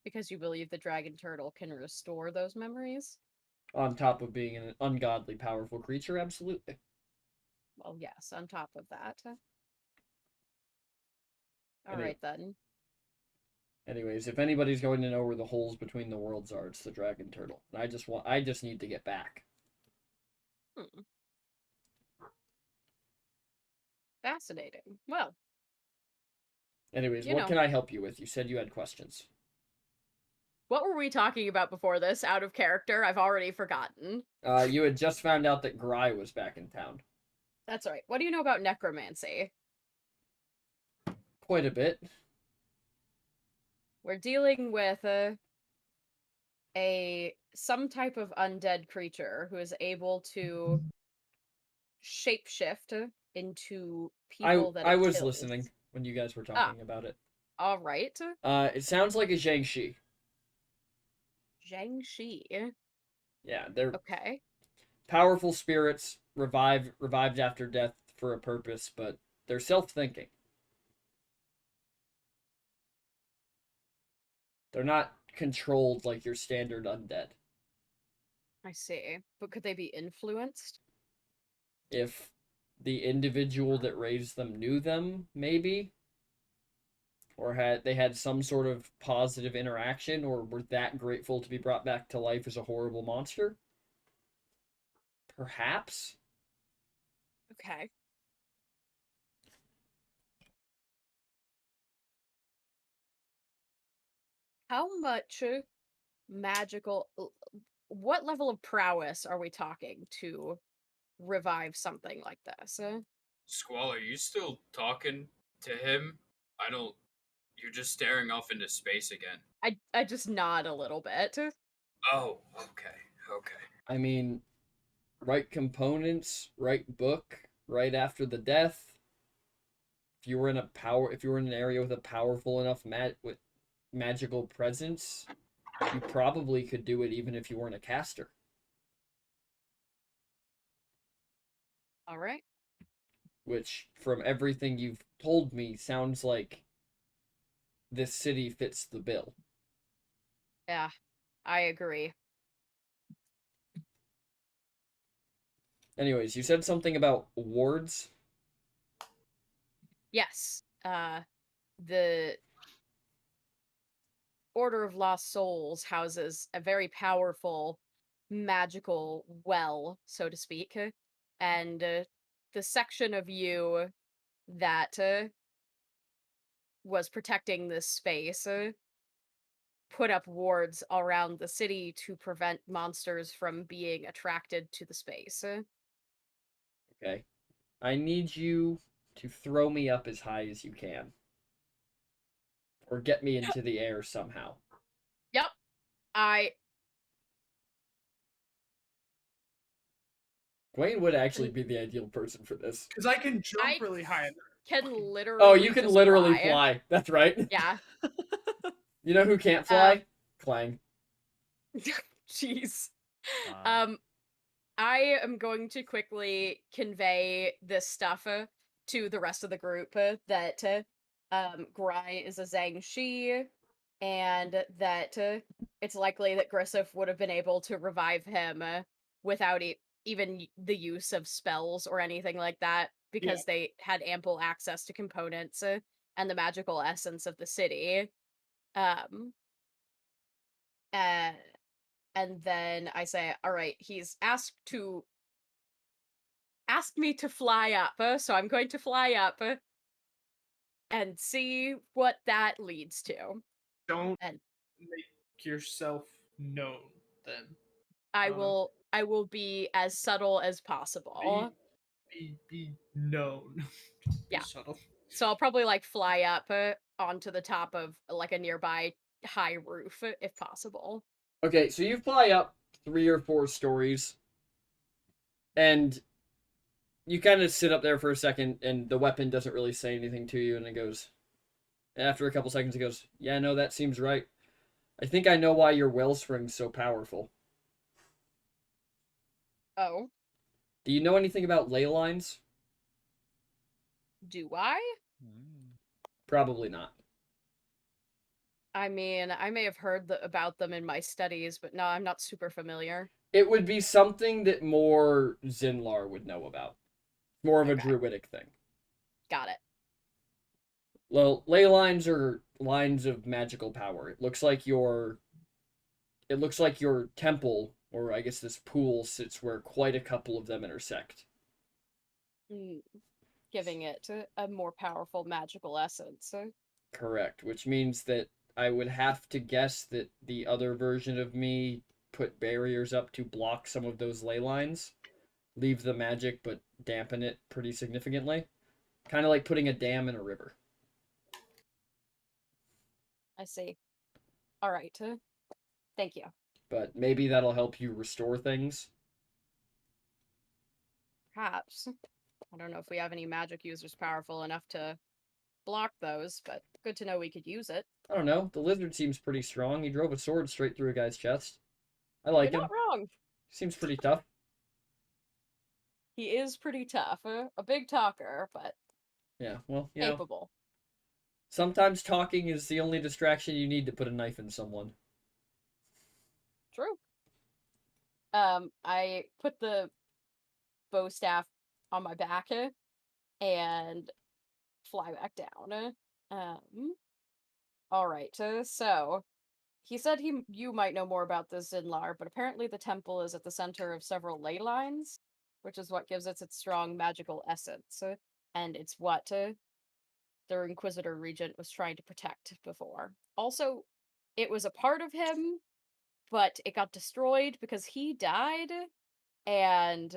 Because you believe the dragon turtle can restore those memories? On top of being an ungodly powerful creature, absolutely. Well, yes, on top of that. Any- Alright then. Anyways, if anybody's going to know where the holes between the worlds are, it's the dragon turtle. And I just need to get back. Fascinating. Well, Anyways, You what know. can I help you with? You said you had questions. what were we talking about before this? Out of character? I've already forgotten. You had just found out that Gry was back in town. That's right. What do you know about necromancy? Quite a bit. We're dealing with some type of undead creature who is able to shapeshift into people that I it was kills. listening when you guys were talking about it. All right. It sounds like a Zhangxi. Zhangxi. Yeah, they're Okay. powerful spirits revived after death for a purpose, but they're self-thinking. They're not controlled like your standard undead. I see. But could they be influenced? If the individual that raised them knew them, maybe, or had some sort of positive interaction, or were that grateful to be brought back to life as a horrible monster, perhaps. Okay. How much magical what level of prowess are we talking to revive something like this? Squall, are you still talking to him? I don't. You're just staring off into space again. I just nod a little bit. Oh, okay, okay. I mean, right components, right book, right after the death. If you were in an area with a powerful enough with magical presence, you probably could do it even if you weren't a caster. All right. Which, from everything you've told me, sounds like this city fits the bill. Yeah, I agree. Anyways, you said something about wards. Yes. The Order of Lost Souls houses a very powerful magical well, so to speak, and the section of you that was protecting this space put up wards around the city to prevent monsters from being attracted to the space. Okay. I need you to throw me up as high as you can. Or get me into the air somehow. Yep. I Gwaine would actually be the ideal person for this. Because I can jump I really high. can literally Oh, you can just literally fly. That's right. Yeah. You know who can't fly? Clang. Jeez. Uh, I am going to quickly convey this stuff to the rest of the group that Grai is a Zhangxi, and that it's likely that Grissif would have been able to revive him without even the use of spells or anything like that, because they had ample access to components and the magical essence of the city. And then I say, all right, he's asked me to fly up, so I'm going to fly up and see what that leads to. Don't And make yourself known then. I will be as subtle as possible. Be known. Yeah. Subtle. So I'll probably like fly up onto the top of like a nearby high roof if possible. Okay, so you fly up 3 or 4 stories, and you kind of sit up there for a second, and the weapon doesn't really say anything to you, and it goes, after a couple seconds, it goes, yeah, no, that seems right. I think I know why your wellspring's so powerful. Oh, Do you know anything about ley lines? do I? Probably not. I mean, I may have heard about them in my studies, but no, I'm not super familiar. It would be something that more Zinlar would know about. More of a Okay. druidic thing. Got it. Well, ley lines are lines of magical power. It looks like your temple, or I guess this pool, sits where quite a couple of them intersect. Giving it a more powerful magical essence. Correct, which means that I would have to guess that the other version of me put barriers up to block some of those ley lines, leave the magic but dampen it pretty significantly. Kind of like putting a dam in a river. I see. All right. Thank you. But maybe that'll help you restore things. Perhaps. I don't know if we have any magic users powerful enough to block those, but good to know we could use it. I don't know. The lizard seems pretty strong. He drove a sword straight through a guy's chest. I like You're him. not wrong. Seems pretty tough. He is pretty tough. A big talker, but Yeah, well, you know, capable. sometimes talking is the only distraction you need to put a knife in someone. True. I put the bow staff on my back and fly back down. All right. So he said you might know more about this Zinlar, but apparently the temple is at the center of several ley lines, which is what gives it its strong magical essence, and it's what the Inquisitor Regent was trying to protect before. Also, it was a part of him, but it got destroyed because he died, and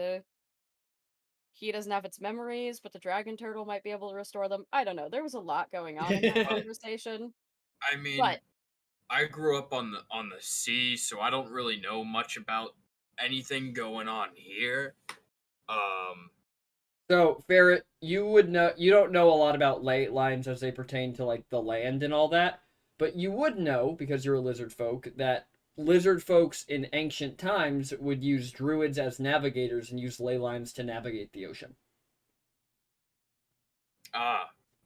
he doesn't have its memories, but the dragon turtle might be able to restore them. I don't know. There was a lot going on in that conversation. I mean, But I grew up on the sea, so I don't really know much about anything going on here. So, Ferret, you would know. You don't know a lot about ley lines as they pertain to like the land and all that, but you would know because you're a lizard folk that lizard folks in ancient times would use druids as navigators and use ley lines to navigate the ocean.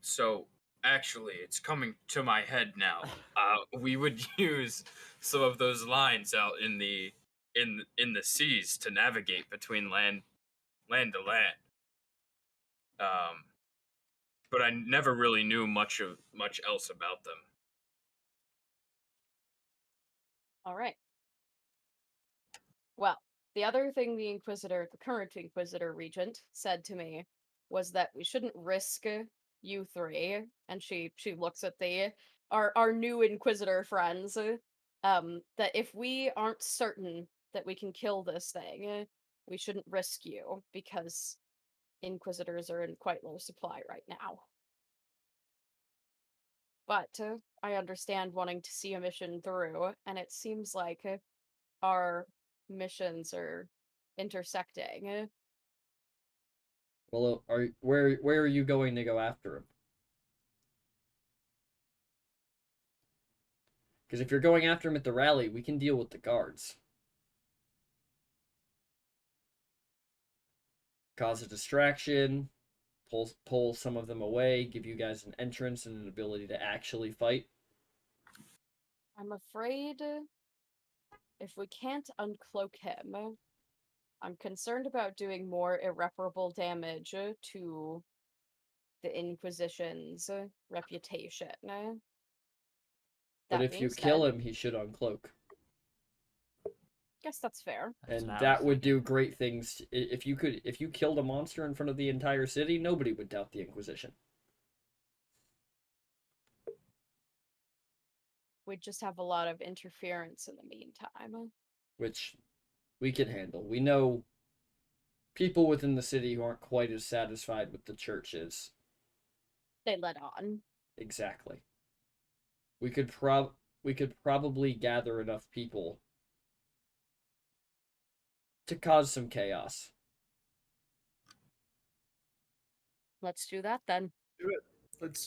So actually, it's coming to my head now. We would use some of those lines out in the seas to navigate between land to land. But I never really knew much else about them. All right. Well, the other thing the current Inquisitor Regent, said to me was that we shouldn't risk you three, and she looks at our new Inquisitor friends, that if we aren't certain that we can kill this thing, we shouldn't risk you because Inquisitors are in quite low supply right now. But I understand wanting to see a mission through, and it seems like our missions are intersecting. Well, where are you going to go after him? Because if you're going after him at the rally, we can deal with the guards. Cause a distraction, pull some of them away, give you guys an entrance and an ability to actually fight. I'm afraid if we can't uncloak him, I'm concerned about doing more irreparable damage to the Inquisition's reputation. But That if being you said, kill him, he should uncloak. guess that's fair. That's And what I that was would do thinking. great things. If you killed a monster in front of the entire city, nobody would doubt the Inquisition. We'd just have a lot of interference in the meantime. Which we can handle. We know people within the city who aren't quite as satisfied with the churches. They let on. Exactly. We could probably gather enough people to cause some chaos. Let's do that then. Do it.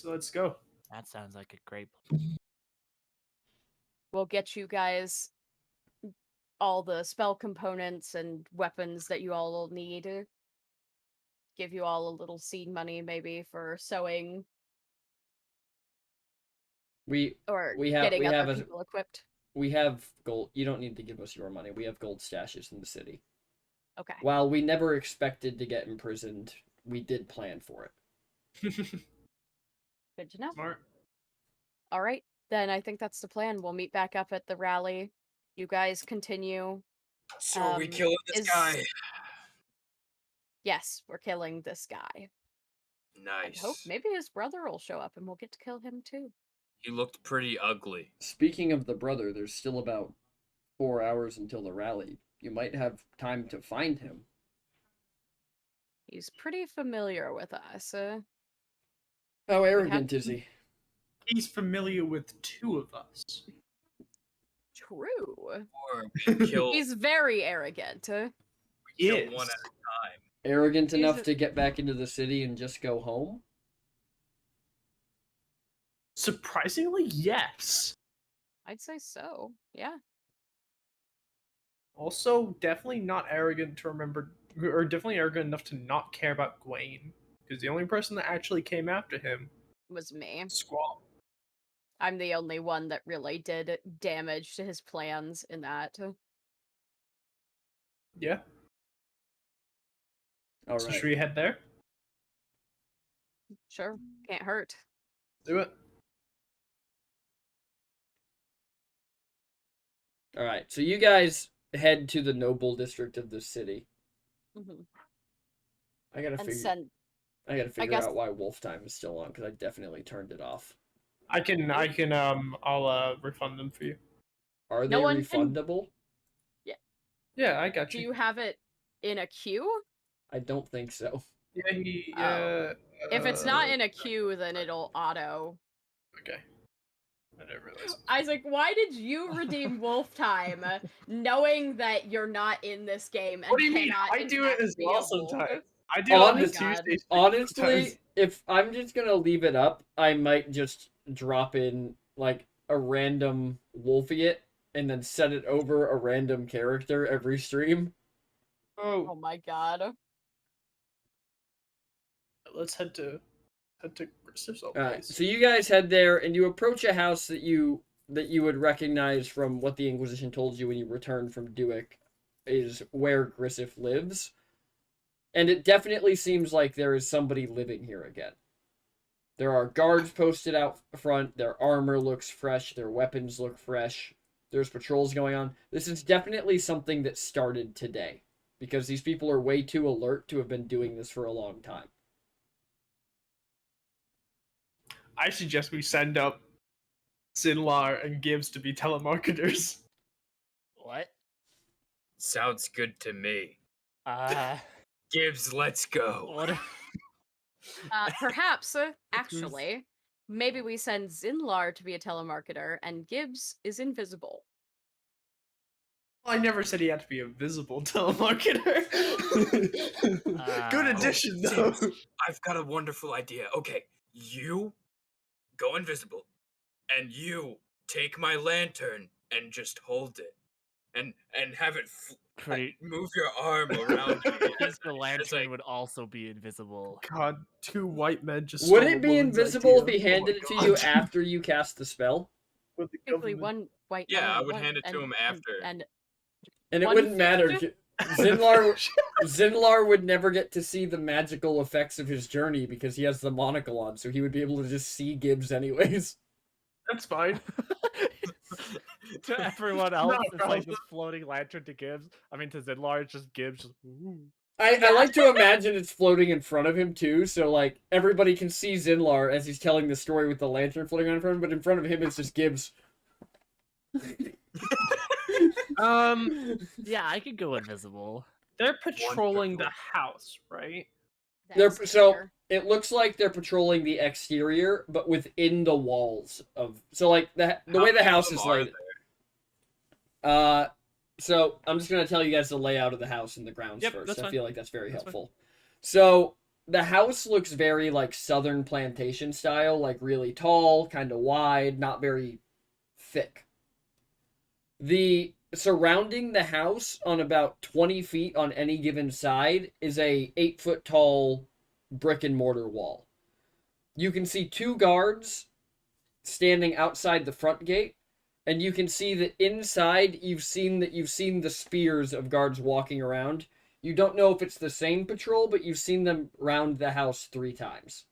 Let's go. That sounds like a great We'll get you guys all the spell components and weapons that you all will need. Give you all a little seed money maybe for sewing or we getting have other people equipped. we have gold. You don't need to give us your money. We have gold stashes in the city. Okay. While we never expected to get imprisoned, we did plan for it. Good to know. Smart. All right. Then I think that's the plan. We'll meet back up at the rally. You guys continue. So are we killing this is- guy? Yes, we're killing this guy. I Nice. hope maybe his brother will show up and we'll get to kill him too. He looked pretty ugly. Speaking of the brother, there's still about 4 hours until the rally. You might have time to find him. He's pretty familiar with us. How arrogant is he? He's familiar with two of us. True. Or we kill, He's very arrogant. kill Yes. one at a time. Arrogant He's enough a- to get back into the city and just go home? Surprisingly, yes. I'd say so. Yeah. Also, definitely not arrogant to remember, or definitely arrogant enough to not care about Gwaine. Because the only person that actually came after him, Was me. Squall. I'm the only one that really did damage to his plans in that. Yeah. All So right. should we head there? Sure. Can't hurt. Do it. All right. So you guys head to the noble district of the city. Hmm. I gotta And figure. send. I gotta figure guess- out why Wolf Time is still on because I definitely turned it off. I'll refund them for you. Are they No one can- refundable? Yeah, I got Do you. you have it in a queue? I don't think so. Oh. If it's not in a queue, then it'll auto. Okay. I didn't realize. Isaac, why did you redeem Wolf Time, knowing that you're not in this game and What do you mean? cannot I do it enact as be well a wolf? sometimes. I do it on the Honest- God. Tuesday. Honestly, if I'm just gonna leave it up, I might just drop in like a random Wolfiate and then set it over a random character every stream. Oh my god. Let's head to Griffith's old Alright, place. so you guys head there and you approach a house that you would recognize from what the Inquisition told you when you returned from Duick is where Grissif lives. And it definitely seems like there is somebody living here again. There are guards posted out front, their armor looks fresh, their weapons look fresh, there's patrols going on. This is definitely something that started today, because these people are way too alert to have been doing this for a long time. I suggest we send up Sinlar and Gibbs to be telemarketers. What? Sounds good to me. Uh, Gibbs, let's go. what? Perhaps, actually, maybe we send Zinlar to be a telemarketer and Gibbs is invisible. I never said he had to be a visible telemarketer. Good addition, though. I've got a wonderful idea. Okay, you go invisible, and you take my lantern and just hold it, and have it Pretty. move your arm around me. Because the lantern like- would also be invisible. God, two white men just. Would stole it a be woman's invisible if idea. he Oh my handed it to God. you after you cast the spell? With the Simply government. one white. Yeah, I only would one- hand it to him after. And And it One wouldn't matter. fifth? Zinlar would never get to see the magical effects of his journey because he has the monocle on, so he would be able to just see Gibbs anyways. That's fine. To everyone else, Not a it's like problem. this floating lantern to Gibbs. I mean, to Zinlar, it's just Gibbs. Just, ooh. I like to imagine it's floating in front of him too, so like everybody can see Zinlar as he's telling the story with the lantern floating around in front of him, but in front of him it's just Gibbs. Yeah, I could go invisible. They're patrolling the Wonderful. house, right? They're that's so clear. it looks like they're patrolling the exterior, but within the walls of so like the way the many of house them is are laid. So I'm just gonna tell you guys the layout of the house and the grounds Yep, first. that's I fine. feel like that's very That's fine. helpful. So the house looks very like southern plantation style, like really tall, kind of wide, not very thick. The surrounding the house on about 20 feet on any given side is a 8-foot tall brick and mortar wall. You can see 2 guards standing outside the front gate, and you can see that inside you've seen the spears of guards walking around. You don't know if it's the same patrol, but you've seen them round the house 3 times.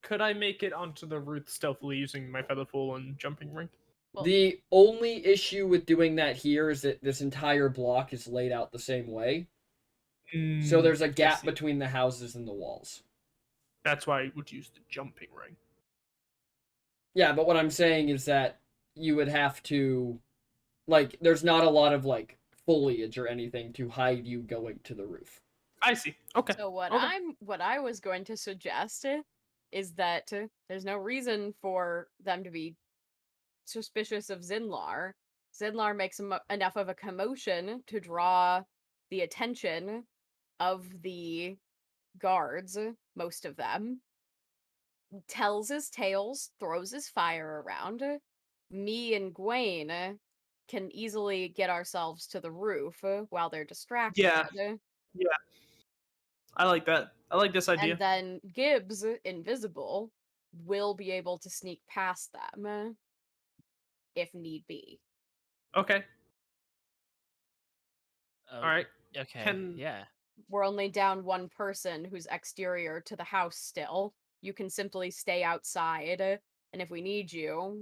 Could I make it onto the roof stealthily using my featherfall and jumping ring? Well- The only issue with doing that here is that this entire block is laid out the same way. So there's a gap see. between the houses and the walls. That's why I would use the jumping ring. Yeah, but what I'm saying is that you would have to, like, there's not a lot of, like, foliage or anything to hide you going to the roof. I see. Okay. So what Okay. what I was going to suggest is that there's no reason for them to be suspicious of Zinlar. Zinlar makes enough of a commotion to draw the attention of the guards, most of them. Tells his tales, throws his fire around. Me and Gwaine can easily get ourselves to the roof while they're distracted. I like that. I like this idea. And then Gibbs, invisible, will be able to sneak past them if need be. Okay. Oh, All right. Okay. Can- Yeah. We're only down one person who's exterior to the house still. You can simply stay outside, and if we need you,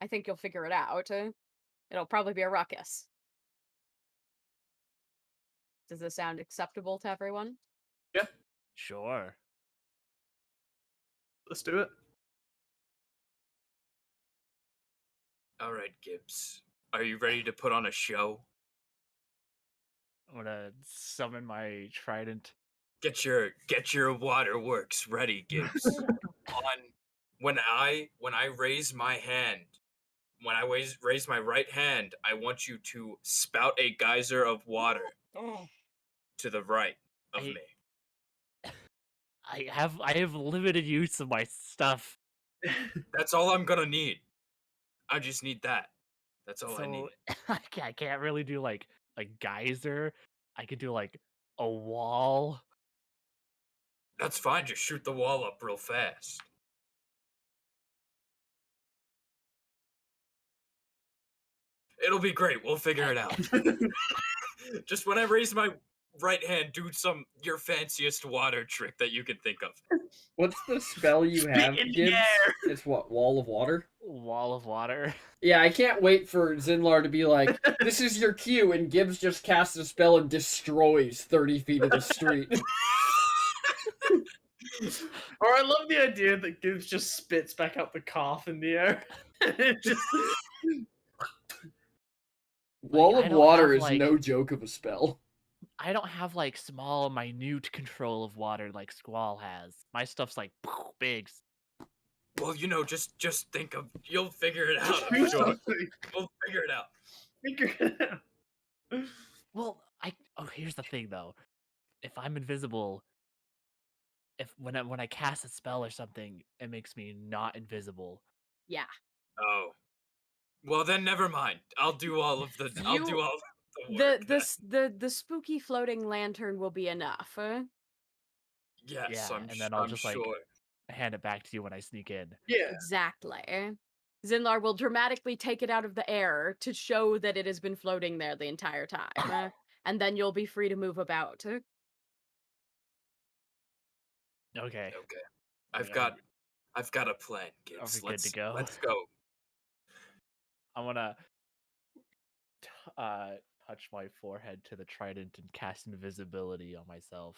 I think you'll figure it out. It'll probably be a ruckus. Does this sound acceptable to everyone? Sure. Let's do it. All right, Gibbs. Are you ready to put on a show? I'm gonna summon my trident. Get your waterworks ready, Gibbs. When I raise my hand, when I raise my right hand, I want you to spout a geyser of water to the right of I- me. I have limited use of my stuff. That's all I'm gonna need. I just need that. That's all I need. So I can't really do like a geyser. I could do like a wall. That's fine. Just shoot the wall up real fast. It'll be great. We'll figure it out. Just when I raise my right hand, do your fanciest water trick that you can think of. What's the spell you have, in the Gibbs? air. It's what, Wall of Water? Wall of water. Yeah, I can't wait for Zinlar to be like, this is your cue, and Gibbs just casts a spell and destroys 30 feet of the street. Or I love the idea that Gibbs just spits back out the cough in the air. It just Wall I of don't Water have, is like- no joke of a spell. I don't have like small, minute control of water like Squall has. My stuff's like big. Well, just think of. You'll figure it out. do I'm sure. something. We'll figure it out. Figure it out. Well, here's the thing though. If I'm invisible, when I cast a spell or something, it makes me not invisible. Yeah. Oh. Well, then never mind. I'll do all of the. I'll do You- all of the The work. the spooky floating lantern will be enough. Yes, Yeah, I'm, and then I'll I'm just, like, sure. Hand it back to you when I sneak in. Yeah. Exactly. Zinlar will dramatically take it out of the air to show that it has been floating there the entire time. And then you'll be free to move about. Okay. Okay. Are I've got a plan, kids. we good to go? Let's go. I wanna touch my forehead to the trident and cast invisibility on myself.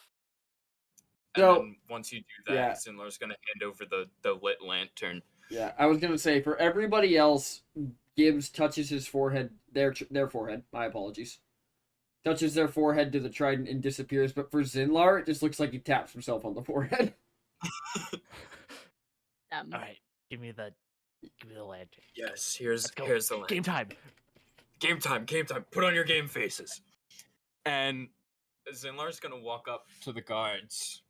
And So- then once you do that, yeah. Sinlar's gonna hand over the lit lantern. Yeah, I was gonna say, for everybody else, Gibbs touches his forehead, their forehead, my apologies. Touches their forehead to the trident and disappears, but for Zinlar, it just looks like he taps himself on the forehead. All right, give me the lantern. Yes, here's Let's go. here's the lantern. Game time. Game time, game time. Put on your game faces. And Zinlar's gonna walk up to the guards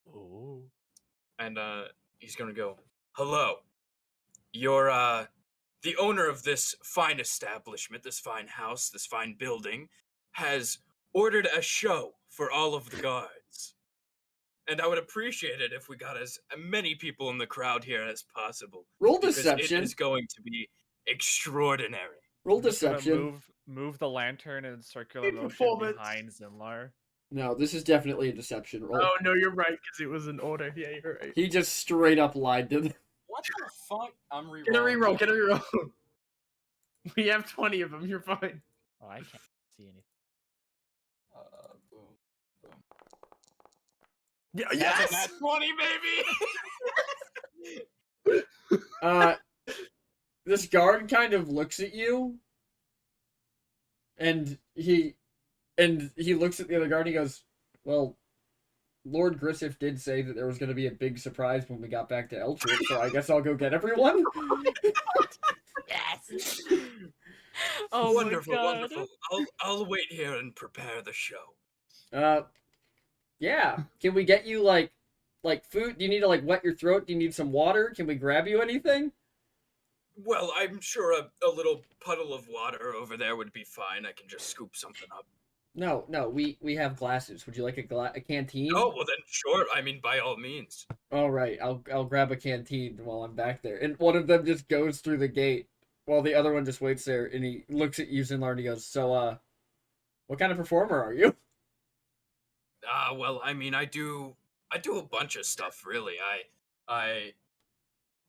Ooh. and he's gonna go, "Hello. You're the owner of this fine establishment, this fine house, this fine building, has ordered a show for all of the guards. And I would appreciate it if we got as many people in the crowd here as possible. Roll Because deception. it is going to be extraordinary." Roll I'm just gonna deception. Move the lantern in circular Good motion performance. behind Zinlar. No, this is definitely a deception roll. Oh no, you're right because it was an order. Yeah, you're right. He just straight up lied to them. What the fuck? I'm rerolling. Get a reroll. Get a reroll. We have 20 of them. You're fine. Oh, I can't see anything. Boom. Yeah, That's yes. a nat 20, baby! This guard kind of looks at you, and he looks at the other guard and he goes, "Well, Lord Grissif did say that there was going to be a big surprise when we got back to Eltrich, so I guess I'll go get everyone." Yes. Oh Wonderful, my God. wonderful. I'll wait here and prepare the show. Yeah. Can we get you like food? Do you need to like wet your throat? Do you need some water? Can we grab you anything? Well, I'm sure a little puddle of water over there would be fine. I can just scoop something up. No, we have glasses. Would you like a canteen? Oh, well then, sure. I mean, by all means. All right, I'll grab a canteen while I'm back there. And one of them just goes through the gate while the other one just waits there, and he looks at you, Zinlar, and he goes, "So, what kind of performer are you?" Well, I mean, I do a bunch of stuff, really. I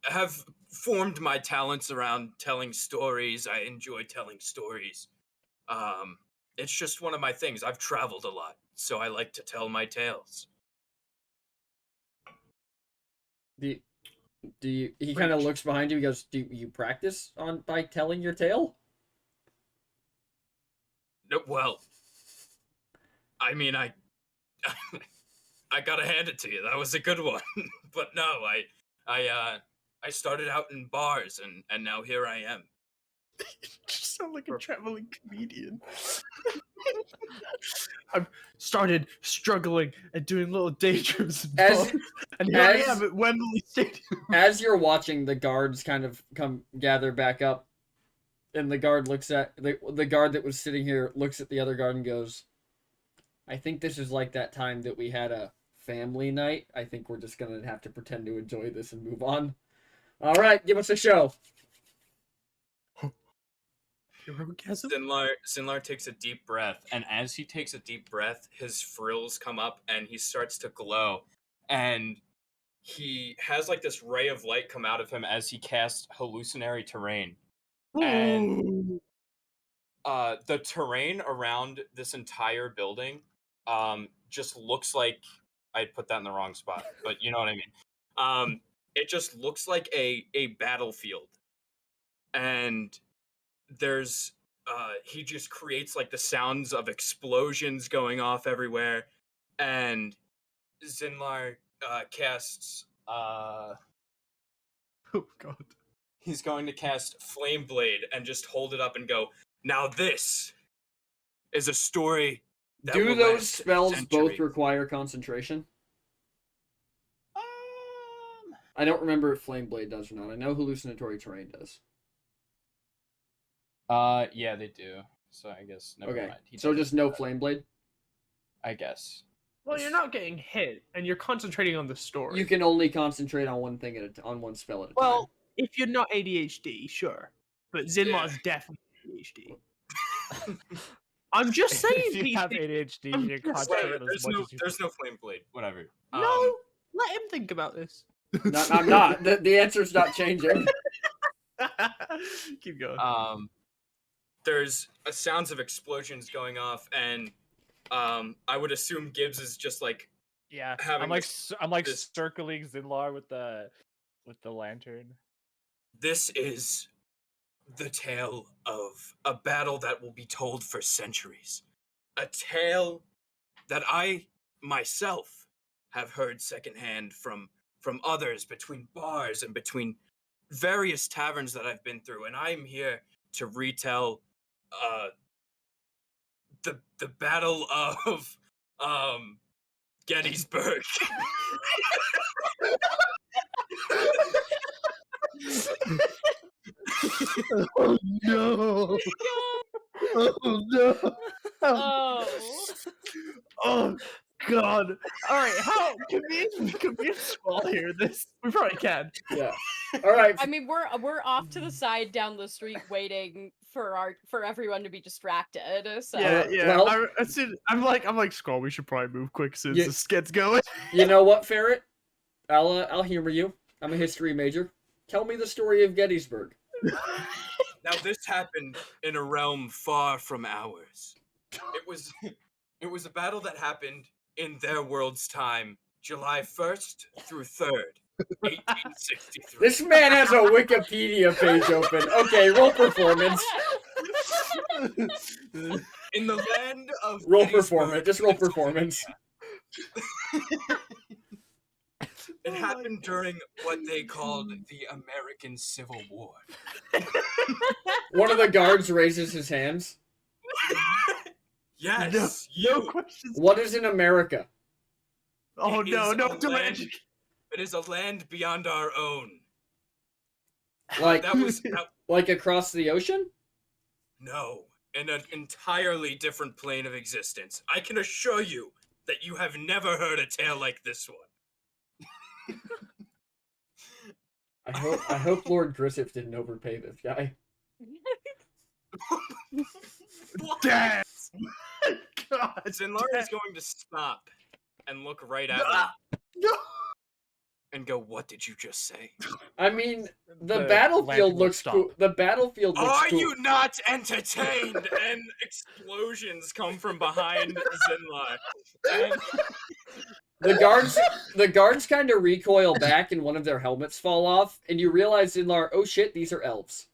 have formed my talents around telling stories. I enjoy telling stories. It's just one of my things. I've traveled a lot, so I like to tell my tales. Do you, he kind of looks behind you, he goes, "Do you practice by telling your tale?" No, well, I mean, I gotta hand it to you. That was a good one. But no, I started out in bars, and now here I am. just sound like a traveling comedian. I've started struggling and doing little daydreams and As- bars, and here I as- am at Wembley Stadium. As you're watching, the guards kind of gather back up, and the guard looks at the guard that was sitting here looks at the other guard and goes, "I think this is like that time that we had a family night. I think we're just gonna have to pretend to enjoy this and move on. All right, give us a show." Sinlar takes a deep breath, and as he takes a deep breath, his frills come up and he starts to glow. And he has like this ray of light come out of him as he casts hallucinatory terrain. And the terrain around this entire building just looks like I put that in the wrong spot, but you know what I mean. It just looks like a battlefield. And there's he just creates like the sounds of explosions going off everywhere, and Zinlar casts Oh god. he's going to cast Flame Blade and just hold it up and go, "Now this is a story that Do will those last spells both centuries." require concentration? I don't remember if Flame Blade does or not. I know hallucinatory terrain does. Yeah, they do. So I guess never Okay, mind. He so doesn't just do no that, Flame Blade. I guess. Well, you're not getting hit, and you're concentrating on the story. You can only concentrate on one thing on one spell at a time. Well, if you're not ADHD, sure, but Zinlar's definitely ADHD. I'm just saying, If you have PC. ADHD, I'm you're just concentrating saying, as much as you There's no Flame Blade. Whatever. No, let him think about this. I'm not. The answer's not changing. Keep going. There's sounds of explosions going off, and I would assume Gibbs is just like Yeah, having I'm like this- circling Zinlar with the lantern. this is the tale of a battle that will be told for centuries. A tale that I myself have heard secondhand from others between bars and between various taverns that I've been through, and I'm here to retell the battle of Gettysburg. Oh no! Oh no! Oh. Oh god! All right, how can we Squall hear this? We probably can. Yeah. All right. I mean, we're off to the side down the street waiting for everyone to be distracted. So Yeah, yeah. well- I'm like Squall. We should probably move quick since Yeah. this gets going. You know what, Ferret? I'll humor you. I'm a history major. Tell me the story of Gettysburg. Now this happened in a realm far from ours. It was a battle that happened in their world's time, July 1st through 3rd, 1863. This man has a Wikipedia page open. Okay, roll performance. In the land of Roll Gettysburg, performance. Just roll performance. It happened during what they called the American Civil War. One of the guards raises his hands. Yes, No you. questions. What is in America? Oh It no, is no, a don't land- educate. It is a land beyond our own. Like That was like across the ocean? no, in an entirely different plane of existence. I can assure you that you have never heard a tale like this one. I hope Lord Griffith didn't overpay this guy. Damn. God. Zinlar is going to stop and look right at me No. and go, "What did you just say? I mean, the The battlefield lantern will looks cool. stop. The battlefield looks Are cool. you not entertained?" And explosions come from behind Zinlar. And The guards kind of recoil back and one of their helmets fall off, and you realize Zinlar, oh shit, these are elves.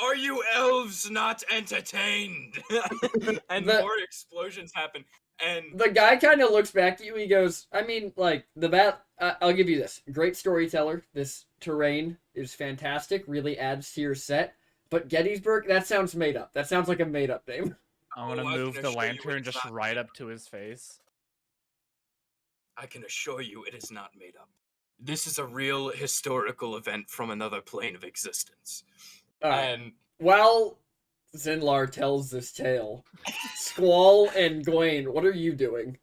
are you elves not entertained? And The- more explosions happen. And The guy kind of looks back at you. He goes, I mean, like the I'll give you this. Great storyteller. This terrain is fantastic, really adds to your set. But Gettysburg, that sounds made up. That sounds like a made up name. I'm gonna Oh, I move can the assure you lantern it's just not right made up to his face. I can assure you it is not made up. This is a real historical event from another plane of existence. All right. And While Zinlar tells this tale, Squall and Gwaine, what are you doing?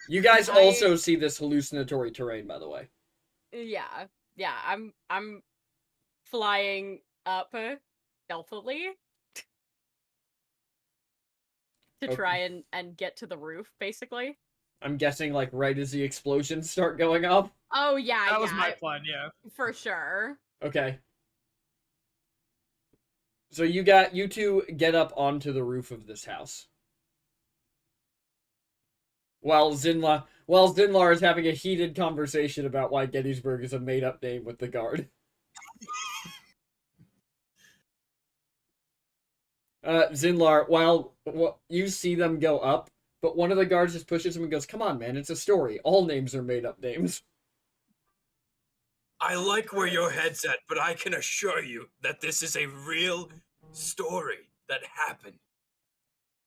You guys also see this hallucinatory terrain, by the way. Yeah. Yeah, I'm flying up stealthily to Okay. try and get to the roof, basically. I'm guessing, like, right as the explosions start going off. Oh yeah, That yeah, was my plan, yeah. for sure. Okay. So you two get up onto the roof of this house. While Zinlar is having a heated conversation about why Gettysburg is a made-up name with the guard. Zinlar, while you see them go up, but one of the guards just pushes him and goes, "Come on, man, it's a story. All names are made-up names." I like where your head's at, but I can assure you that this is a real story that happened.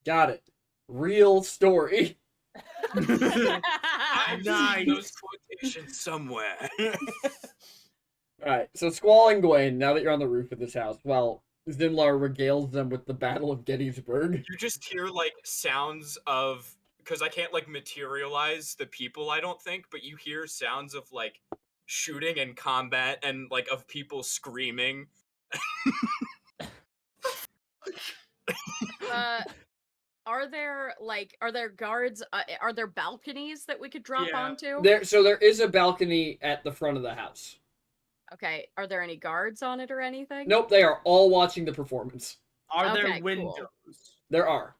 Got it. Real story. I've Nice. seen those quotations somewhere. Alright, so Squall and Gwaine, now that you're on the roof of this house, well, Zinlar regales them with the Battle of Gettysburg. You just hear like sounds of, because I can't like materialize the people, I don't think, but you hear sounds of like shooting and combat and like of people screaming. Are there guards? Are there balconies that we could drop Yeah. onto? There is a balcony at the front of the house. Okay. Are there any guards on it or anything? Nope, they are all watching the performance. Are Okay, there cool. windows? There are.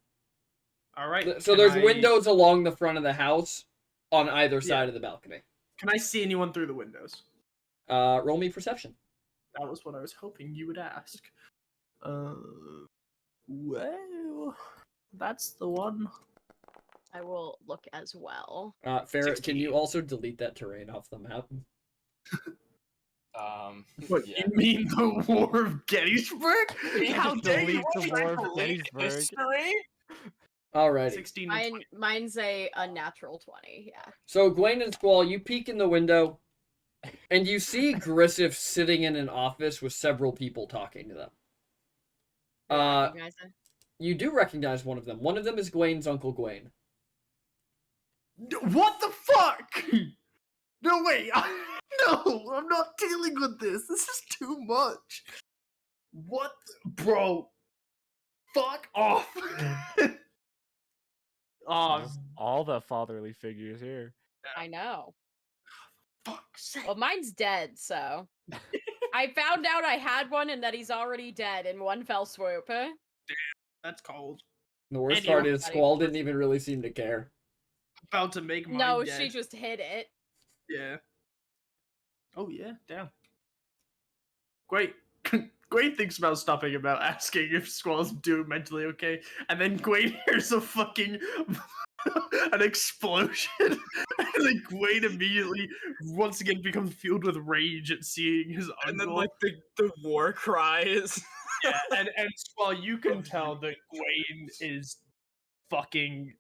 All right. So can there's I- windows along the front of the house on either side Yeah. of the balcony. Can I see anyone through the windows? Roll me perception. That was what I was hoping you would ask. Well, that's the one. I will look as well. Ferret, can you 16. also delete that terrain off the map? What yeah. you mean the War of Gettysburg? How Just dare you delete the try War to of leak Gettysburg. history? Alrighty. 16 and 20. Mine's a natural 20. Yeah. So Gwaine and Squall, you peek in the window, and you see Grissif sitting in an office with several people talking to them. Recognize it? You do recognize one of them. One of them is Gwaine's Uncle Gwaine. What the fuck? No way! No, I'm not dealing with this. This is too much. What, bro? Fuck off. Oh, All the fatherly figures here. I know. fuck's sake. Well, mine's dead, so. I found out I had one and that he's already dead in one fell swoop. That's cold. The worst And part you- is Squall didn't even really seem to care. About to make mine No, dead. she just hid it. Yeah. Oh yeah, damn. Great. Gwaine thinks about stopping about asking if Squall's doing mentally okay, and then Gwaine hears a fucking an explosion, and then Gwaine immediately once again becomes filled with rage at seeing his uncle. And then like the war cries. Yeah, and Squall, you can tell that Gwaine is fucking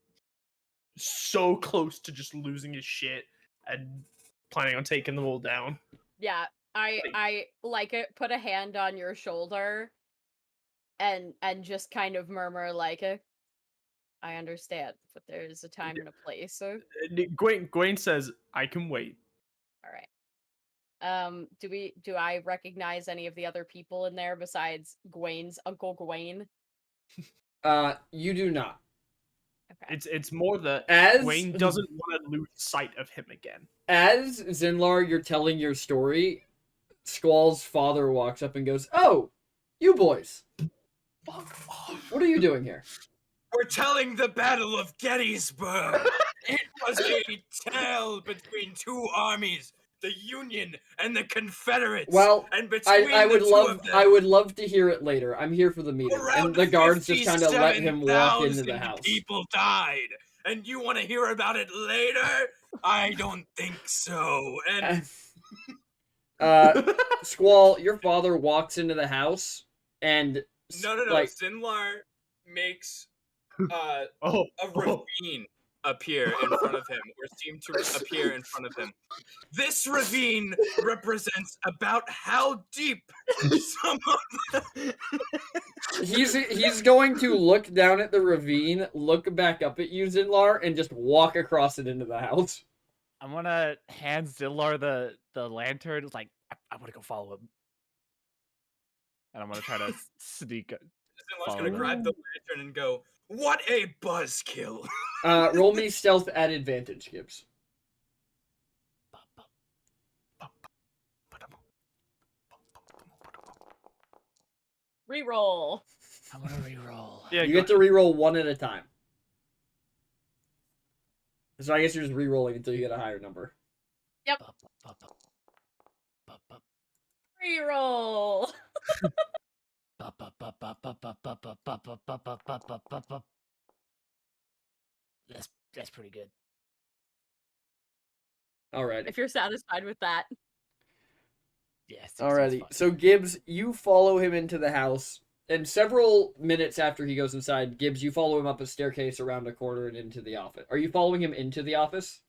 so close to just losing his shit and planning on taking them all down. Yeah, I like it. Put a hand on your shoulder, and just kind of murmur like, "I understand, but there's a time and a place." So, Gwaine says, "I can wait." all right. Do I recognize any of the other people in there besides Gwaine's Uncle Gwaine? You do not. Okay. It's more that As Gwaine doesn't want to lose sight of him again. As Zinlar, you're telling your story, Squall's father walks up and goes, "Oh, you boys. Fuck off. What are you doing here?" We're telling the Battle of Gettysburg. It was a tale between two armies, the Union and the Confederates. Well, and between I would the two love of them, I would love to hear it later. I'm here for the meeting. around And the guards just kind of let him walk into the 57,000 house. people died. And you want to hear about it later? I don't think so. And Squall, your father walks into the house and No. like Sinlar makes Oh, a oh. ravine appear in front of him, or seem to appear in front of him. This ravine represents about how deep some of the... he's going to look down at the ravine, look back up at you, Zinlar, and just walk across it into the house. I'm gonna hand Zillar the lantern. It's like I want to go follow him, and I'm gonna try to sneak. Sinlar's gonna grab the lantern and go, "What a buzzkill!" Roll me stealth at advantage, Gibbs. Reroll. I'm gonna reroll. Yeah, You go get to reroll one at a time. So I guess you're just rerolling until you get a higher number. Reroll. That's pretty good. Alrighty. If you're satisfied with that. Yes. Alrighty. So Gibbs, you follow him into the house, and several minutes after he goes inside, Gibbs, you follow him up a staircase, around a corner, and into the office. Are you following him into the office?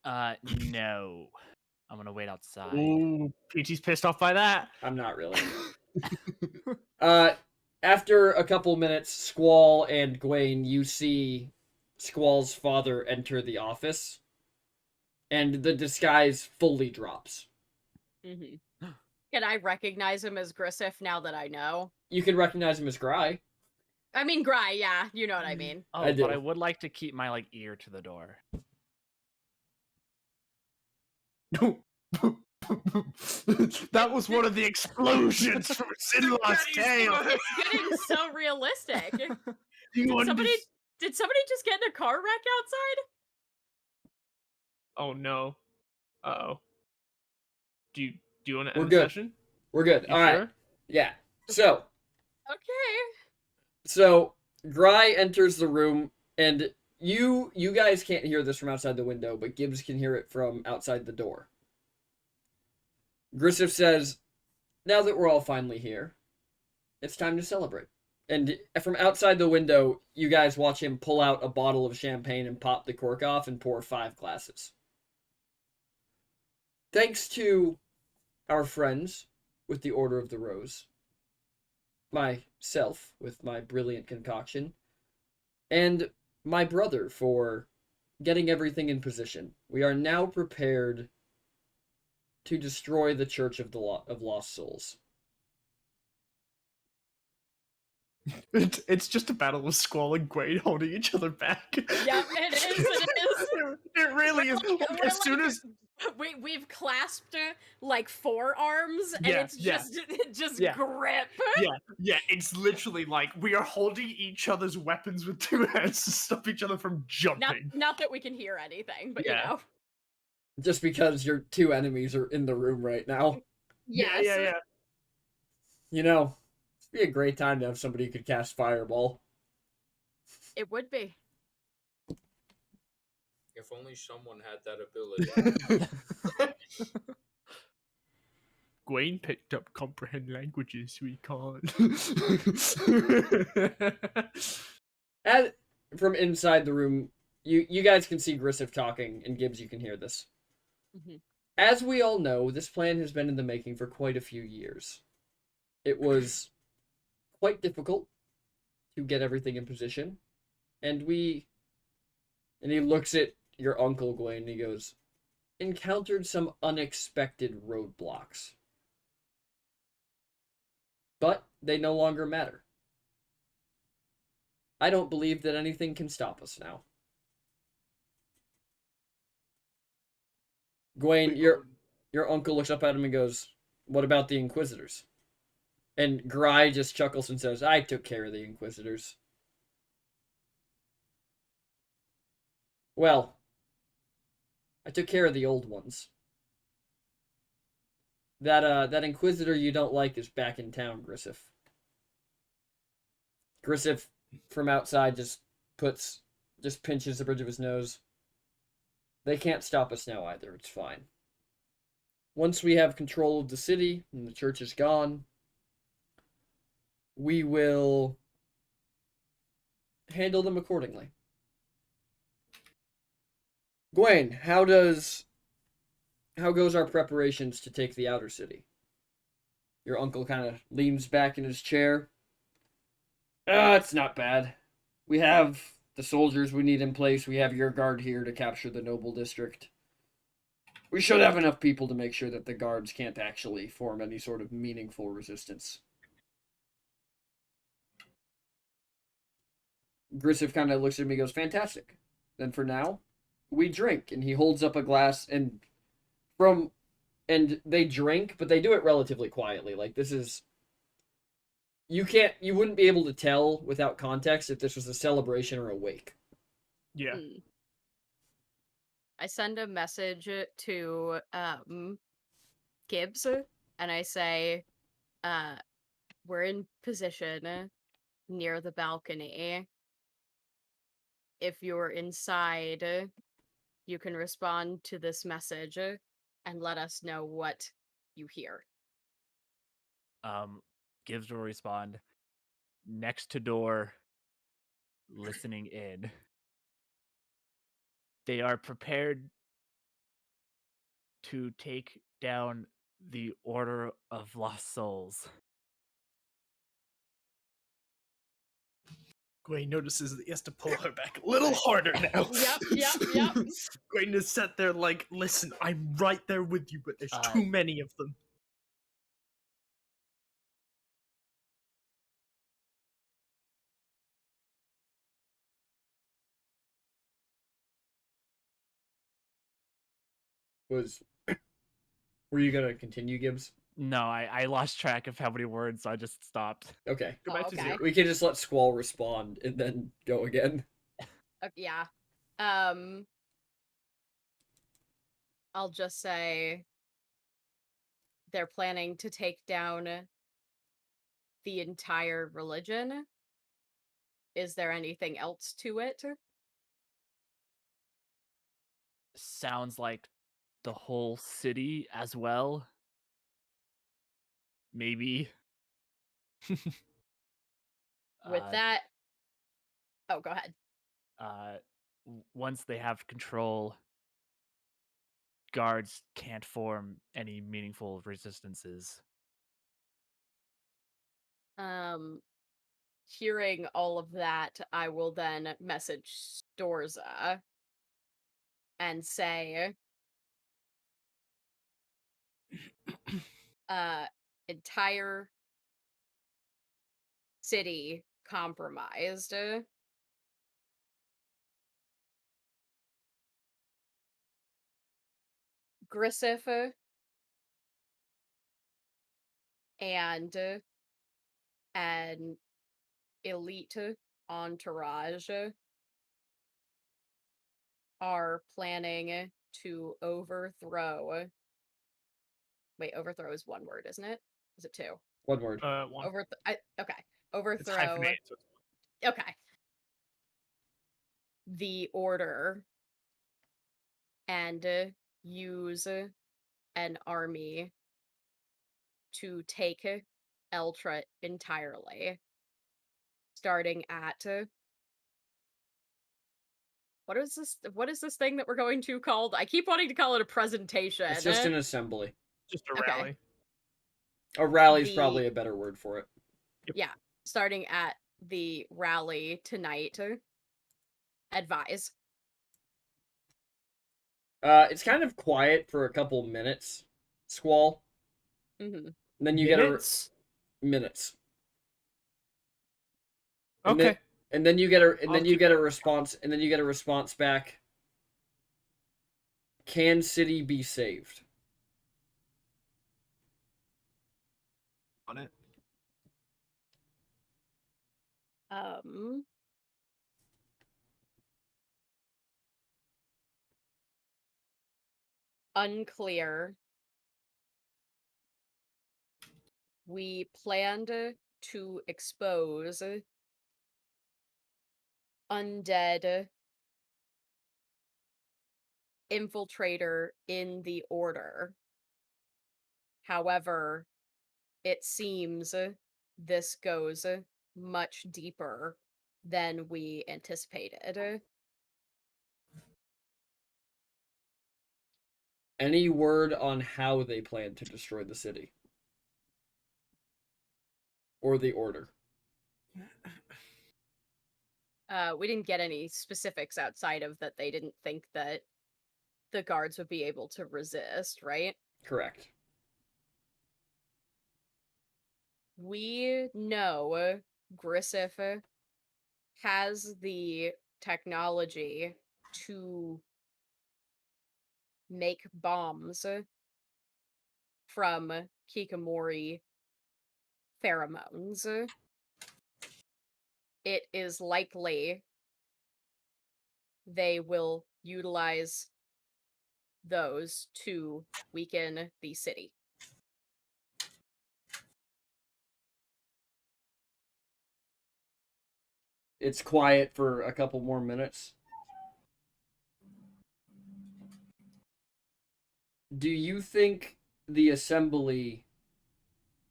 No. I'm gonna wait outside. Ooh, Peachy's pissed off by that. I'm not really. After a couple minutes, Squall and Gwaine, you see Squall's father enter the office, and the disguise fully drops. Mm-hmm. Can I recognize him as Grisif now that I know? You can recognize him as Gry. I mean, Gry, yeah, you know what I mean. Oh, I do. but I would like to keep my ear to the door. That was one of the explosions from Sinlar's tail. It's getting so realistic. You Did somebody just get in a car wreck outside? Oh no. Uh-oh. Do you want to We're end good. the session? We're good. You All right. sure? Yeah. So Okay. Gry enters the room, and you guys can't hear this from outside the window, but Gibbs can hear it from outside the door. Grisif says, "Now that we're all finally here, it's time to celebrate." And from outside the window, you guys watch him pull out a bottle of champagne and pop the cork off and pour 5 glasses. Thanks to our friends with the Order of the Rose, myself with my brilliant concoction, and my brother for getting everything in position, we are now prepared to destroy the Church of Lost Souls. It's just a battle with Squall and Gwaine holding each other back. Yep, it is. It really is. We're As soon as we've clasped forearms, and Yeah, it's yeah. just Yeah. grip. yeah, it's literally like we are holding each other's weapons with 2 hands to stop each other from jumping. Not that we can hear anything, but Yeah. you know. Just because your 2 enemies are in the room right now. Yes. Yeah. You know, it'd be a great time to have somebody who could cast Fireball. It would be. If only someone had that ability. Gwaine picked up comprehend languages we can't. From inside the room, you guys can see Grisif talking, and Gibbs, you can hear this. Mhm. As we all know, this plan has been in the making for quite a few years. It was quite difficult to get everything in position, and he looks at your uncle, Gwaine, and he goes, encountered some unexpected roadblocks. But they no longer matter. I don't believe that anything can stop us now. Gwaine, your uncle looks up at him and goes, what about the Inquisitors? And Gry just chuckles and says, I took care of the Inquisitors. Well, I took care of the old ones. That Inquisitor you don't like is back in town, Grisif. Grisif, from outside, just pinches the bridge of his nose. They can't stop us now either, it's fine. once we have control of the city and the church is gone, we will handle them accordingly. Gwen, how goes our preparations to take the outer city? Your uncle kind of leans back in his chair. It's not bad. We have the soldiers we need in place. We have your guard here to capture the noble district. We should have enough people to make sure that the guards can't actually form any sort of meaningful resistance. Grissif kind of looks at me and goes, fantastic. Then for now, we drink. And he holds up a glass and they drink, but they do it relatively quietly. Like, this is, you wouldn't be able to tell without context if this was a celebration or a wake. Yeah. I send a message to Gibbs and I say, we're in position near the balcony. If you're inside, you can respond to this message and let us know what you hear. Gibbs will respond. Next to door, listening in. They are prepared to take down the Order of Lost Souls. Gwen notices that he has to pull her back a little harder now. Yep. Gwen is sat there like, listen, I'm right there with you, but there's too many of them. Were you gonna continue, Gibbs? No, I lost track of how many words, so I just stopped. Okay. Go back to okay. zero. We can just let Squall respond and then go again. Yeah. I'll just say they're planning to take down the entire religion. Is there anything else to it? Sounds like the whole city as well. Maybe. With that... Oh, go ahead. Once they have control, guards can't form any meaningful resistances. Hearing all of that, I will then message Storza and say, entire city compromised. Grissif and an elite entourage are planning to overthrow... Wait, overthrow is one word, isn't it? Is it two? One word. One. Okay. It's Overthrow... hyphenated, so it's one. Okay. The order and use an army to take Eltra entirely. Starting at... What is this thing that we're going to called? I keep wanting to call it a presentation. It's just an assembly. Just a Okay. rally. A rally's probably a better word for it. Yeah. Starting at the rally tonight. Advise. It's kind of quiet for a couple minutes, Squall. Mm-hmm. Then you Minutes? get minutes. And Okay. then you get a I'll keep- response, and then you get a response back. Can city be saved? On it. Unclear. We planned to expose undead infiltrator in the order However, it seems this goes much deeper than we anticipated. Any word on how they plan to destroy the city? Or the order? We didn't get any specifics outside of that they didn't think that the guards would be able to resist, right? Correct. We know Grisif has the technology to make bombs from Kikamori pheromones. It is likely they will utilize those to weaken the city. It's quiet for a couple more minutes. Do you think the assembly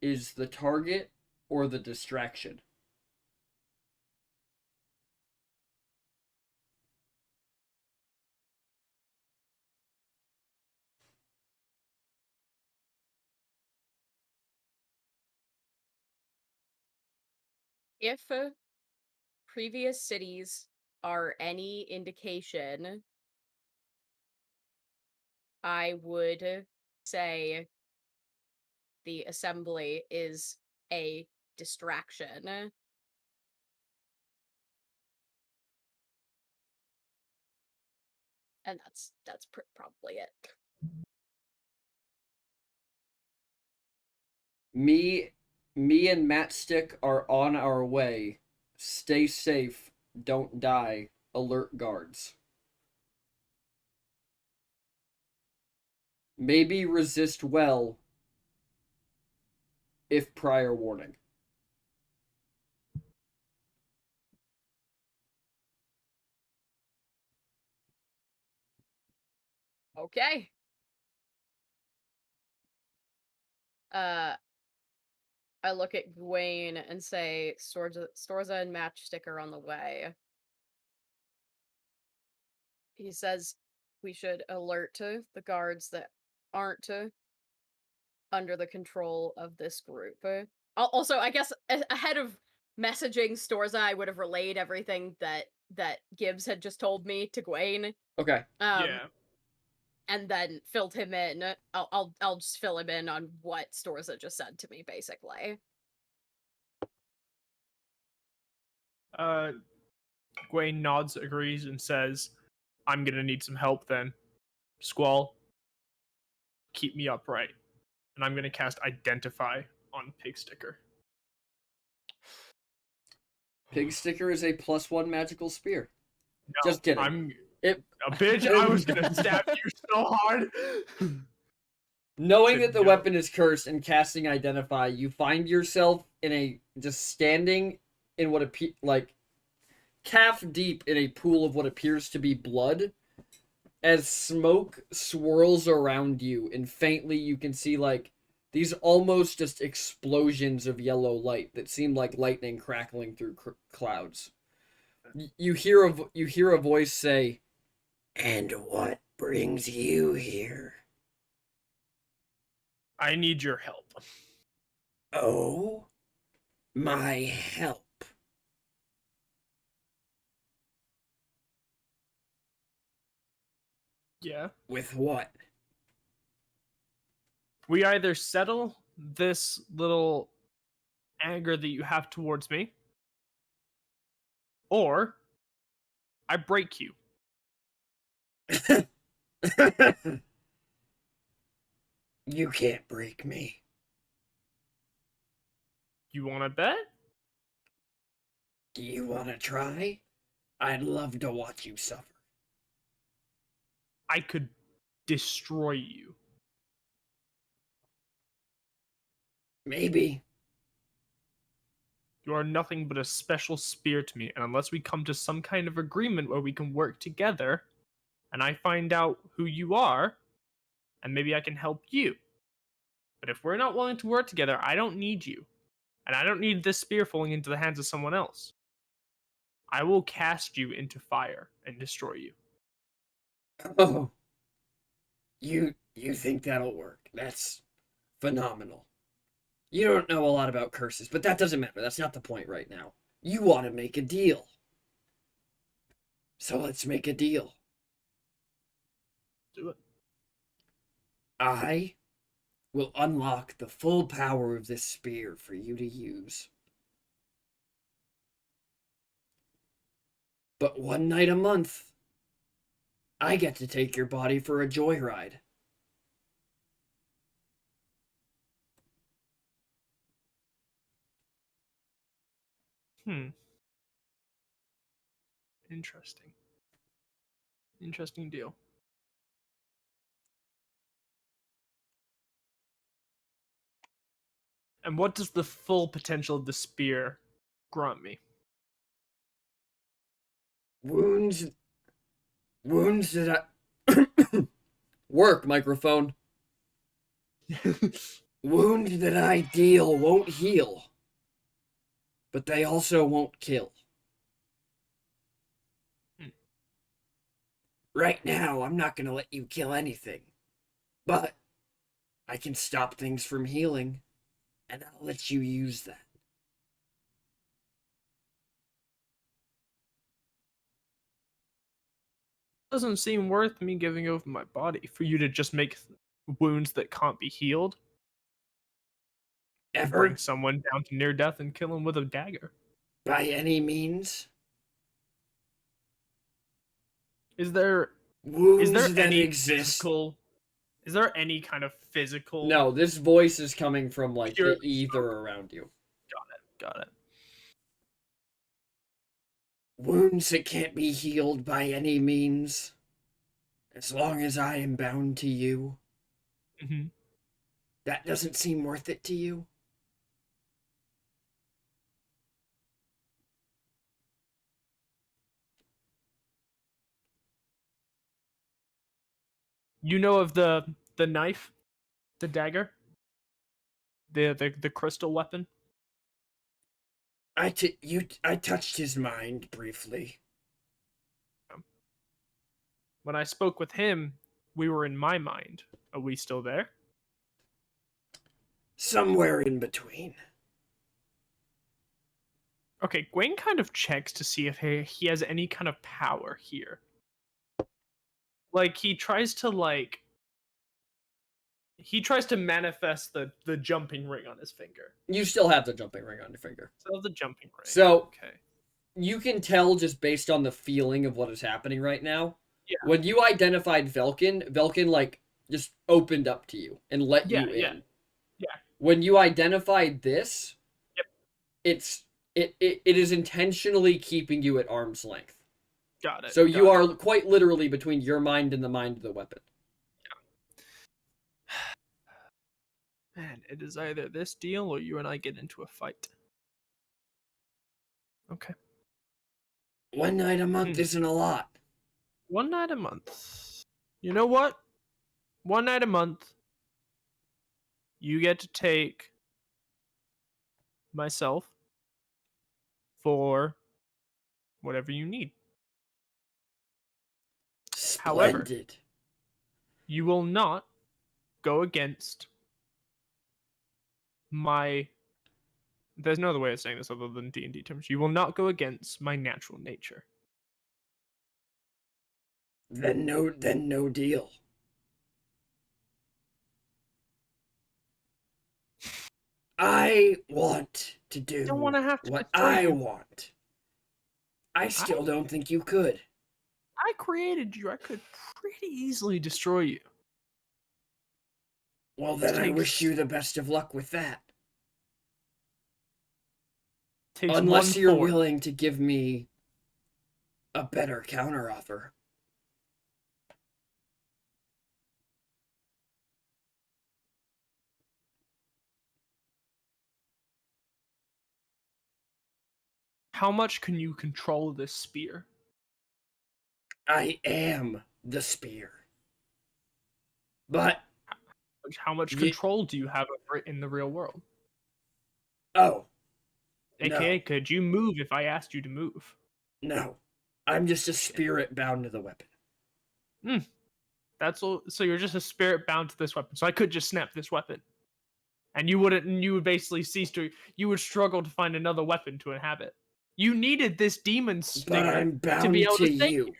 is the target or the distraction? If previous cities are any indication, I would say the assembly is a distraction. And that's probably it. Me and Matstick are on our way. Stay safe. Don't die. Alert guards. Maybe resist well if prior warning. Okay. I look at Gwaine and say, Storza and Matchstick are on the way. He says we should alert the guards that aren't under the control of this group. Also, I guess ahead of messaging Storza, I would have relayed everything that Gibbs had just told me to Gwaine. Okay. Yeah. And then filled him in. I'll just fill him in on what Storza just said to me, basically. Gwaine nods, agrees, and says, I'm gonna need some help then. Squall, keep me upright. And I'm gonna cast Identify on Pig Sticker. Pig Sticker is a +1 magical spear. No, Just kidding. I'm It, a bitch. I was gonna stab you so hard. knowing that the No. weapon is cursed and casting Identify, you find yourself in a just standing in what like calf deep in a pool of what appears to be blood, as smoke swirls around you, and faintly you can see like these almost just explosions of yellow light that seem like lightning crackling through clouds. You hear a voice say, "And what brings you here?" I need your help. Oh, my help. Yeah. With what? We either settle this little anger that you have towards me, or I break you. You can't break me. You want to bet? Do you want to try? I'd love to watch you suffer. I could destroy you. Maybe. You are nothing but a special spear to me, and unless we come to some kind of agreement where we can work together, and I find out who you are, and maybe I can help you, But if we're not willing to work together, I don't need you. And I don't need this spear falling into the hands of someone else. I will cast you into fire and destroy you. Oh, you think that'll work? That's phenomenal. You don't know a lot about curses, but that doesn't matter. That's not the point right now. You want to make a deal. So let's make a deal. Do it. I will unlock the full power of this spear for you to use. But one night a month, I get to take your body for a joyride. Interesting. Interesting deal. And what does the full potential of the spear grant me? Wounds that I... Work, microphone. Wounds that I deal won't heal. But they also won't kill. Right now, I'm not gonna let you kill anything. But I can stop things from healing, and I'll let you use that. Doesn't seem worth me giving over my body for you to just make wounds that can't be healed. Ever, Bring someone down to near death and kill him with a dagger. by any means. Is there Wounds that any exist. physical? Is there any kind of physical? No, this voice is coming from like the Purely ether around you. Got it. Wounds that can't be healed by any means. As long as I am bound to you. Mm-hmm. That doesn't seem worth it to you? You know of the knife, the dagger, the crystal weapon. I touched his mind briefly. When I spoke with him, we were in my mind. Are we still there? Somewhere in between. Okay, Gwen kind of checks to see if he has any kind of power here. Like he tries to manifest the jumping ring on his finger. You still have the jumping ring on your finger. So the jumping ring. So okay. You can tell just based on the feeling of what is happening right now. Yeah. When you identified Velkin like just opened up to you and let you in. Yeah. When you identified this, Yep. it is intentionally keeping you at arm's length. Got it. So you are quite literally between your mind and the mind of the weapon. Man, it is either this deal or you and I get into a fight. Okay. One night a month isn't a lot. One night a month. You know what? One night a month, you get to take myself for whatever you need. However, Splendid. you will not go against my... There's no other way of saying this other than D&D terms. You will not go against my natural nature. Then no deal. I want to do Don't want to have to what betray I you. want. I still don't think you could. I created you. I could pretty easily destroy you. Well, then I Takes- wish you the best of luck with that. Takes Unless one you're form. willing to give me a better counteroffer. How much can you control this spear? I am the spear. But How much Ye- control do you have over it in the real world? Oh, AKA, no, could you move if I asked you to move? no. I'm just a spirit bound to the weapon. That's all. So you're just a spirit bound to this weapon. So I could just snap this weapon, and you wouldn't. And you would basically cease to. You would struggle to find another weapon to inhabit. You needed this demon But stinger I'm bound to be able to save you.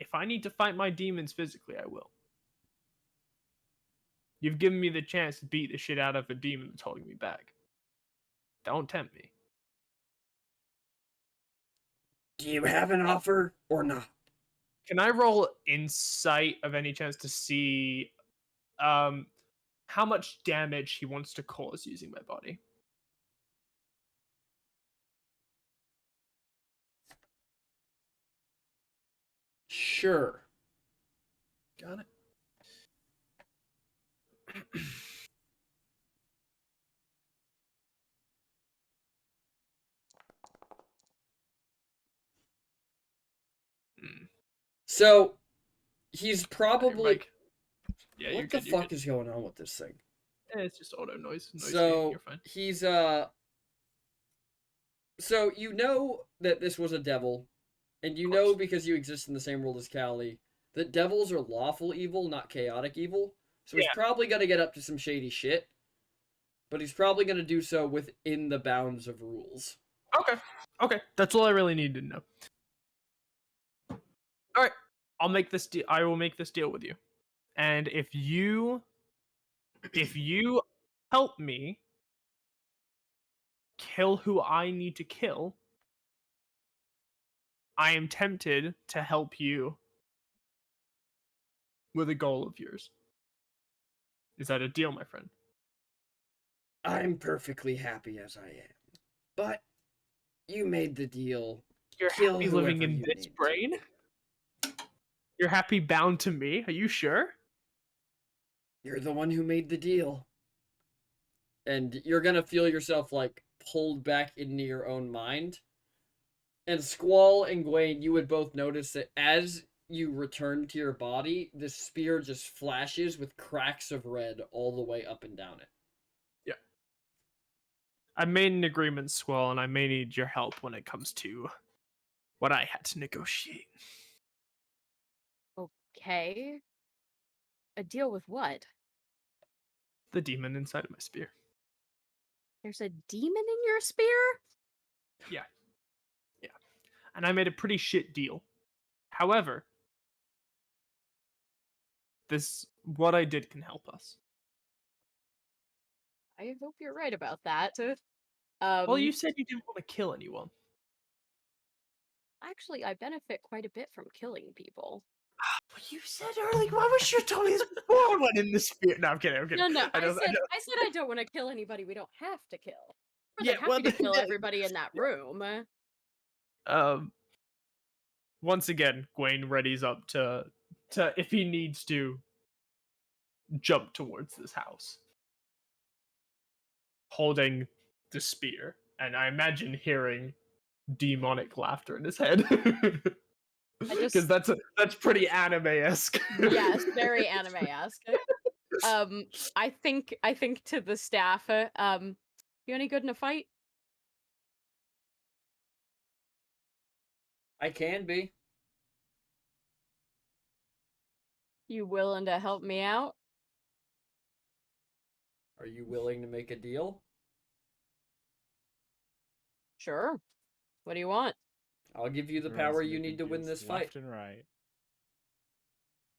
If I need to fight my demons physically, I will. You've given me the chance to beat the shit out of a demon that's holding me back. Don't tempt me. Do you have an offer or not? Can I roll insight of any chance to see how much damage he wants to cause using my body? Sure. Got it. So, he's probably. Mike. Yeah, What you're the good. You're fuck good. is going on with this thing? It's just auto noise. So You're fine. he's So you know that this was a devil, and you know because you exist in the same world as Callie that devils are lawful evil, not chaotic evil. So he's Yeah. probably gonna get up to some shady shit, but he's probably gonna do so within the bounds of rules. Okay. That's all I really need to know. All right. I'll make this deal. I will make this deal with you. And if you help me kill who I need to kill, I am tempted to help you with a goal of yours. Is that a deal, my friend? I'm perfectly happy as I am, but you made the deal. You're Kill happy living whoever in you this need to. brain? You're happy bound to me? Are you sure? You're the one who made the deal. And you're gonna feel yourself like pulled back into your own mind. And Squall and Gwaine, you would both notice that as you return to your body, the spear just flashes with cracks of red all the way up and down it. I made an agreement, Squall, and I may need your help when it comes to what I had to negotiate. Okay. A deal with what? The demon inside of my spear. There's a demon in your spear? And I made a pretty shit deal. However, what I did can help us. I hope you're right about that. Well, you said you didn't want to kill anyone. Actually, I benefit quite a bit from killing people. But you said earlier, why was you telling me this before one in the spear? No, I'm kidding. I'm kidding. No, I know- said I don't want to kill anybody we don't have to kill. We're Yeah, happy well, to kill that- everybody in that room. Once again, Gwaine readies up to if he needs to jump towards this house, holding the spear, and I imagine hearing demonic laughter in his head. Because that's pretty anime-esque. Yes, very anime-esque. I think to the staff, you any good in a fight? I can be. You willing to help me out? Are you willing to make a deal? Sure. What do you want? I'll give you the Everyone's power you making need to win deals this fight. left and right.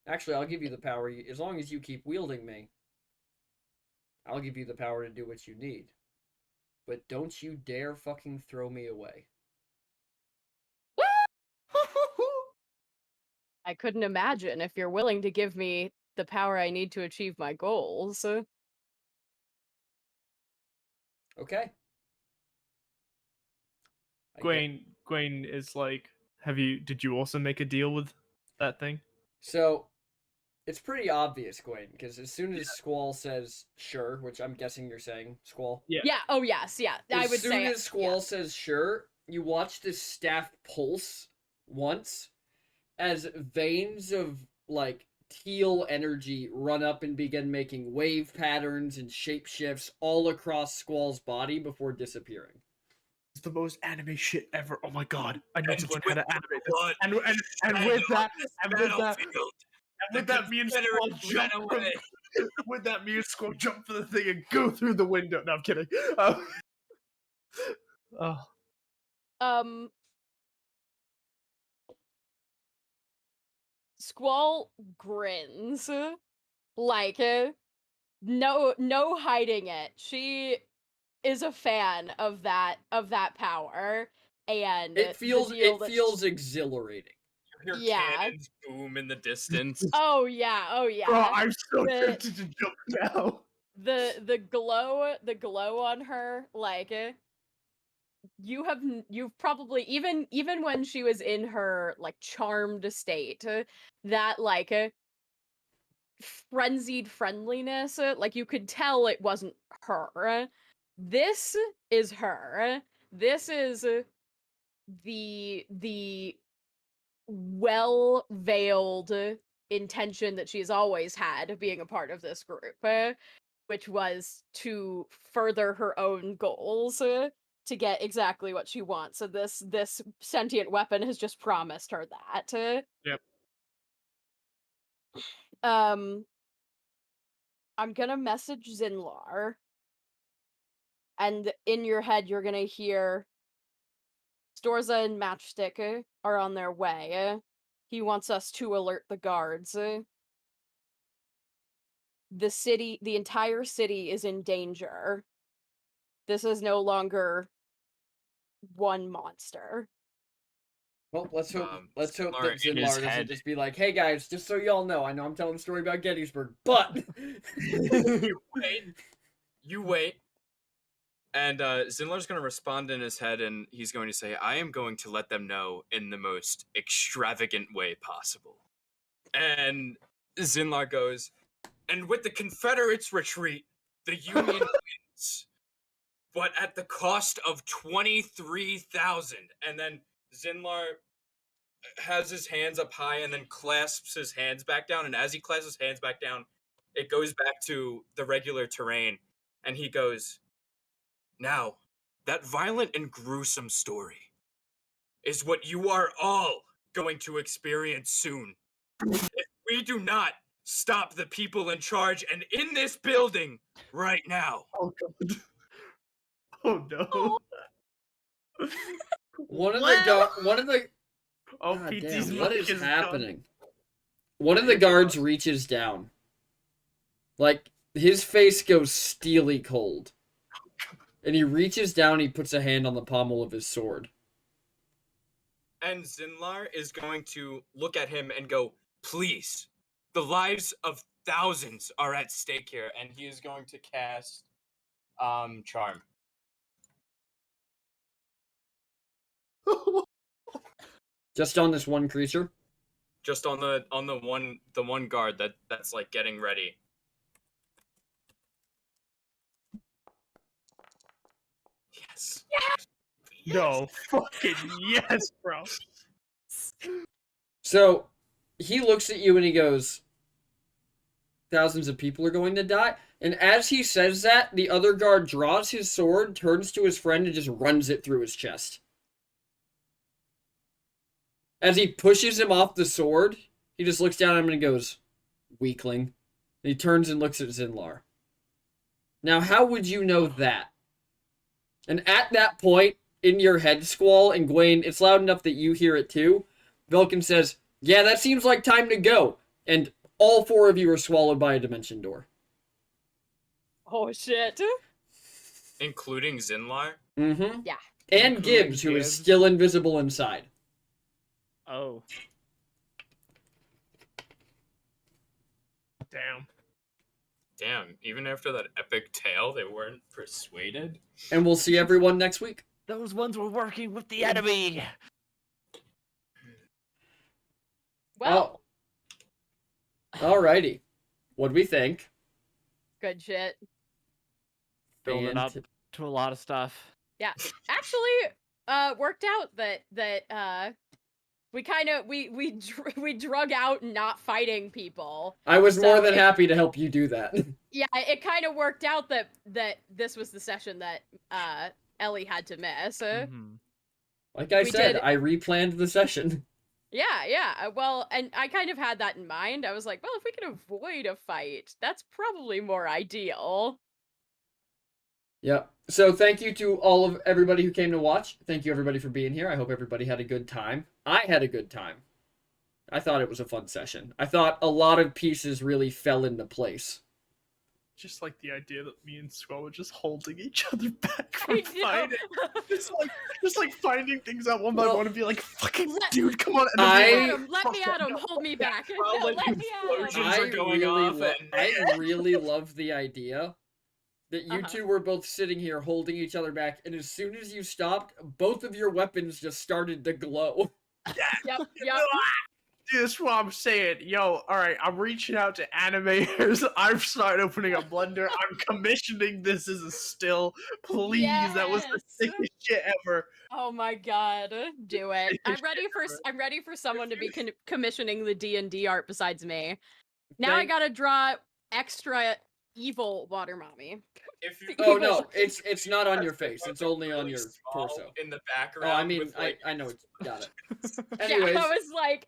Actually, I'll give you the power as long as you keep wielding me. I'll give you the power to do what you need. But don't you dare fucking throw me away. I couldn't imagine if you're willing to give me the power I need to achieve my goals. Okay. I get- Gwaine is like, did you also make a deal with that thing? So, it's pretty obvious, Gwaine, because as soon as Squall says sure, which I'm guessing you're saying, Squall. Yeah, oh yes, yeah. I would As soon say as Squall says sure, you watch this staff pulse once as veins of like teal energy run up and begin making wave patterns and shape shifts all across Squall's body before disappearing. It's the most anime shit ever. Oh my god. I need And to learn how to with the animate this. blood And shed with on that, this and with that, battlefield, and with the that, me and Squall Confederates jump ran from, away. with that, me and Squall jump for the thing and go through the window. No, I'm kidding. Oh. Squall grins, like no hiding it. She is a fan of that power, and It feels the deal that exhilarating. You hear Yeah. cannons boom in the distance. Oh yeah, Bro, I'm so The- tempted to jump now. the glow on her, like you've probably even when she was in her like charmed state, that like frenzied friendliness, like you could tell it wasn't her. This is her. This is the well veiled intention that she's always had being a part of this group, which was to further her own goals, to get exactly what she wants. So this sentient weapon has just promised her that. Yep. I'm gonna message Zinlar, and in your head you're gonna hear Storza and Matchstick are on their way. He wants us to alert the guards. The entire city is in danger. This is no longer one monster. Well, let's hope Zinlar that in his Zinlar doesn't head. just be like, "Hey guys, just so y'all know, I know I'm telling a story about Gettysburg, but You wait. And Zinlar's going to respond in his head, and he's going to say, I am going to let them know in the most extravagant way possible. And Zinlar goes, and with the Confederates retreat, the Union wins, but at the cost of 23,000. And then Zinlar has his hands up high and then clasps his hands back down. And as he clasps his hands back down, it goes back to the regular terrain. And he goes, now, that violent and gruesome story is what you are all going to experience soon. If we do not stop the people in charge and in this building right now. Oh god. Oh no. one of Well- the Oh, God PT's damn, what mic is is happening? One of the guards reaches down. Like, his face goes steely cold. And he reaches down, he puts a hand on the pommel of his sword. And Zinlar is going to look at him and go, please, the lives of thousands are at stake here. And he is going to cast Charm. Just on this one creature? Just on the one guard that's like getting ready. Yes. No, fucking yes, bro. So, he looks at you and he goes, thousands of people are going to die? And as he says that, the other guard draws his sword, turns to his friend, and just runs it through his chest. As he pushes him off the sword, he just looks down at him and goes, weakling. And he turns and looks at Zinlar. Now, how would you know that? And at that point, in your head, Squall, and Gwaine, it's loud enough that you hear it too, Velkin says, yeah, that seems like time to go. And all four of you are swallowed by a dimension door. Oh shit. Including Zinlar? Mm-hmm. Yeah. And Including Gibbs, who is Gibbs. still invisible inside. Oh. Damn. Damn, even after that epic tale, they weren't persuaded? And we'll see everyone next week. Those ones were working with the enemy. Well, Alrighty. What do we think? good shit. Building up Fant- to a lot of stuff. Actually, worked out that we kind of we drug out not fighting people. I was more So than it- happy to help you do that. Yeah, it kind of worked out that this was the session that Ellie had to miss. Mhm. Like I We said, did- I replanned the session. Yeah. Well, and I kind of had that in mind. I was like, well, if we can avoid a fight, that's probably more ideal. Yep. So thank you to all of everybody who came to watch. Thank you everybody for being here. I hope everybody had a good time. I had a good time. I thought it was a fun session. I thought a lot of pieces really fell into place. Just like the idea that me and Squall were just holding each other back I from know. fighting. Just like finding things out one by Well, one and be like, "Fucking let- dude, come on!" And then I- be Let like, him, let me "Fuck at him, no." hold me back. While, No, like, let me at him. explosions are going off and- I really love the idea that you Uh-huh. two were both sitting here holding each other back, and as soon as you stopped, both of your weapons just started to glow. Yep. Dude, that's what I'm saying. Yo, all right, I'm reaching out to animators. I've started opening a Blender. I'm commissioning this as a still. Please, that was the Yes. sickest shit ever. Oh my god, do it! I'm ready for someone to be commissioning the D&D art besides me. Now I Thank- gotta draw extra evil water mommy. If you Oh Evil. no, it's not on your That's the face. It's fucking only on really your small torso. in the Oh, background. I mean, with, like, I know it's got it. Yeah, Anyways, I was like,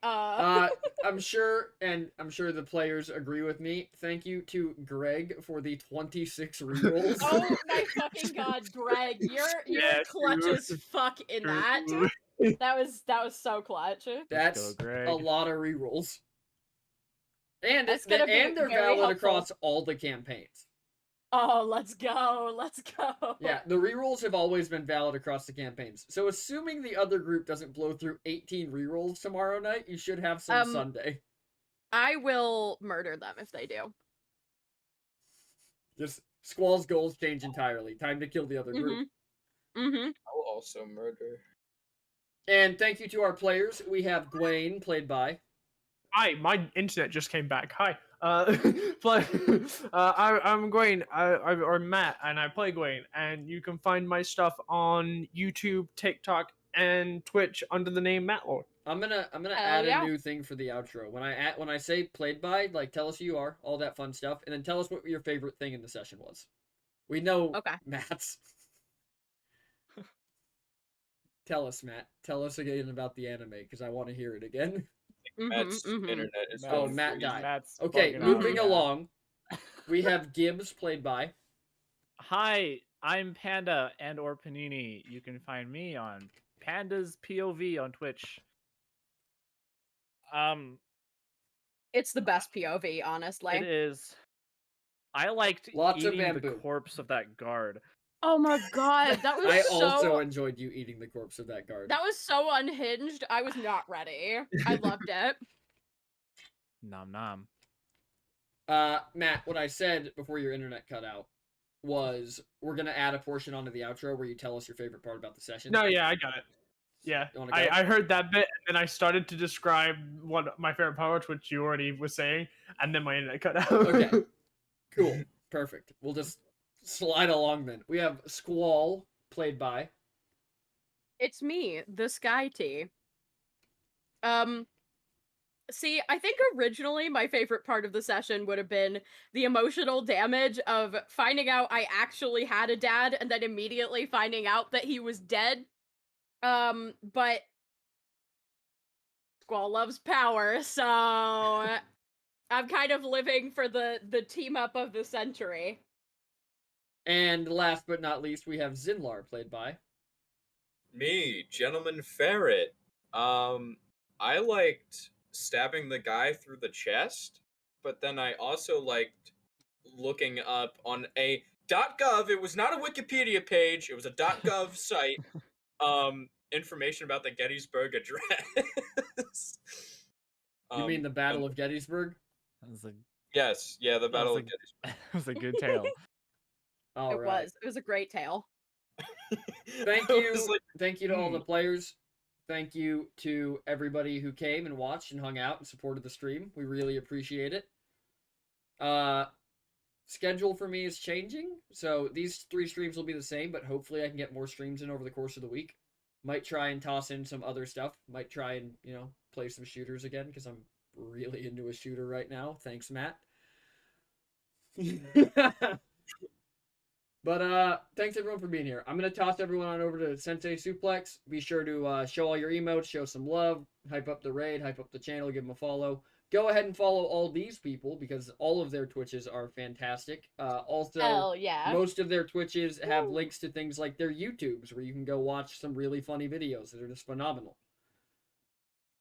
I'm sure the players agree with me. Thank you to Greg for the 26 rerolls. oh my fucking god, Greg, you're Yeah, clutch dude. as fuck in that. Dude. That was so clutch. That's go, Greg. a lot of rerolls. And That's gonna be they're very valid helpful. across all the campaigns. Oh, let's go. Yeah, the rerolls have always been valid across the campaigns. So assuming the other group doesn't blow through 18 rerolls tomorrow night, you should have some Sunday. I will murder them if they do. Just Squall's goals change entirely. Time to kill the other group. Mm-hmm. I'll also murder. And thank you to our players. We have Gwaine, played by. Hi, my internet just came back. Hi. I'm Gwaine, or Matt, and I play Gwaine, and you can find my stuff on YouTube, TikTok, and Twitch under the name Matlord. I'm gonna Hell add yeah. a new thing for the outro. When I say played by, like tell us who you are, all that fun stuff, and then tell us what your favorite thing in the session was. We know Okay. Matt's. Tell us, Matt. Tell us again about the anime because I want to hear it again. Matt's mhm. internet is Oh, going Matt freezing. died. Matt's Okay, bugging moving out. along. We have Gibbs, played by. Hi, I'm Panda and or Panini. You can find me on Panda's POV on Twitch. It's the best POV, honestly. It is. I liked Lots of eating the bamboo. corpse of that guard. Oh my god, that was I so also enjoyed you eating the corpse of that guard. that was so unhinged. I was not ready. I loved it. Nom nom. Matt, what I said before your internet cut out was we're gonna add a portion onto the outro where you tell us your favorite part about the session. No, yeah, I got it. Yeah, You wanna go? I heard that bit, and then I started to describe what my favorite part, which you already was saying, and then my internet cut out. Okay. Cool. Perfect. We'll just slide along then. We have Squall, played by. It's me, the Sky Tea. See, I think originally my favorite part of the session would have been the emotional damage of finding out I actually had a dad and then immediately finding out that he was dead. But Squall loves power, so I'm kind of living for the team up of the century. And last but not least, we have Zinlar, played by. Me, Gentleman Ferret. I liked stabbing the guy through the chest, but then I also liked looking up on a .gov. It was not a Wikipedia page. It was a .gov site. Information about the Gettysburg Address. You mean the Battle of Gettysburg? That was a, Yes, yeah, the Battle was of a- Gettysburg. that was a good tale. All It right. was a great tale. Thank I you. was like, Thank you to all the players. Thank you to everybody who came and watched and hung out and supported the stream. We really appreciate it. Schedule for me is changing, so these 3 streams will be the same, but hopefully I can get more streams in over the course of the week. Might try and toss in some other stuff. Might try and, play some shooters again because I'm really into a shooter right now. Thanks, Matt. But thanks everyone for being here. I'm gonna toss everyone on over to Sensei Suplex. Be sure to show all your emotes, show some love, hype up the raid, hype up the channel, give them a follow. Go ahead and follow all these people because all of their Twitches are fantastic. Also, Hell yeah. most of their Twitches have links to things like their YouTubes where you can go watch some really funny videos that are just phenomenal.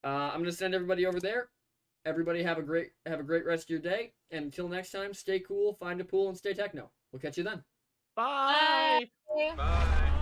I'm gonna send everybody over there. Everybody have a great rest of your day. And until next time, stay cool, find a pool, and stay techno. We'll catch you then. Bye. Bye.